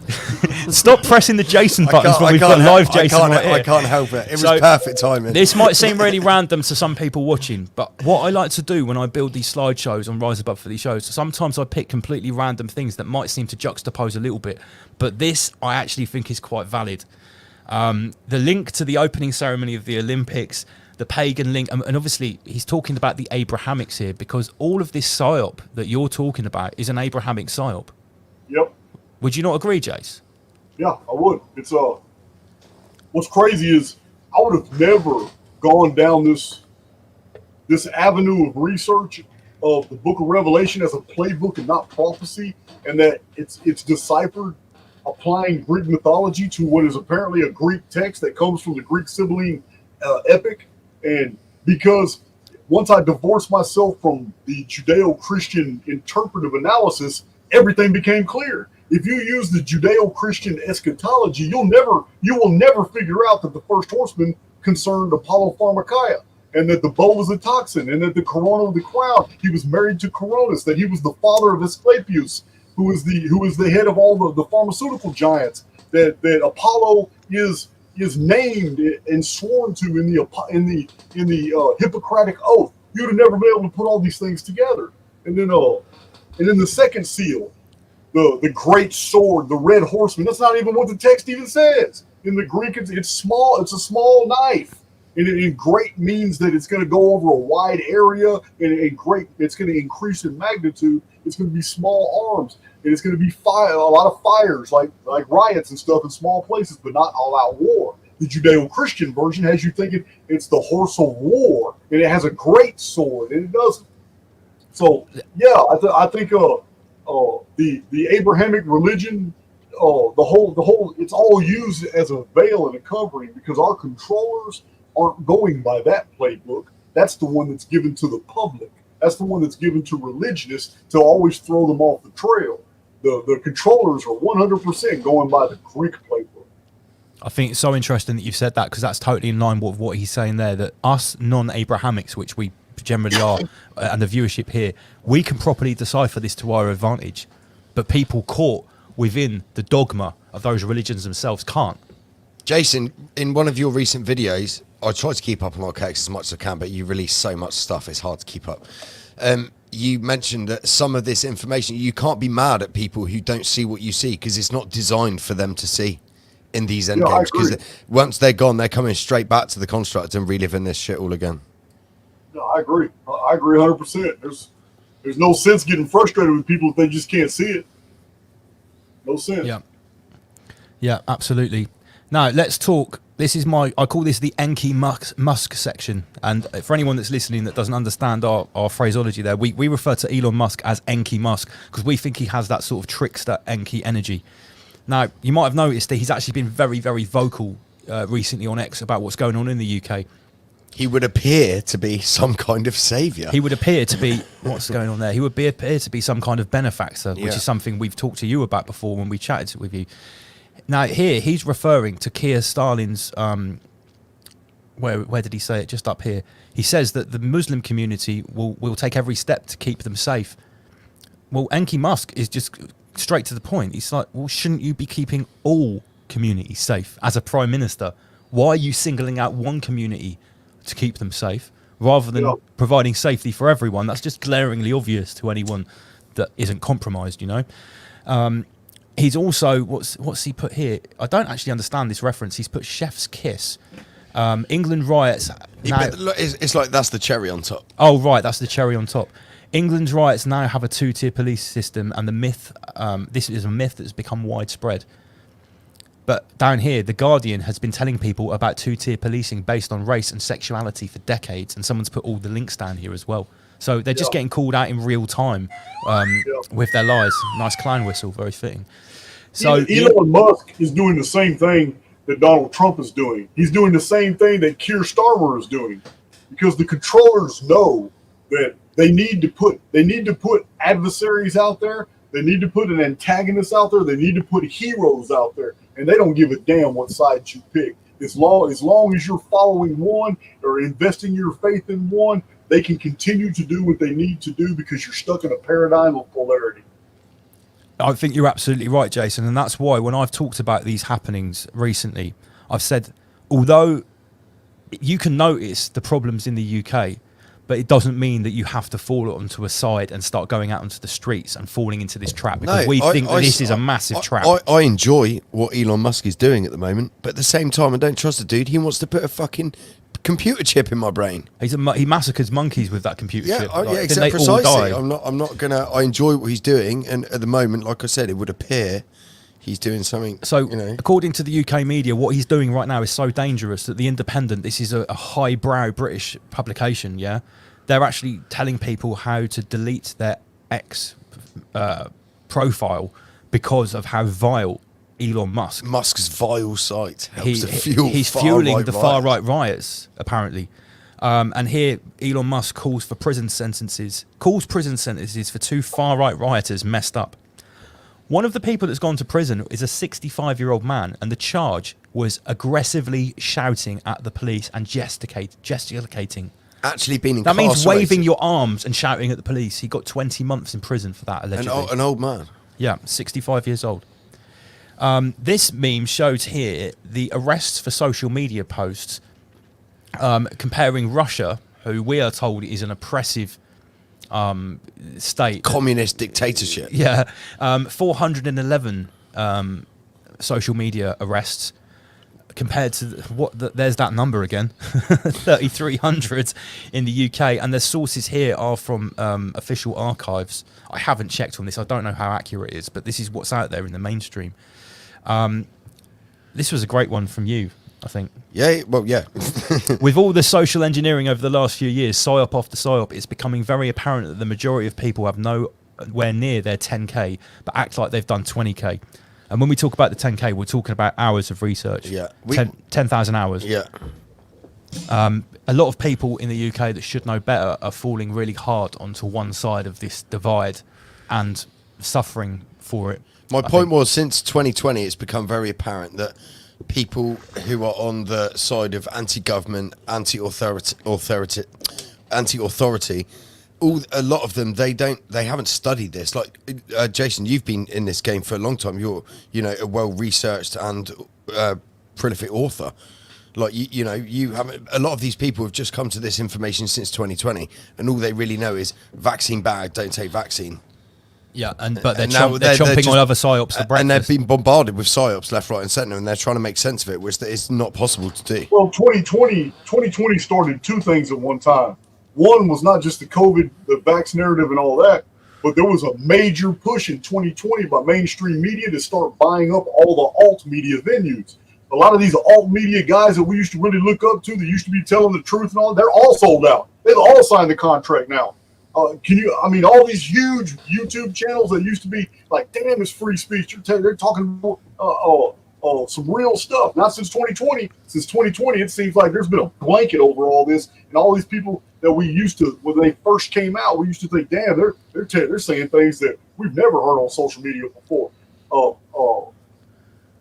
Stop pressing the Jason buttons when we've got live Jason right here.
I can't help it. It was perfect timing.
This might seem really random to some people watching, but what I like to do when I build these slideshows on Rise Above for these shows, sometimes I pick completely random things that might seem to juxtapose a little bit, but this I actually think is quite valid. The link to the opening ceremony of the Olympics, the pagan link, and obviously he's talking about the Abrahamics here, because all of this psyop that you're talking about is an Abrahamic psyop.
Yep.
Would you not agree, Jace?
Yeah, I would. It's what's crazy is I would have never gone down this avenue of research of the Book of Revelation as a playbook and not prophecy, and that it's deciphered applying Greek mythology to what is apparently a Greek text that comes from the Greek Sibylline epic. And because once I divorced myself from the Judeo-Christian interpretive analysis, everything became clear. If you use the Judeo-Christian eschatology, you will never figure out that the first horseman concerned Apollo Pharmakia. and that the bow was a toxin, and that the corona of the crown, he was married to Coronis, that he was the father of Asclepius, who is the head of all the pharmaceutical giants, that Apollo is named and sworn to in the Hippocratic oath. You'd have never been able to put all these things together. And then the second seal, the great sword, the red horseman. That's not even what the text even says. In the Greek, it's small. It's a small knife. And great means that it's going to go over a wide area, and great, it's going to increase in magnitude. It's going to be small arms, and it's going to be a lot of fires, like riots and stuff in small places, but not all-out war. The Judeo-Christian version has you thinking it's the horse of war, and it has a great sword, and it doesn't. So yeah, I think the Abrahamic religion, the whole, it's all used as a veil and a covering, because our controllers aren't going by that playbook. That's the one that's given to the public. That's the one that's given to religionists to always throw them off the trail. The controllers are 100% going by the Greek playbook.
I think it's so interesting that you've said that, because that's totally in line with what he's saying there, that us non-Abrahamics, which we generally are, and the viewership here, we can properly decipher this to our advantage. But people caught within the dogma of those religions themselves can't.
Jason, in one of your recent videos, I try to keep up on Archaix as much as I can, but you release so much stuff, it's hard to keep up. You mentioned that some of this information, you can't be mad at people who don't see what you see, because it's not designed for them to see in these end games. Because once they're gone, they're coming straight back to the construct and reliving this shit all again.
No, I agree. I agree 100%. There's no sense getting frustrated with people if they just can't see it. No sense.
Yeah, absolutely. Now, let's talk. This is I call this the Enki Musk section. And for anyone that's listening that doesn't understand our phraseology there, we refer to Elon Musk as Enki Musk, because we think he has that sort of trickster Enki energy. Now, you might have noticed that he's actually been very, very vocal recently on X about what's going on in the UK.
He would appear to be some kind of saviour.
He would appear to be, what's going on there? He would appear to be some kind of benefactor, which is something we've talked to you about before when we chatted with you. Now, here, he's referring to Keir Starlin's, where did he say it? Just up here. He says that the Muslim community will take every step to keep them safe. Well, Enki Musk is just straight to the point. He's like, well, shouldn't you be keeping all communities safe as a prime minister? Why are you singling out one community to keep them safe rather than providing safety for everyone? That's just glaringly obvious to anyone that isn't compromised, you know? He's also, what's he put here? I don't actually understand this reference. He's put chef's kiss. England riots.
It's like that's the cherry on top.
Oh, right, that's the cherry on top. England's riots now have a two-tier police system, and the myth, this is a myth that's become widespread. But down here, The Guardian has been telling people about two-tier policing based on race and sexuality for decades, and someone's put all the links down here as well. So they're just getting called out in real time with their lies. Nice clown whistle, very fitting. So
Elon Musk is doing the same thing that Donald Trump is doing. He's doing the same thing that Keir Starmer is doing, because the controllers know that they need to put adversaries out there. They need to put an antagonist out there. They need to put heroes out there, and they don't give a damn what side you pick. As long as you're following one or investing your faith in one, they can continue to do what they need to do, because you're stuck in a paradigm of polarity.
I think you're absolutely right, Jason, and that's why when I've talked about these happenings recently, I've said, although you can notice the problems in the UK, but it doesn't mean that you have to fall onto a side and start going out into the streets and falling into this trap, because we think that this is a massive trap.
I enjoy what Elon Musk is doing at the moment, but at the same time, I don't trust the dude. He wants to put a fucking computer chip in my brain.
He massacres monkeys with that computer chip.
Yeah, exactly. Precisely. I'm not gonna. I enjoy what he's doing, and at the moment, like I said, it would appear he's doing something.
So, according to the UK media, what he's doing right now is so dangerous that The Independent, this is a highbrow British publication, yeah? They're actually telling people how to delete their X profile because of how vile Elon
Musk's vile site helps to
he's fueling the far-right riots, apparently. And here, Elon Musk calls prison sentences for two far-right rioters messed up. One of the people that's gone to prison is a 65-year-old man, and the charge was aggressively shouting at the police and gesticulating.
Actually being
That
incarcerated.
means waving your arms and shouting at the police. He got 20 months in prison for that, allegedly.
An old man.
Yeah, 65 years old. This meme shows here the arrests for social media posts comparing Russia, who we are told is an oppressive state.
Communist dictatorship.
Yeah, 411 social media arrests compared to there's that number again, 3,300 in the UK, and the sources here are from official archives. I haven't checked on this. I don't know how accurate it is, but this is what's out there in the mainstream. This was a great one from you, I think.
Yeah, well, yeah.
With all the social engineering over the last few years, PSYOP after PSYOP, it's becoming very apparent that the majority of people have nowhere near their 10K, but act like they've done 20K. And when we talk about the 10K, we're talking about hours of research.
Yeah.
10,000 hours.
Yeah.
A lot of people in the UK that should know better are falling really hard onto one side of this divide and suffering for it.
My point was, since 2020, it's become very apparent that people who are on the side of anti-government, anti-authority, a lot of them, they haven't studied this. Like Jason, you've been in this game for a long time. You're, a well-researched and prolific author. Like you haven't. A lot of these people have just come to this information since 2020, and all they really know is vaccine bad, don't take vaccine.
Yeah, but they're
now
chomping on other PSYOPs for breakfast.
And they've been bombarded with PSYOPs left, right, and centre, and they're trying to make sense of it, which is not possible to do.
Well, 2020 started two things at one time. One was not just the COVID, the vax narrative and all that, but there was a major push in 2020 by mainstream media to start buying up all the alt media venues. A lot of these alt media guys that we used to really look up to, that used to be telling the truth and all, they're all sold out. They've all signed the contract now. All these huge YouTube channels that used to be like, damn, it's free speech. They're talking some real stuff. Not since 2020. Since 2020, it seems like there's been a blanket over all this, and all these people that we used to, when they first came out, we used to think, damn, they're saying things that we've never heard on social media before.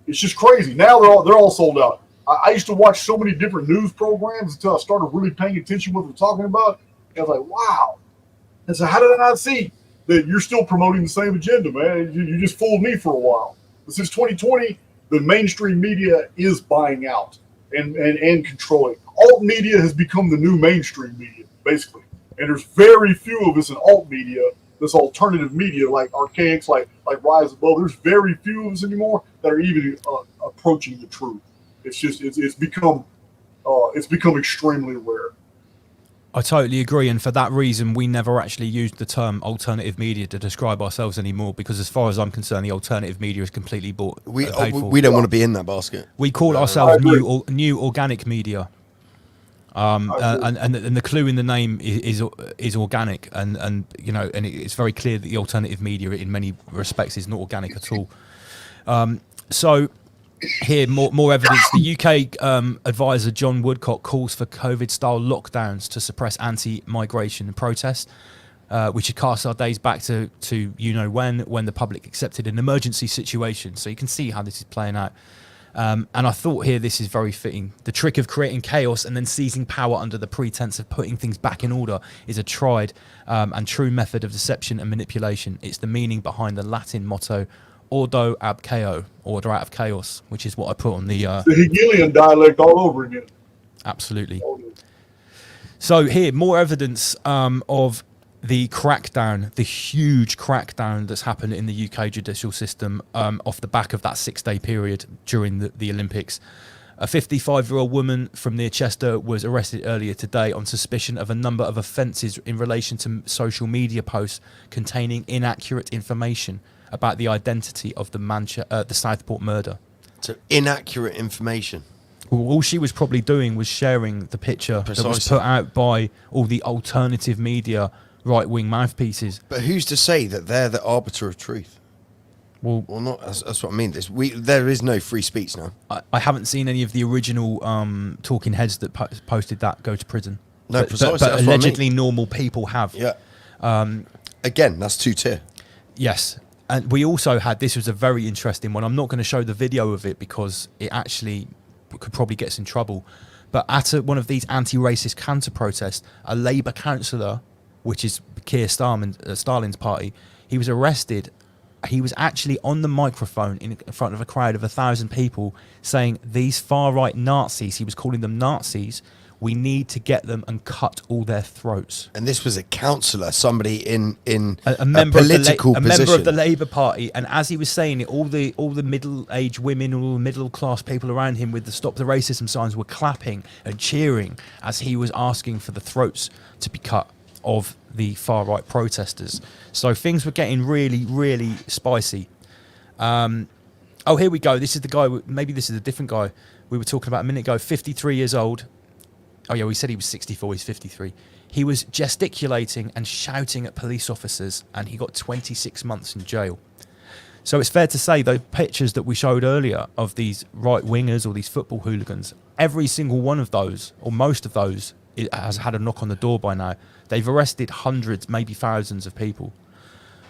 It's just crazy. Now they're all sold out. I used to watch so many different news programs until I started really paying attention to what they're talking about. And I was like, wow. And so how did I not see that you're still promoting the same agenda, man? You just fooled me for a while. But since 2020, the mainstream media is buying out and controlling. Alt media has become the new mainstream media, basically. And there's very few of us in alt media, this alternative media like Archaix, like Rise Above. There's very few of us anymore that are even approaching the truth. It's just it's become extremely rare.
I totally agree, and for that reason, we never actually used the term alternative media to describe ourselves anymore, because as far as I'm concerned, the alternative media is completely bought.
We don't want to be in that basket.
We call ourselves new organic media, and the clue in the name is organic, and it's very clear that the alternative media, in many respects, is not organic at all. So. Here, more evidence. The UK advisor John Woodcock calls for COVID-style lockdowns to suppress anti-migration protests, which had cast our days back to when the public accepted an emergency situation. So you can see how this is playing out. And I thought here this is very fitting. The trick of creating chaos and then seizing power under the pretense of putting things back in order is a tried and true method of deception and manipulation. It's the meaning behind the Latin motto Ordo ab chaos, order out of chaos, which is what I put on the
Hegelian dialect all over again.
Absolutely. So here, more evidence of the crackdown, the huge crackdown that's happened in the UK judicial system off the back of that 6-day period during the Olympics. A 55-year-old woman from near Chester was arrested earlier today on suspicion of a number of offences in relation to social media posts containing inaccurate information about the identity of the Southport murder.
So inaccurate information.
Well, all she was probably doing was sharing the picture that was put out by all the alternative media right-wing mouthpieces.
But who's to say that they're the arbiter of truth? Well, not. That's what I mean. There is no free speech now.
I haven't seen any of the original talking heads that posted that go to prison.
No, precisely.
But allegedly normal people have.
Yeah. Again, that's two-tier.
Yes. And we also had, this was a very interesting one. I'm not going to show the video of it because it actually could probably get us in trouble. But at one of these anti-racist counter protests, a Labour councillor, which is Keir Starmer's party, he was arrested. He was actually on the microphone in front of a crowd of 1,000 people saying, these far-right Nazis, he was calling them Nazis, we need to get them and cut all their throats.
And this was a councillor, somebody in
a member
political
of
position.
member of the Labour Party. And as he was saying it, all the middle-aged women, all the middle-class people around him with the Stop the Racism signs were clapping and cheering as he was asking for the throats to be cut of the far-right protesters. So things were getting really, really spicy. Oh, here we go. This is the guy, maybe this is a different guy we were talking about a minute ago, 53 years old. Oh yeah, we said he was 64, he's 53. He was gesticulating and shouting at police officers, and he got 26 months in jail. So it's fair to say those pictures that we showed earlier of these right-wingers or these football hooligans, every single one of those, or most of those, has had a knock on the door by now. They've arrested hundreds, maybe thousands of people.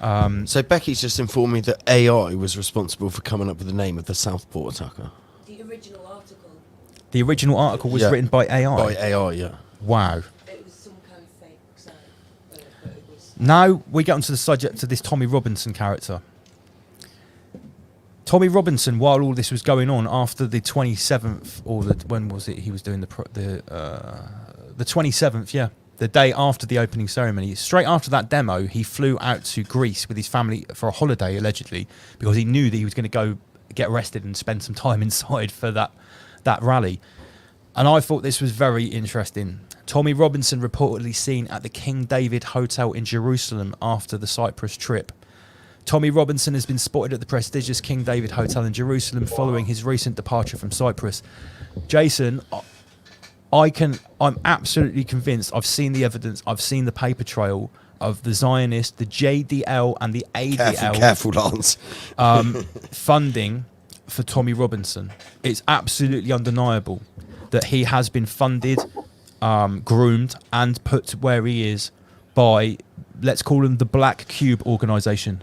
So Becky's just informed me that AI was responsible for coming up with the name of the Southport attacker.
The original article.
The original article was written by AI?
By AI, yeah.
Wow.
It was some kind of fake site, but it was...
Now we get onto the subject of this Tommy Robinson character. Tommy Robinson, while all this was going on, after the 27th, or when was it? He was doing the 27th, yeah. The day after the opening ceremony. Straight after that demo, he flew out to Greece with his family for a holiday, allegedly, because he knew that he was going to go get arrested and spend some time inside for that rally. And I thought this was very interesting. Tommy Robinson reportedly seen at the King David Hotel in Jerusalem after the Cyprus trip. Tommy Robinson has been spotted at the prestigious King David Hotel in Jerusalem following his recent departure from Cyprus. Jason, I'm absolutely convinced. I've seen the evidence. I've seen the paper trail of the Zionist, the JDL and the ADL.
Careful, Lance.
Funding for Tommy Robinson. It's absolutely undeniable that he has been funded, groomed and put where he is by, let's call him the Black Cube organisation.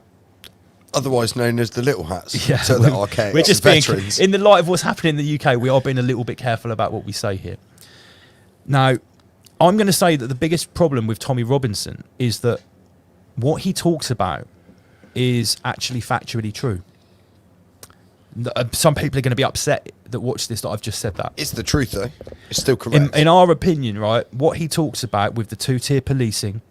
Otherwise known as the Little Hats.
Yeah,
So the Archaix
we're just being,
veterans.
in the light of what's happening in the UK, we are being a little bit careful about what we say here. Now, I'm going to say that the biggest problem with Tommy Robinson is that what he talks about is actually factually true. Some people are going to be upset that watch this that I've just said that.
It's the truth, though. It's still correct.
In our opinion, right, what he talks about with the two-tier policing,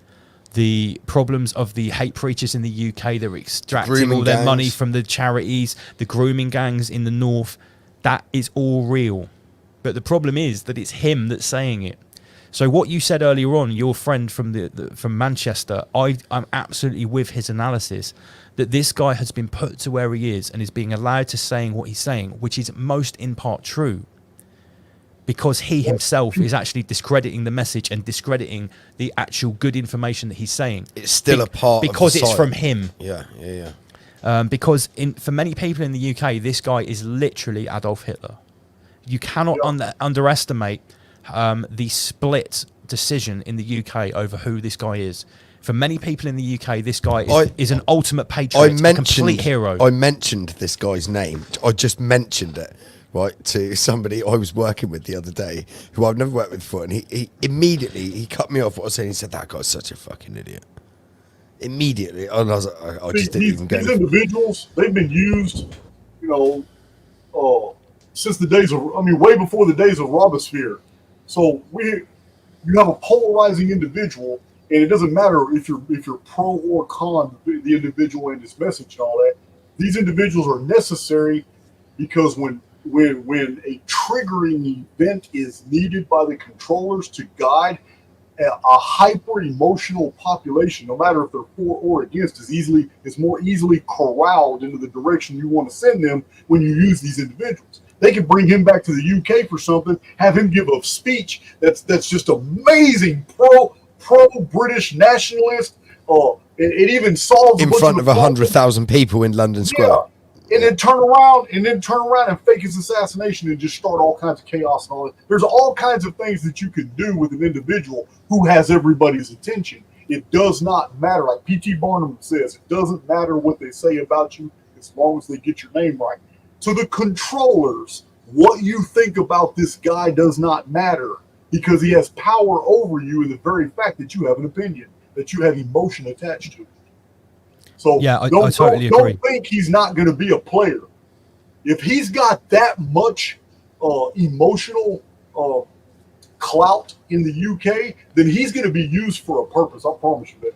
the problems of the hate preachers in the UK that are extracting all their money from the charities, the grooming gangs in the north, that is all real. But the problem is that it's him that's saying it. So what you said earlier on, your friend from from Manchester, I'm absolutely with his analysis that this guy has been put to where he is and is being allowed to saying what he's saying, which is most in part true, because he himself is actually discrediting the message and discrediting the actual good information that he's saying.
It's still a part
because
of the
it's
site.
from him.
Yeah.
Because for many people in the UK, this guy is literally Adolf Hitler. You cannot underestimate the split decision in the UK over who this guy is. For many people in the UK, this guy is an ultimate patriot, a complete hero.
I mentioned this guy's name. I just mentioned it, right, to somebody I was working with the other day, who I've never worked with before, and he immediately cut me off what I was saying. He said, "That guy's such a fucking idiot." Immediately, and I was like, I just didn't even go.
These individuals, they've been used, since the days of, way before the days of Robespierre. So you have a polarizing individual, and it doesn't matter if you're pro or con the individual and his message and all that. These individuals are necessary because when a triggering event is needed by the controllers to guide a hyper emotional population, no matter if they're for or against, is more easily corralled into the direction you want to send them when you use these individuals. They can bring him back to the UK for something, have him give a speech that's just amazing, pro-British nationalist. It even solves
in front of 100,000 people in London Square.
Yeah. And then turn around and fake his assassination and just start all kinds of chaos and all that. There's all kinds of things that you can do with an individual who has everybody's attention. It does not matter, like P.T. Barnum says, it doesn't matter what they say about you as long as they get your name right. To the controllers, What you think about this guy does not matter because he has power over you in the very fact that you have an opinion, that you have emotion attached to. So
yeah, I totally agree.
Don't think he's not going to be a player. If he's got that much emotional clout in the UK, then he's going to be used for a purpose. I promise you that.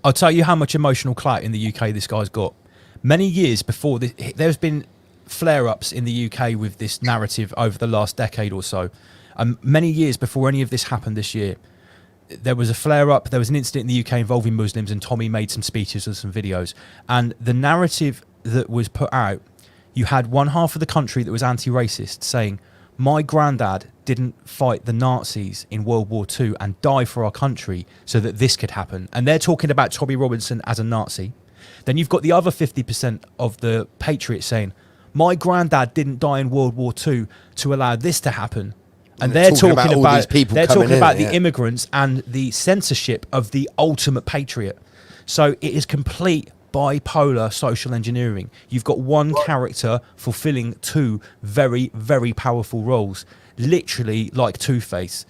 I'll tell you how much emotional clout in the UK this guy's got. Many years before this, there's been flare-ups in the UK with this narrative over the last decade or so. Many years before any of this happened this year, there was a flare-up, there was an incident in the UK involving Muslims, and Tommy made some speeches and some videos. And the narrative that was put out, you had one half of the country that was anti-racist saying, my granddad didn't fight the Nazis in World War II and die for our country so that this could happen. And they're talking about Tommy Robinson as a Nazi. Then you've got the other 50% of the patriots saying, my granddad didn't die in World War II to allow this to happen. And they're talking about
all these people
the immigrants and the censorship of the ultimate patriot. So it is complete bipolar social engineering. You've got one character fulfilling two very, very powerful roles, literally like Two-Face.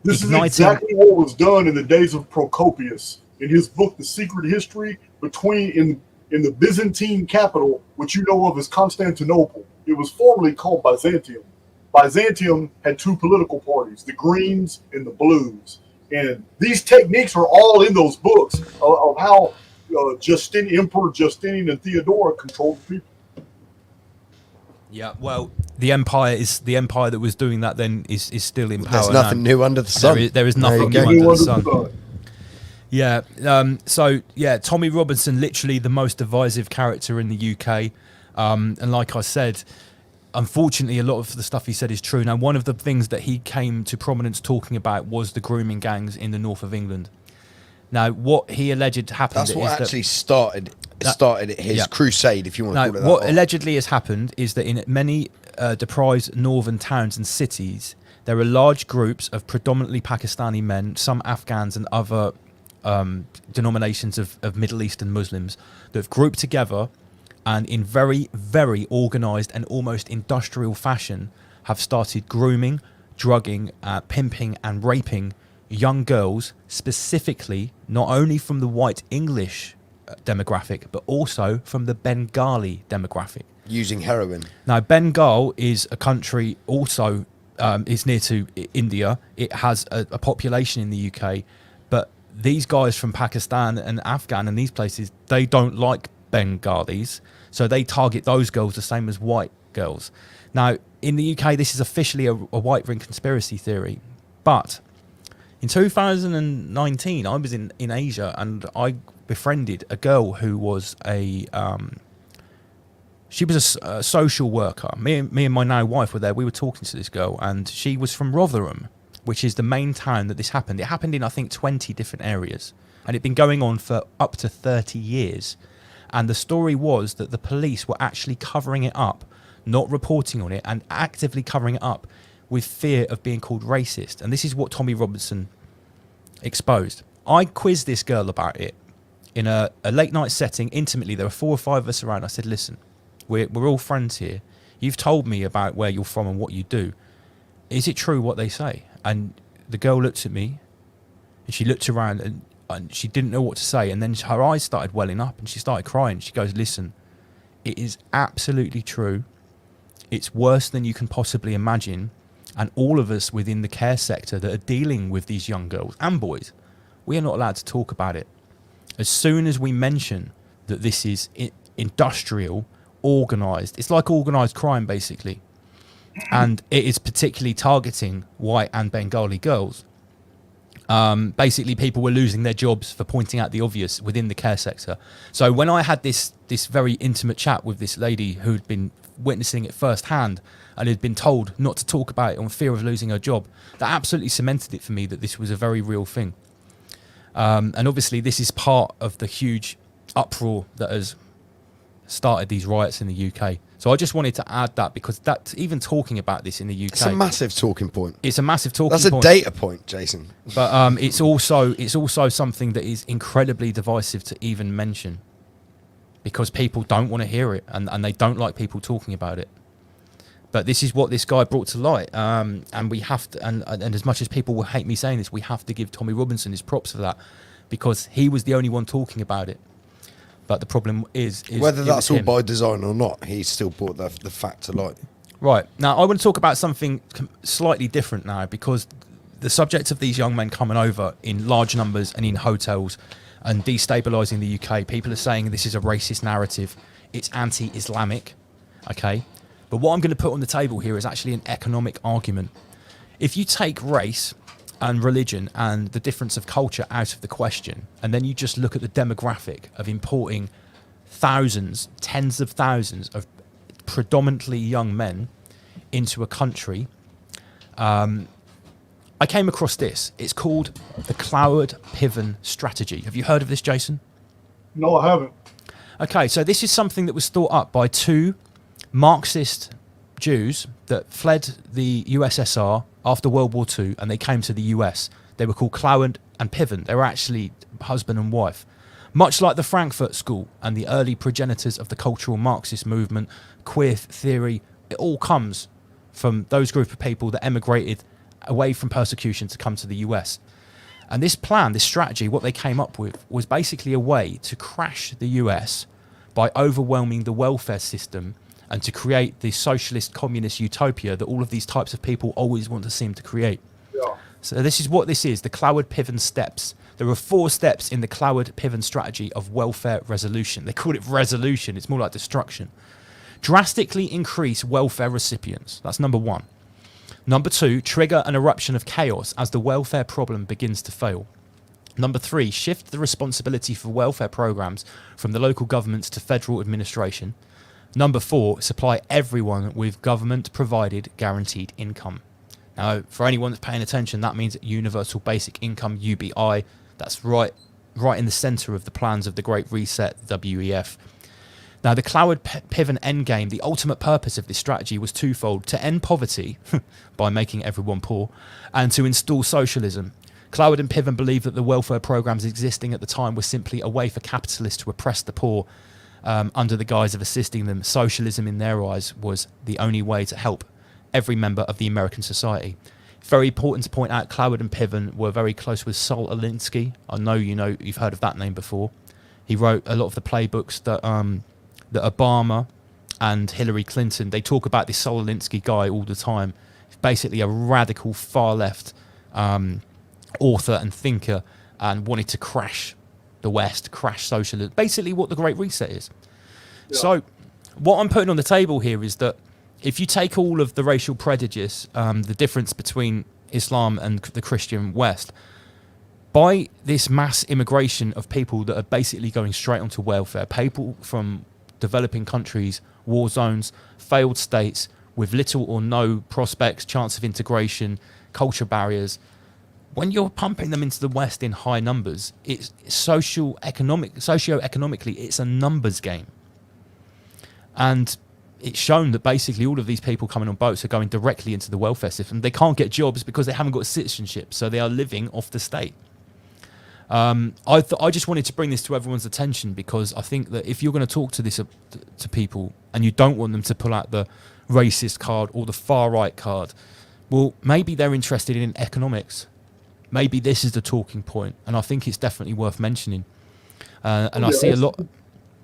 This is exactly what was done in the days of Procopius in his book, The Secret History in the Byzantine capital, which you know of as Constantinople. It was formerly called Byzantium. Byzantium had two political parties, the Greens and the Blues. And these techniques are all in those books of how Emperor Justinian and Theodora controlled the people.
Yeah, well, the empire that was doing that then is still in power.
There's nothing new under the sun.
There is nothing new under the sun. Yeah. So yeah, Tommy Robinson, literally the most divisive character in the UK. And like I said, unfortunately, a lot of the stuff he said is true. Now, one of the things that he came to prominence talking about was the grooming gangs in the north of England. Now, what he alleged happened.
That's what actually started his crusade, if you want to call it that.
What allegedly has happened is that in many deprived northern towns and cities, there are large groups of predominantly Pakistani men, some Afghans and other denominations of Middle Eastern Muslims that have grouped together and in very, very organised and almost industrial fashion have started grooming, drugging, pimping and raping young girls, specifically not only from the white English demographic, but also from the Bengali demographic.
Using heroin.
Now, Bengal is a country also, is near to India. It has a population in the UK, but these guys from Pakistan and Afghan and these places, they don't like Bengalis, so they target those girls the same as white girls. Now, in the UK, this is officially a white ring conspiracy theory, but in 2019, I was in Asia and I befriended a girl who was she was a social worker. Me and my now wife were there. We were talking to this girl and she was from Rotherham, which is the main town that this happened. It happened in, I think, 20 different areas and it'd been going on for up to 30 years. And the story was that the police were actually covering it up, not reporting on it, and actively covering it up with fear of being called racist. And this is what Tommy Robinson exposed. I quizzed this girl about it in a late night setting, intimately. There were 4 or 5 of us around. I said, listen, we're all friends here. You've told me about where you're from and what you do. Is it true what they say? And the girl looked at me and she looked around and she didn't know what to say. And then her eyes started welling up and she started crying. She goes, listen, it is absolutely true. It's worse than you can possibly imagine. And all of us within the care sector that are dealing with these young girls and boys, we are not allowed to talk about it. As soon as we mention that this is industrial, organised, it's like organised crime basically. And it is particularly targeting white and Bengali girls. Basically, people were losing their jobs for pointing out the obvious within the care sector. So when I had this very intimate chat with this lady who'd been witnessing it firsthand and had been told not to talk about it on fear of losing her job, that absolutely cemented it for me that this was a very real thing. And obviously, this is part of the huge uproar that has started these riots in the UK. So I just wanted to add that because that even talking about this in the UK,
it's a massive talking point.
It's a massive talking point.
That's a data point, Jason.
But it's also something that is incredibly divisive to even mention because people don't want to hear it and they don't like people talking about it. But this is what this guy brought to light, and we have to. And as much as people will hate me saying this, we have to give Tommy Robinson his props for that, because he was the only one talking about it. But the problem is
whether that's all
him.
by design or not, he still brought the fact to light.
Right. Now, I want to talk about something slightly different now, because the subject of these young men coming over in large numbers and in hotels and destabilising the UK, people are saying this is a racist narrative. It's anti-Islamic. Okay. But what I'm going to put on the table here is actually an economic argument. If you take race and religion and the difference of culture out of the question, and then you just look at the demographic of importing thousands, tens of thousands of predominantly young men into a country, I came across this. It's called the Cloward-Piven strategy. Have you heard of this, Jason?
No, I haven't.
Okay, so this is something that was thought up by two Marxist Jews that fled the USSR after World War II, and they came to the US. They were called Cloward and Piven. They were actually husband and wife. Much like the Frankfurt School and the early progenitors of the cultural Marxist movement, queer theory, it all comes from those group of people that emigrated away from persecution to come to the US. And this plan, this strategy, what they came up with was basically a way to crash the US by overwhelming the welfare system and to create the socialist communist utopia that all of these types of people always want to seem to create.
Yeah.
So this is what this is, the Cloward-Piven steps. There are 4 steps in the Cloward-Piven strategy of welfare resolution. They call it resolution, it's more like destruction. Drastically increase welfare recipients. That's number 1. Number 2, trigger an eruption of chaos as the welfare problem begins to fail. Number 3, shift the responsibility for welfare programs from the local governments to federal administration. Number 4, supply everyone with government-provided guaranteed income. Now, for anyone that's paying attention, that means universal basic income, UBI. That's right in the centre of the plans of the Great Reset, WEF. Now, the Cloward-Piven endgame, the ultimate purpose of this strategy was twofold: to end poverty by making everyone poor, and to install socialism. Cloward and Piven believed that the welfare programs existing at the time were simply a way for capitalists to oppress the poor under the guise of assisting them. Socialism, in their eyes, was the only way to help every member of the American society. Very important to point out, Cloward and Piven were very close with Saul Alinsky. I know you've heard of that name before. He wrote a lot of the playbooks that Obama and Hillary Clinton, they talk about this Saul Alinsky guy all the time. He's basically a radical far-left author and thinker, and wanted to crash the West, crash socialism, basically what the Great Reset is. Yeah. So what I'm putting on the table here is that if you take all of the racial prejudice, the difference between Islam and the Christian West, by this mass immigration of people that are basically going straight onto welfare, people from developing countries, war zones, failed states with little or no prospects, chance of integration, culture barriers, when you're pumping them into the West in high numbers, it's socio-economically, it's a numbers game. And it's shown that basically all of these people coming on boats are going directly into the welfare system. They can't get jobs because they haven't got citizenship, so they are living off the state. I just wanted to bring this to everyone's attention, because I think that if you're going to talk to this to people and you don't want them to pull out the racist card or the far right card, well, maybe they're interested in economics. Maybe this is the talking point, and I think it's definitely worth mentioning. I see a lot.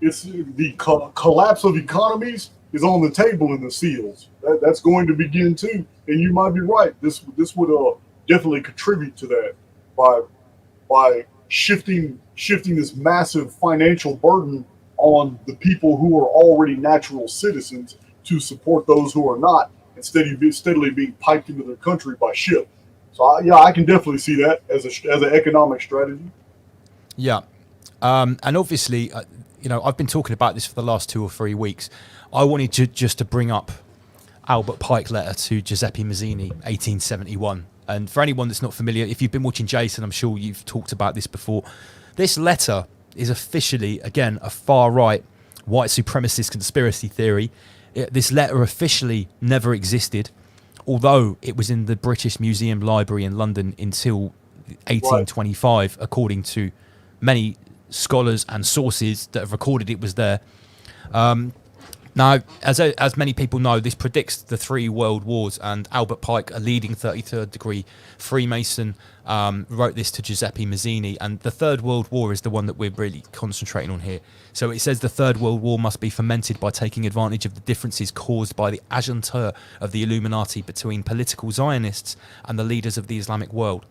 It's the collapse of economies is on the table in the SEALs. That's going to begin too, and you might be right. This would definitely contribute to that by shifting this massive financial burden on the people who are already natural citizens to support those who are not, instead of steadily being piped into their country by ship. So I can definitely see that as an economic strategy.
Yeah, and obviously, I've been talking about this for the last 2 or 3 weeks. I wanted to bring up Albert Pike letter to Giuseppe Mazzini, 1871. And for anyone that's not familiar, if you've been watching Jason, I'm sure you've talked about this before. This letter is officially, again, a far-right white supremacist conspiracy theory. This letter officially never existed, although it was in the British Museum Library in London until 1825, according to many scholars and sources that have recorded it was there. Now, as many people know, this predicts the 3 world wars, and Albert Pike, a leading 33rd degree Freemason, wrote this to Giuseppe Mazzini, and the Third World War is the one that we're really concentrating on here. So it says the Third World War must be fomented by taking advantage of the differences caused by the agentur of the Illuminati between political Zionists and the leaders of the Islamic world.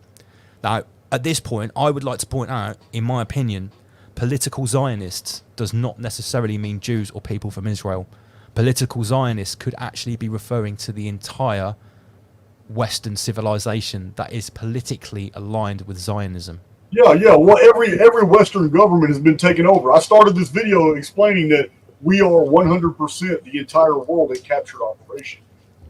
Now, at this point, I would like to point out, in my opinion, political Zionists does not necessarily mean Jews or people from Israel. Political Zionists could actually be referring to the entire Western civilization that is politically aligned with Zionism.
Yeah. Well, every Western government has been taken over. I started this video explaining that we are 100% the entire world a captured operation.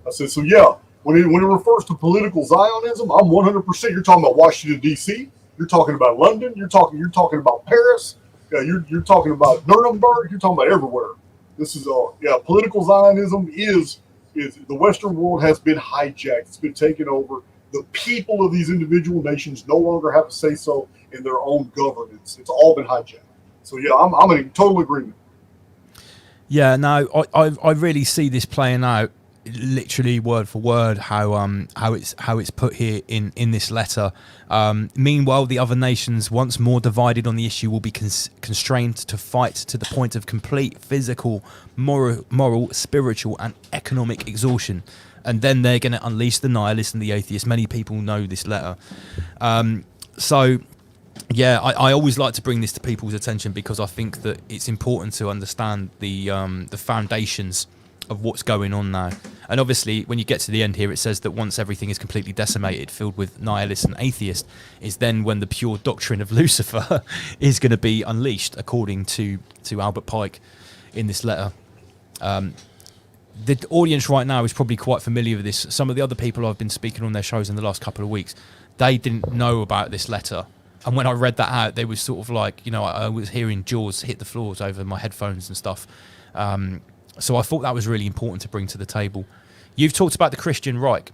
I said, so yeah, when it refers to political Zionism, I'm 100%. You're talking about Washington, D.C., you're talking about London. You're talking about Paris. You're talking about Nuremberg. You're talking about everywhere. This is political Zionism is the Western world has been hijacked. It's been taken over. The people of these individual nations no longer have a say so in their own governance. It's all been hijacked. So yeah, I'm in total agreement.
Yeah, no, I really see this playing out, literally word for word, how it's put here in this letter. Meanwhile, the other nations, once more divided on the issue, will be constrained to fight to the point of complete physical, moral, spiritual, and economic exhaustion. And then they're going to unleash the nihilists and the atheists. Many people know this letter. So, yeah, I always like to bring this to people's attention because I think that it's important to understand the foundations of what's going on now. And obviously, when you get to the end here, it says that once everything is completely decimated, filled with nihilists and atheists, is then when the pure doctrine of Lucifer is going to be unleashed, according to Albert Pike in this letter. The audience right now is probably quite familiar with this. Some of the other people I've been speaking on their shows in the last couple of weeks, they didn't know about this letter. And when I read that out, they were sort of like, I was hearing jaws hit the floors over my headphones and stuff. So I thought that was really important to bring to the table. You've talked about the Christian Reich,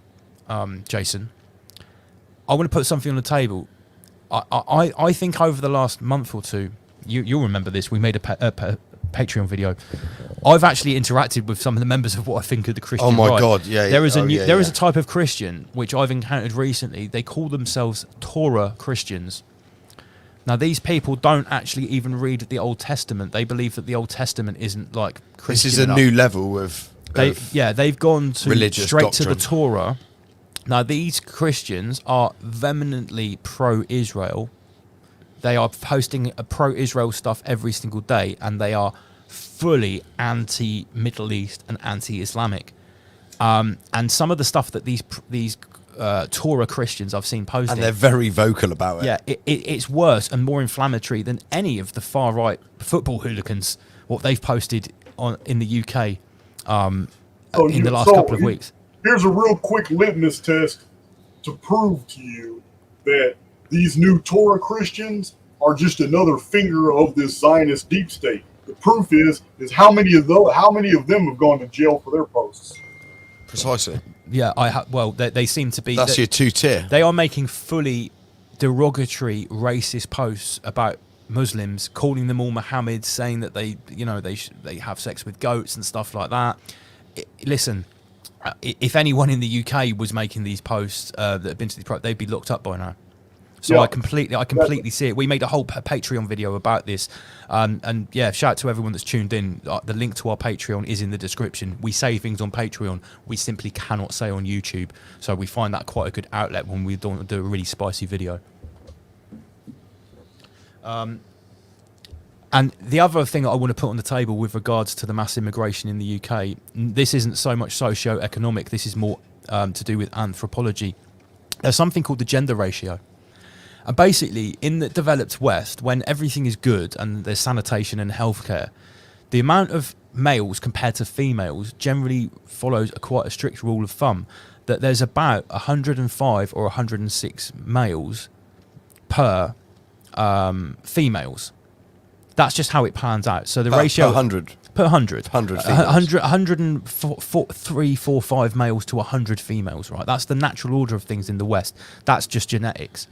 Jason. I want to put something on the table. I think over the last month or two, you'll remember this, we made a Patreon video. I've actually interacted with some of the members of what I think of the Christian Reich.
Oh my God, yeah.
There is a type of Christian, which I've encountered recently. They call themselves Torah Christians. Now, these people don't actually even read the Old Testament. They believe that the Old Testament isn't like Christian.
This is a new level of
they've gone to straight
doctrine.
to the Torah. Now, these Christians are vehemently pro-Israel. They are posting pro-Israel stuff every single day, and they are fully anti-Middle East and anti-Islamic. And some of the stuff that these Torah Christians I've seen posting,
and they're very vocal about it.
Yeah, it's worse and more inflammatory than any of the far right football hooligans. What they've posted in the UK in the last couple of weeks.
Here's a real quick litmus test to prove to you that these new Torah Christians are just another finger of this Zionist deep state. The proof is how many of them have gone to jail for their posts.
Precisely.
Yeah, they seem to be.
That's your two-tier.
They are making fully derogatory, racist posts about Muslims, calling them all Mohammeds, saying that they have sex with goats and stuff like that. Listen, if anyone in the UK was making these posts that have been to the they'd be locked up by now. So yeah, I completely see it. We made a whole Patreon video about this, and yeah, shout out to everyone that's tuned in. The link to our Patreon is in the description. We say things on Patreon we simply cannot say on YouTube, so we find that quite a good outlet when we don't do a really spicy video. And the other thing that I want to put on the table with regards to the mass immigration in the UK, this isn't so much socio-economic. This is more to do with anthropology. There's something called the gender ratio. And basically, in the developed West, when everything is good and there's sanitation and healthcare, the amount of males compared to females generally follows quite a strict rule of thumb, that there's about 105 or 106 males per females. That's just how it plans out. So the ratio...
Per 100.
Per 100.
100 females.
103, 4, 5 males to 100 females, right? That's the natural order of things in the West. That's just genetics.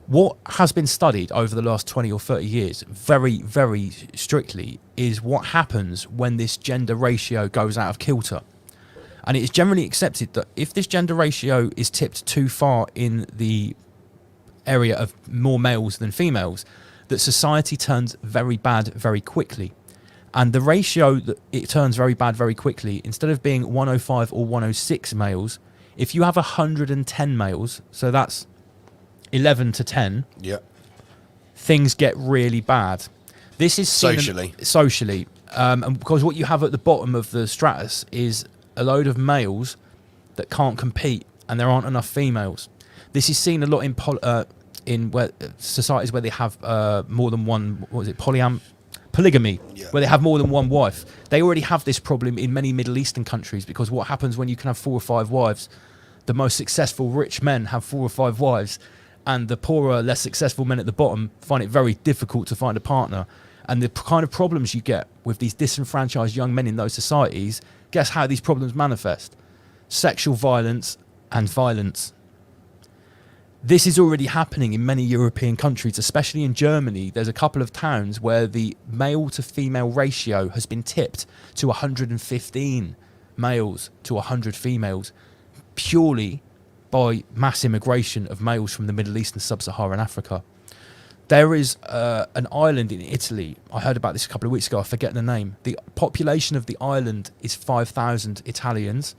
What has been studied over the last 20 or 30 years, very, very strictly, is what happens when this gender ratio goes out of kilter. And it is generally accepted that if this gender ratio is tipped too far in the area of more males than females, that society turns very bad very quickly. And the ratio that it turns very bad very quickly, instead of being 105 or 106 males, if you have 110 males, so that's 11 to 10,
Yeah.
things get really bad. This is seen socially, and because what you have at the bottom of the stratus is a load of males that can't compete, and there aren't enough females. This is seen a lot in where societies where they have more than one. What is it? Polygamy, where they have more than one wife. They already have this problem in many Middle Eastern countries, because what happens when you can have 4 or 5 wives? The most successful rich men have 4 or 5 wives, and the poorer, less successful men at the bottom find it very difficult to find a partner. And the kind of problems you get with these disenfranchised young men in those societies, guess how these problems manifest? Sexual violence and violence. This is already happening in many European countries, especially in Germany. There's a couple of towns where the male to female ratio has been tipped to 115 males to 100 females, purely by mass immigration of males from the Middle East and sub-Saharan Africa. There is an island in Italy. I heard about this a couple of weeks ago. I forget the name. The population of the island is 5,000 Italians.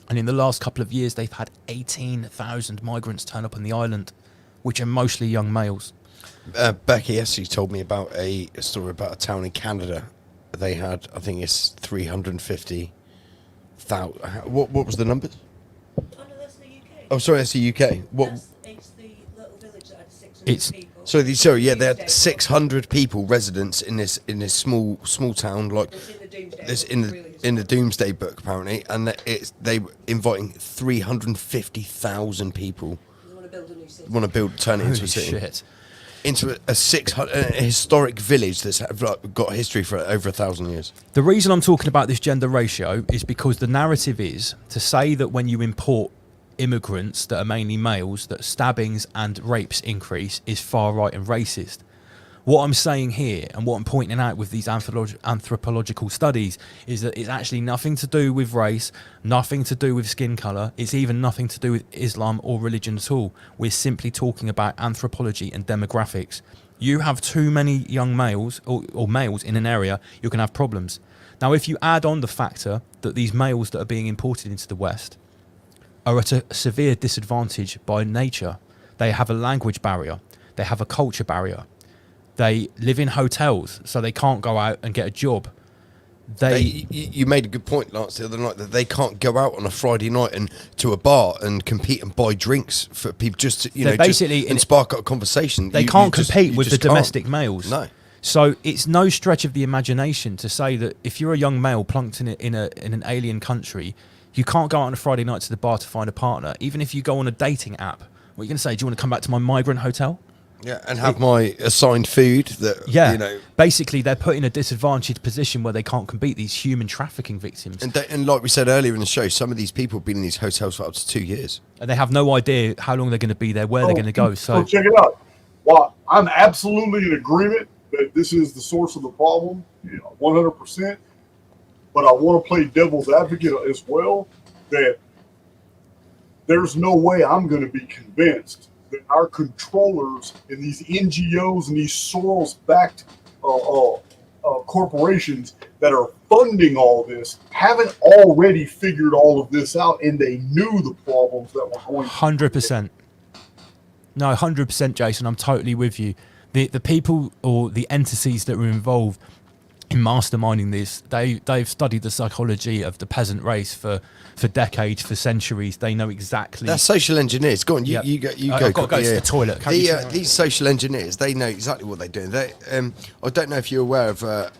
And in the last couple of years, they've had 18,000 migrants turn up on the island, which are mostly young males.
Becky Essie told me about a story about a town in Canada. They had, I think it's 350,000. What was the numbers?
Oh, no, that's the UK.
Oh, sorry, that's the UK. What?
It's the little village that had 600 people.
They had 600 people, residents in this small town, like
It's in the Doomsday
in the Doomsday Book apparently, and they were inviting 350,000 people.
They want to build a new city.
Turn it into
Holy
a city,
shit.
into a historic village that's got history for over 1,000 years.
The reason I'm talking about this gender ratio is because the narrative is to say that when you import immigrants that are mainly males, that stabbings and rapes increase is far right and racist. What I'm saying here, and what I'm pointing out with these anthropological studies, is that it's actually nothing to do with race, nothing to do with skin colour, it's even nothing to do with Islam or religion at all. We're simply talking about anthropology and demographics. You have too many young males, or males in an area, you're going to have problems. Now, if you add on the factor that these males that are being imported into the West are at a severe disadvantage by nature, they have a language barrier, they have a culture barrier, they live in hotels, so they can't go out and get a job.
You made a good point, Lance, the other night, that they can't go out on a Friday night and to a bar and compete and buy drinks for people just to, and spark up a conversation.
They can't compete with the domestic males.
No.
So it's no stretch of the imagination to say that if you're a young male plunked in an alien country, you can't go out on a Friday night to the bar to find a partner. Even if you go on a dating app, what are you going to say? Do you want to come back to my migrant hotel?
Yeah, and have my assigned food that,
Basically, they're put in a disadvantaged position where they can't compete, these human trafficking victims.
And like we said earlier in the show, some of these people have been in these hotels for up to 2 years.
And they have no idea how long they're going to be there, where they're going to go. So
check it out. Well, I'm absolutely in agreement that this is the source of the problem, 100%. But I want to play devil's advocate as well, that there's no way I'm going to be convinced that our controllers and these NGOs and these Soros-backed corporations that are funding all this haven't already figured all of this out, and they knew the problems that were going.
100%. No, 100%, Jason. I'm totally with you. The people or the entities that were involved in masterminding this, they've studied the psychology of the peasant race for decades, for centuries. They know exactly.
They're social engineers. Go on, you go.
I've got to go to the toilet.
These social engineers, they know exactly what they're doing. I don't know if you're aware of a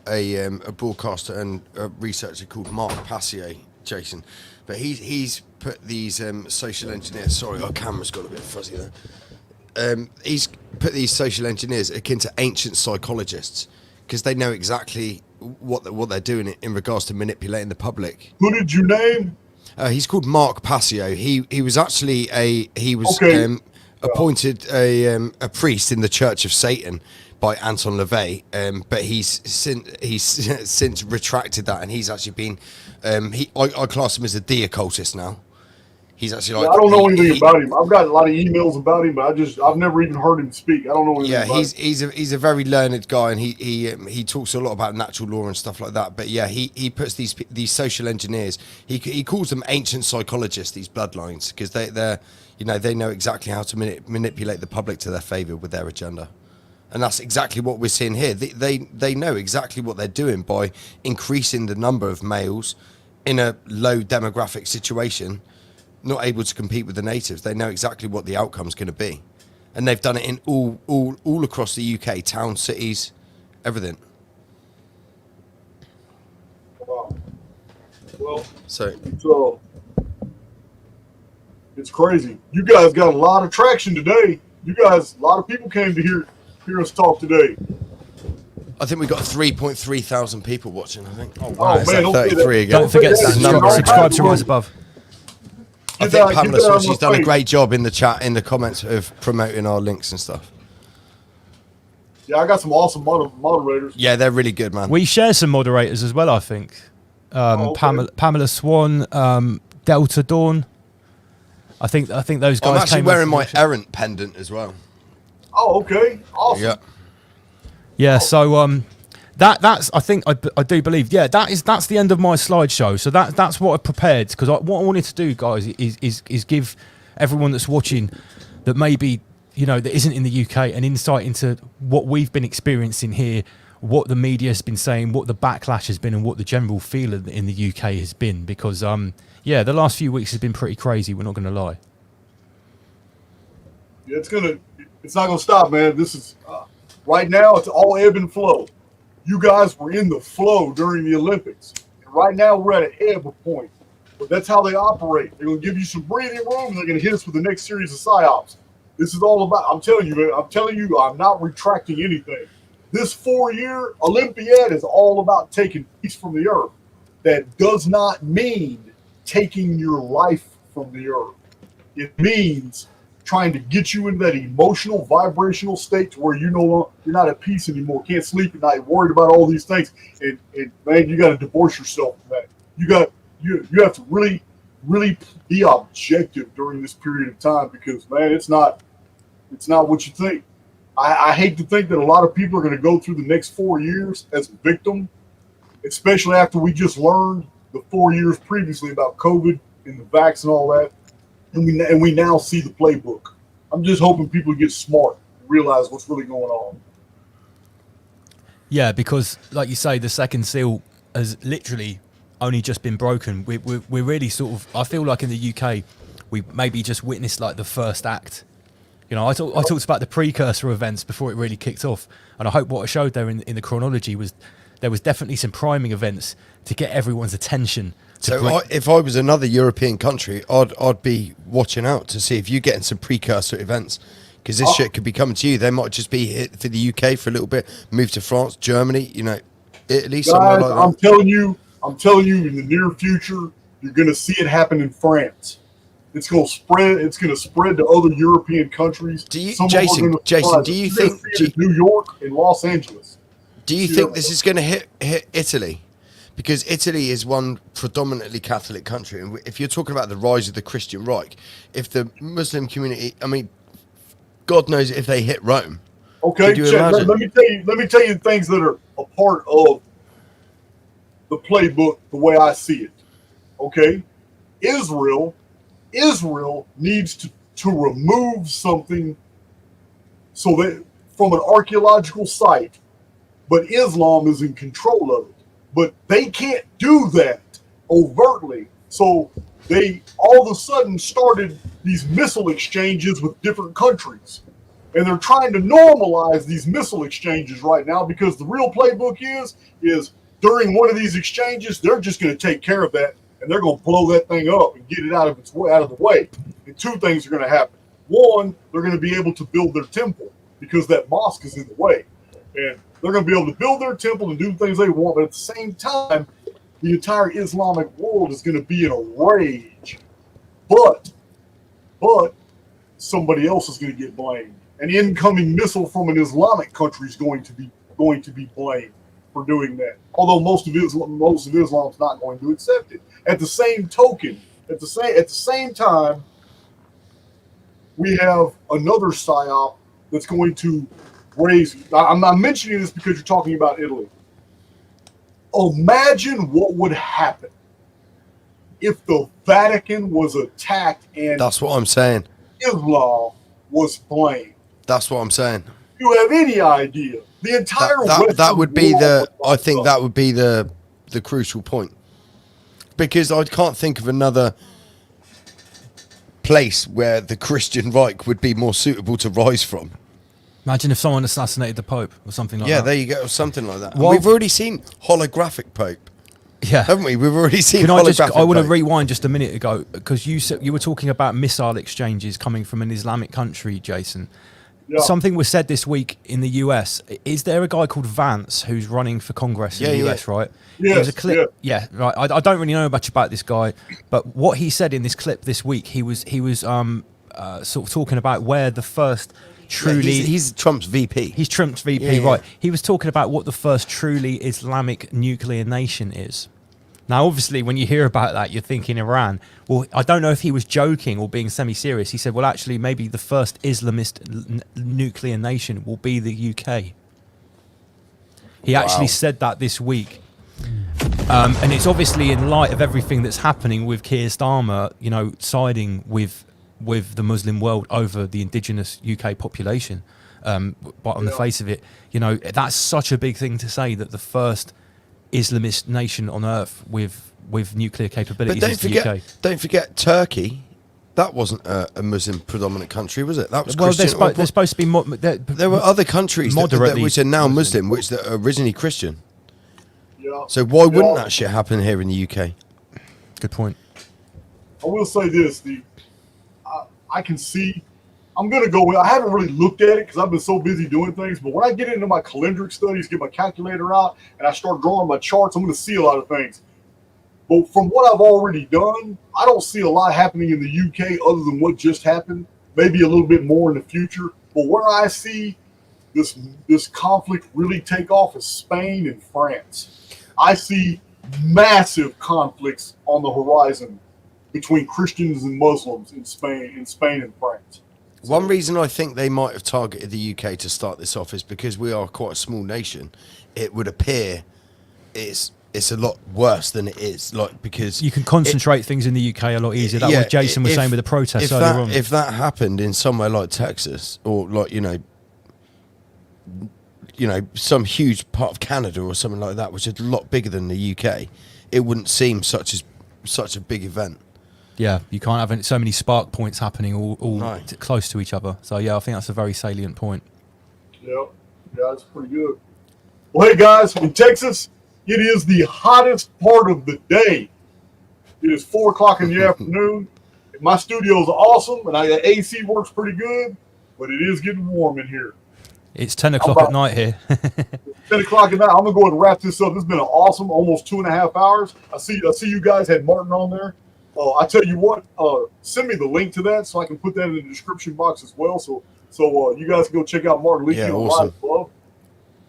broadcaster and a researcher called Mark Passio, Jason, but he's put these social engineers. Sorry, our camera's got a bit fuzzy there. He's put these social engineers akin to ancient psychologists, because they know exactly what they're doing in regards to manipulating the public.
Who did you name?
He's called Mark Passio. He was actually a appointed a priest in the Church of Satan by Anton LaVey, but he's since retracted that, and he's actually been I class him as a de-occultist now. He's actually like,
I don't know anything about him. I've got a lot of emails about him, but I've never even heard him speak. I don't know anything about him.
he's a very learned guy, and he talks a lot about natural law and stuff like that. But yeah, he puts these social engineers. He calls them ancient psychologists, these bloodlines, because they know exactly how to manipulate the public to their favor with their agenda. And that's exactly what we're seeing here. They know exactly what they're doing by increasing the number of males in a low demographic situation, not able to compete with the natives. They know exactly what the outcome's going to be. And they've done it in all across the UK, towns, cities, everything.
Wow. Well,
so
it's crazy. You guys got a lot of traction today. A lot of people came to hear us talk today.
I think we got 3.3 thousand people watching, I think.
Oh, man,
it's like 33 again.
Don't forget to subscribe to Rise Above.
I think Pamela, she's done a great job in the chat, in the comments of promoting our links and stuff.
Yeah, I got some awesome moderators.
Yeah, they're really good, man.
We share some moderators as well, I think.
Okay.
Pamela Swan, Delta Dawn. I think those guys.
I'm actually
came
wearing my errant pendant as well.
Oh, okay. Awesome.
Yeah.
Yeah. So that's I think I do believe. Yeah, that's the end of my slideshow. So that's what I prepared, because what I wanted to do, guys, is give everyone that's watching that maybe that isn't in the UK an insight into what we've been experiencing here, what the media has been saying, what the backlash has been, and what the general feel in the UK has been. Because the last few weeks has been pretty crazy. We're not going to lie.
Yeah, it's not gonna stop, man. This is right now. It's all ebb and flow. You guys were in the flow during the Olympics, and right now we're at an ebb point. But that's how they operate. They're gonna give you some breathing room, and they're gonna hit us with the next series of psyops. This is all about. I'm telling you, man. I'm not retracting anything. This 4-year Olympiad is all about taking peace from the earth. That does not mean taking your life from the earth. It means trying to get you into that emotional, vibrational state to where you're not at peace anymore, can't sleep at night, worried about all these things, and man, you got to divorce yourself from that. You have to really, really be objective during this period of time, because man, it's not what you think. I hate to think that a lot of people are going to go through the next 4 years as a victim, especially after we just learned the 4 years previously about COVID and the vax and all that. And we now see the playbook. I'm just hoping people get smart and realize what's really going on.
Yeah, because like you say, the second seal has literally only just been broken. We're really sort of, I feel like in the UK, we maybe just witnessed like the first act. I talked about the precursor events before it really kicked off. And I hope what I showed there in the chronology was there was definitely some priming events to get everyone's attention.
So if I was another European country, I'd be watching out to see if you're getting some precursor events, because this shit could be coming to you. They might just be hit for the UK for a little bit, move to France, Germany, Italy, somewhere like that.
I'm telling you, in the near future, you're going to see it happen in France. It's going to spread. It's going to spread to other European countries.
Jason, do you think
New York and Los Angeles?
Do you think this is going to hit Italy? Because Italy is one predominantly Catholic country, and if you're talking about the rise of the Christian Reich, if the Muslim community, I mean, God knows if they hit Rome.
Okay, let me tell you things that are a part of the playbook the way I see it. Okay, Israel needs to remove something so that from an archaeological site, but Islam is in control of it. But they can't do that overtly. So they all of a sudden started these missile exchanges with different countries. And they're trying to normalize these missile exchanges right now, because the real playbook is during one of these exchanges, they're just going to take care of that, and they're going to blow that thing up and get it out of the way. And two things are going to happen. One, they're going to be able to build their temple, because that mosque is in the way. And they're going to be able to build their temple and do the things they want, but at the same time, the entire Islamic world is going to be in a rage. But somebody else is going to get blamed. An incoming missile from an Islamic country is going to be blamed for doing that. Although most of Islam's not going to accept it. At the same token, at the same time, we have another psyop that's going to raise. I'm mentioning this because you're talking about Italy. Imagine what would happen if the Vatican was attacked and
that's what I'm saying.
Islam was blamed.
That's what I'm saying.
You have any idea? The entire
that would be the. I think
up.
that would be the crucial point, because I can't think of another place where the Christian Reich would be more suitable to rise from.
Imagine if someone assassinated the Pope or something like that.
Yeah, there you go, something like that.
Well,
we've already seen holographic Pope,
yeah,
haven't we? We've already seen.
I want to
Pope.
rewind just a minute ago, because you were talking about missile exchanges coming from an Islamic country, Jason.
Yeah.
Something was said this week in the US. Is there a guy called Vance who's running for Congress in the US, right?
Yes,
There's a clip. Yeah, right. I don't really know much about this guy, but what he said in this clip this week, he was sort of talking about where the first truly
he's Trump's VP.
He's Trump's VP,
Yeah.
right? He was talking about what the first truly Islamic nuclear nation is. Now, obviously, when you hear about that, you're thinking Iran. Well, I don't know if he was joking or being semi-serious. He said, well, actually, maybe the first Islamist nuclear nation will be the UK. He actually said that this week. And it's obviously in light of everything that's happening with Keir Starmer, you know, siding with the Muslim world over the indigenous UK population. But on the face of it, you know, that's such a big thing to say, that the first Islamist nation on earth with nuclear capabilities is the UK.
Don't forget Turkey. That wasn't a Muslim predominant country, was it? That was
Well,
Christian.
there's supposed to be
there were other countries that which are now Muslim, which are originally Christian.
Yeah.
So why wouldn't that shit happen here in the UK?
Good point.
I will say this: I can see. I'm gonna go with. I haven't really looked at it because I've been so busy doing things. But when I get into my calendric studies, get my calculator out, and I start drawing my charts, I'm gonna see a lot of things. But from what I've already done, I don't see a lot happening in the UK other than what just happened. Maybe a little bit more in the future. But where I see this conflict really take off is Spain and France. I see massive conflicts on the horizon between Christians and Muslims in Spain and France.
One reason I think they might have targeted the UK to start this off is because we are quite a small nation. It would appear it's a lot worse than it is, like, because
You can concentrate things in the UK a lot easier. That's what Jason was saying with the protests earlier on.
If that happened in somewhere like Texas, or like you know some huge part of Canada or something like that, which is a lot bigger than the UK, it wouldn't seem such a big event.
Yeah, you can't have so many spark points happening all
Right.
close to each other. So yeah, I think that's a very salient point.
Yeah, that's pretty good. Well, hey guys, in Texas, it is the hottest part of the day. It is 4 o'clock in the afternoon. My studio is awesome, and the AC works pretty good, but it is getting warm in here.
It's 10 o'clock at night here.
10 o'clock at night. I'm gonna go ahead and wrap this up. This has been an awesome, almost 2.5 hours. I see you guys had Martin on there. I tell you what, send me the link to that so I can put that in the description box as well. So you guys can go check out Martin Leakey on
awesome.
Live Club.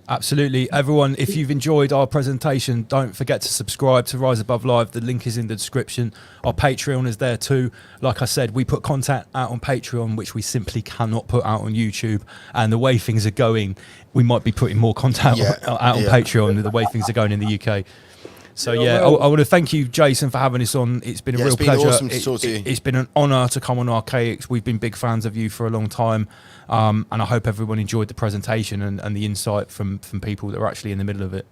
Absolutely. Everyone, if you've enjoyed our presentation, don't forget to subscribe to Rise Above Live. The link is in the description. Our Patreon is there too. Like I said, we put content out on Patreon, which we simply cannot put out on YouTube. And the way things are going, we might be putting more content out on Patreon the way things are going in the UK. So I want to thank you, Jason, for having us on. It's been a real pleasure.
Awesome to talk to you.
It's been an honour to come on Archaix. We've been big fans of you for a long time, and I hope everyone enjoyed the presentation and the insight from people that are actually in the middle of it.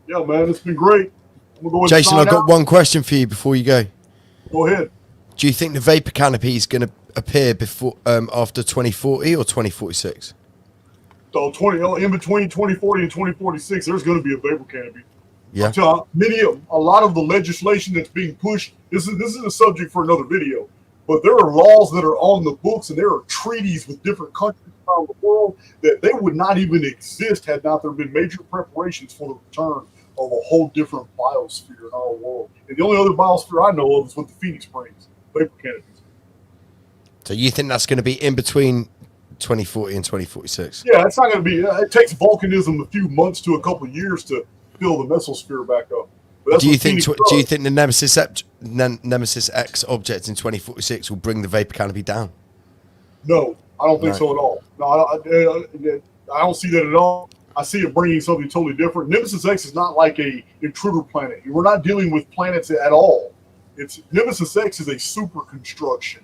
Yeah, man, it's been great. I'm gonna go
Jason, I've got one question for you before you go.
Go ahead.
Do you think the vapor canopy is going to appear before after 2040 or 2046?
So in between 2040 and 2046, there's going to be a vapor canopy.
Yeah.
A lot of the legislation that's being pushed. This is a subject for another video. But there are laws that are on the books, and there are treaties with different countries around the world that they would not even exist had not there been major preparations for the return of a whole different biosphere in our world. And the only other biosphere I know of is with the Phoenix Springs vapor canopies.
So you think that's going to be in between 2040 and 2046?
Yeah, it's not going to be. It takes volcanism a few months to a couple of years to fill the mesosphere back up.
Do you think the Nemesis X object in 2046 will bring the vapor canopy down?
No, I don't think so at all. No, I don't see that at all. I see it bringing something totally different. Nemesis X is not like a intruder planet. We're not dealing with planets at all. Nemesis X is a super construction,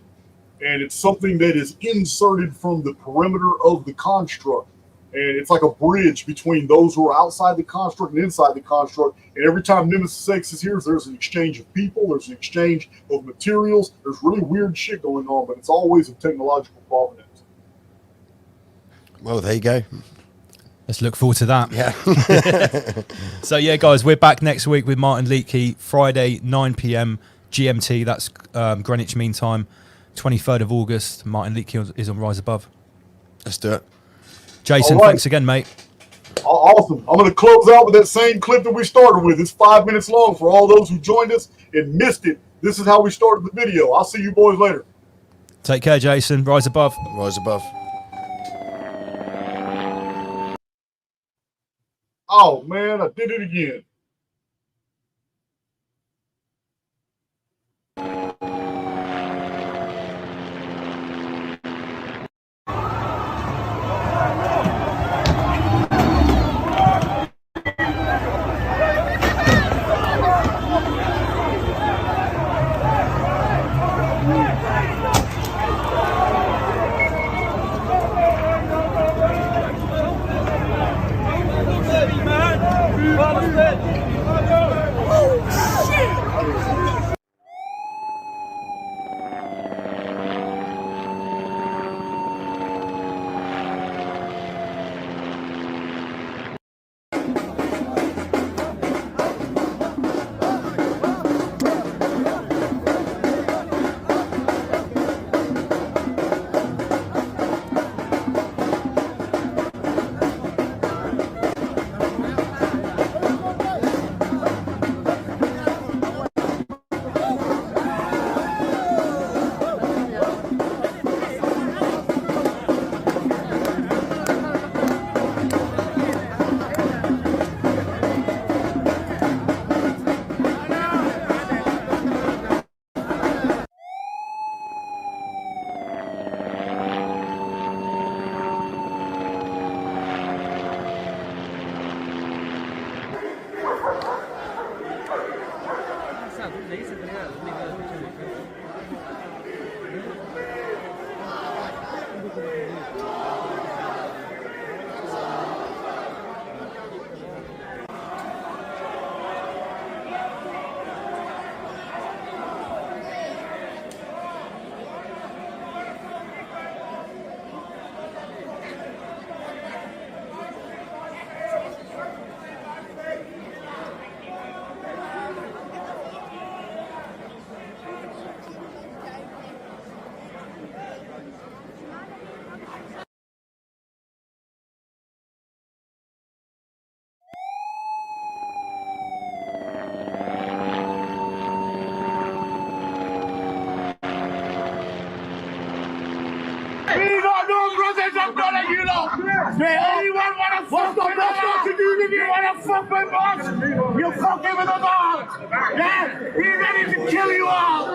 and it's something that is inserted from the perimeter of the construct. And it's like a bridge between those who are outside the construct and inside the construct. And every time Nemesis X is here, there's an exchange of people, there's an exchange of materials, there's really weird shit going on, but it's always of technological provenance.
Well, there you go.
Let's look forward to that.
Yeah.
So, yeah, guys, we're back next week with Martin Leakey, Friday, 9 p.m. GMT. That's Greenwich Mean Time, 23rd of August. Martin Leakey is on Rise Above.
Let's do it.
Jason,
right.
Thanks again, mate.
Awesome. I'm going to close out with that same clip that we started with. It's 5 minutes long for all those who joined us and missed it. This is how we started the video. I'll see you boys later.
Take care, Jason. Rise above.
Rise above.
Oh, man, I did it again. Anyone wanna fuck with the boss? You wanna fuck with boss? You fucking with the boss! Yeah! He's ready to kill you all!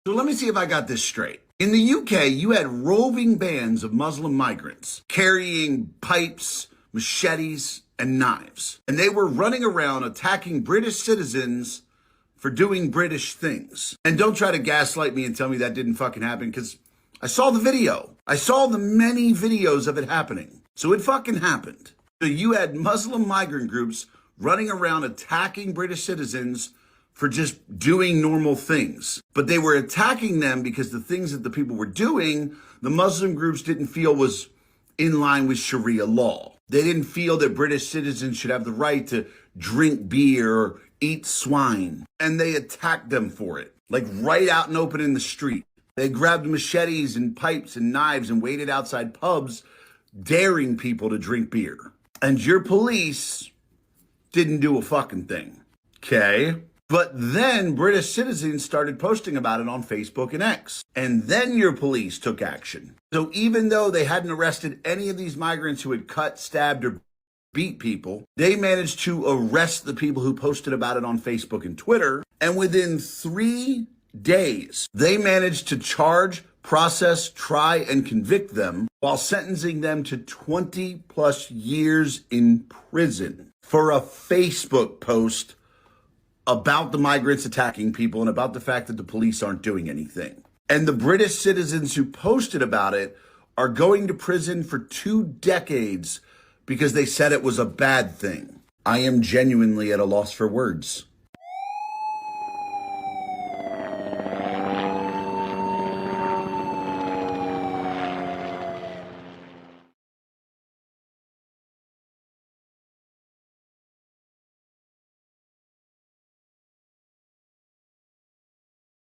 So let me see if I got this straight. In the UK, you had roving bands of Muslim migrants carrying pipes, machetes, and knives. And they were running around attacking British citizens for doing British things. And don't try to gaslight me and tell me that didn't fucking happen, because I saw the video. I saw the many videos of it happening. So it fucking happened. So you had Muslim migrant groups running around attacking British citizens for just doing normal things. But they were attacking them because the things that the people were doing, the Muslim groups didn't feel was in line with Sharia law. They didn't feel that British citizens should have the right to drink beer or eat swine. And they attacked them for it, like right out and open in the street. They grabbed machetes and pipes and knives and waited outside pubs, daring people to drink beer. And your police didn't do a fucking thing, okay? But then British citizens started posting about it on Facebook and X. And then your police took action. So even though they hadn't arrested any of these migrants who had cut, stabbed, or beat people, they managed to arrest the people who posted about it on Facebook and Twitter. And within 3 days, they managed to charge, process, try, and convict them while sentencing them to 20 plus years in prison for a Facebook post about the migrants attacking people and about the fact that the police aren't doing anything. And the British citizens who posted about it are going to prison for 2 decades because they said it was a bad thing. I am genuinely at a loss for words.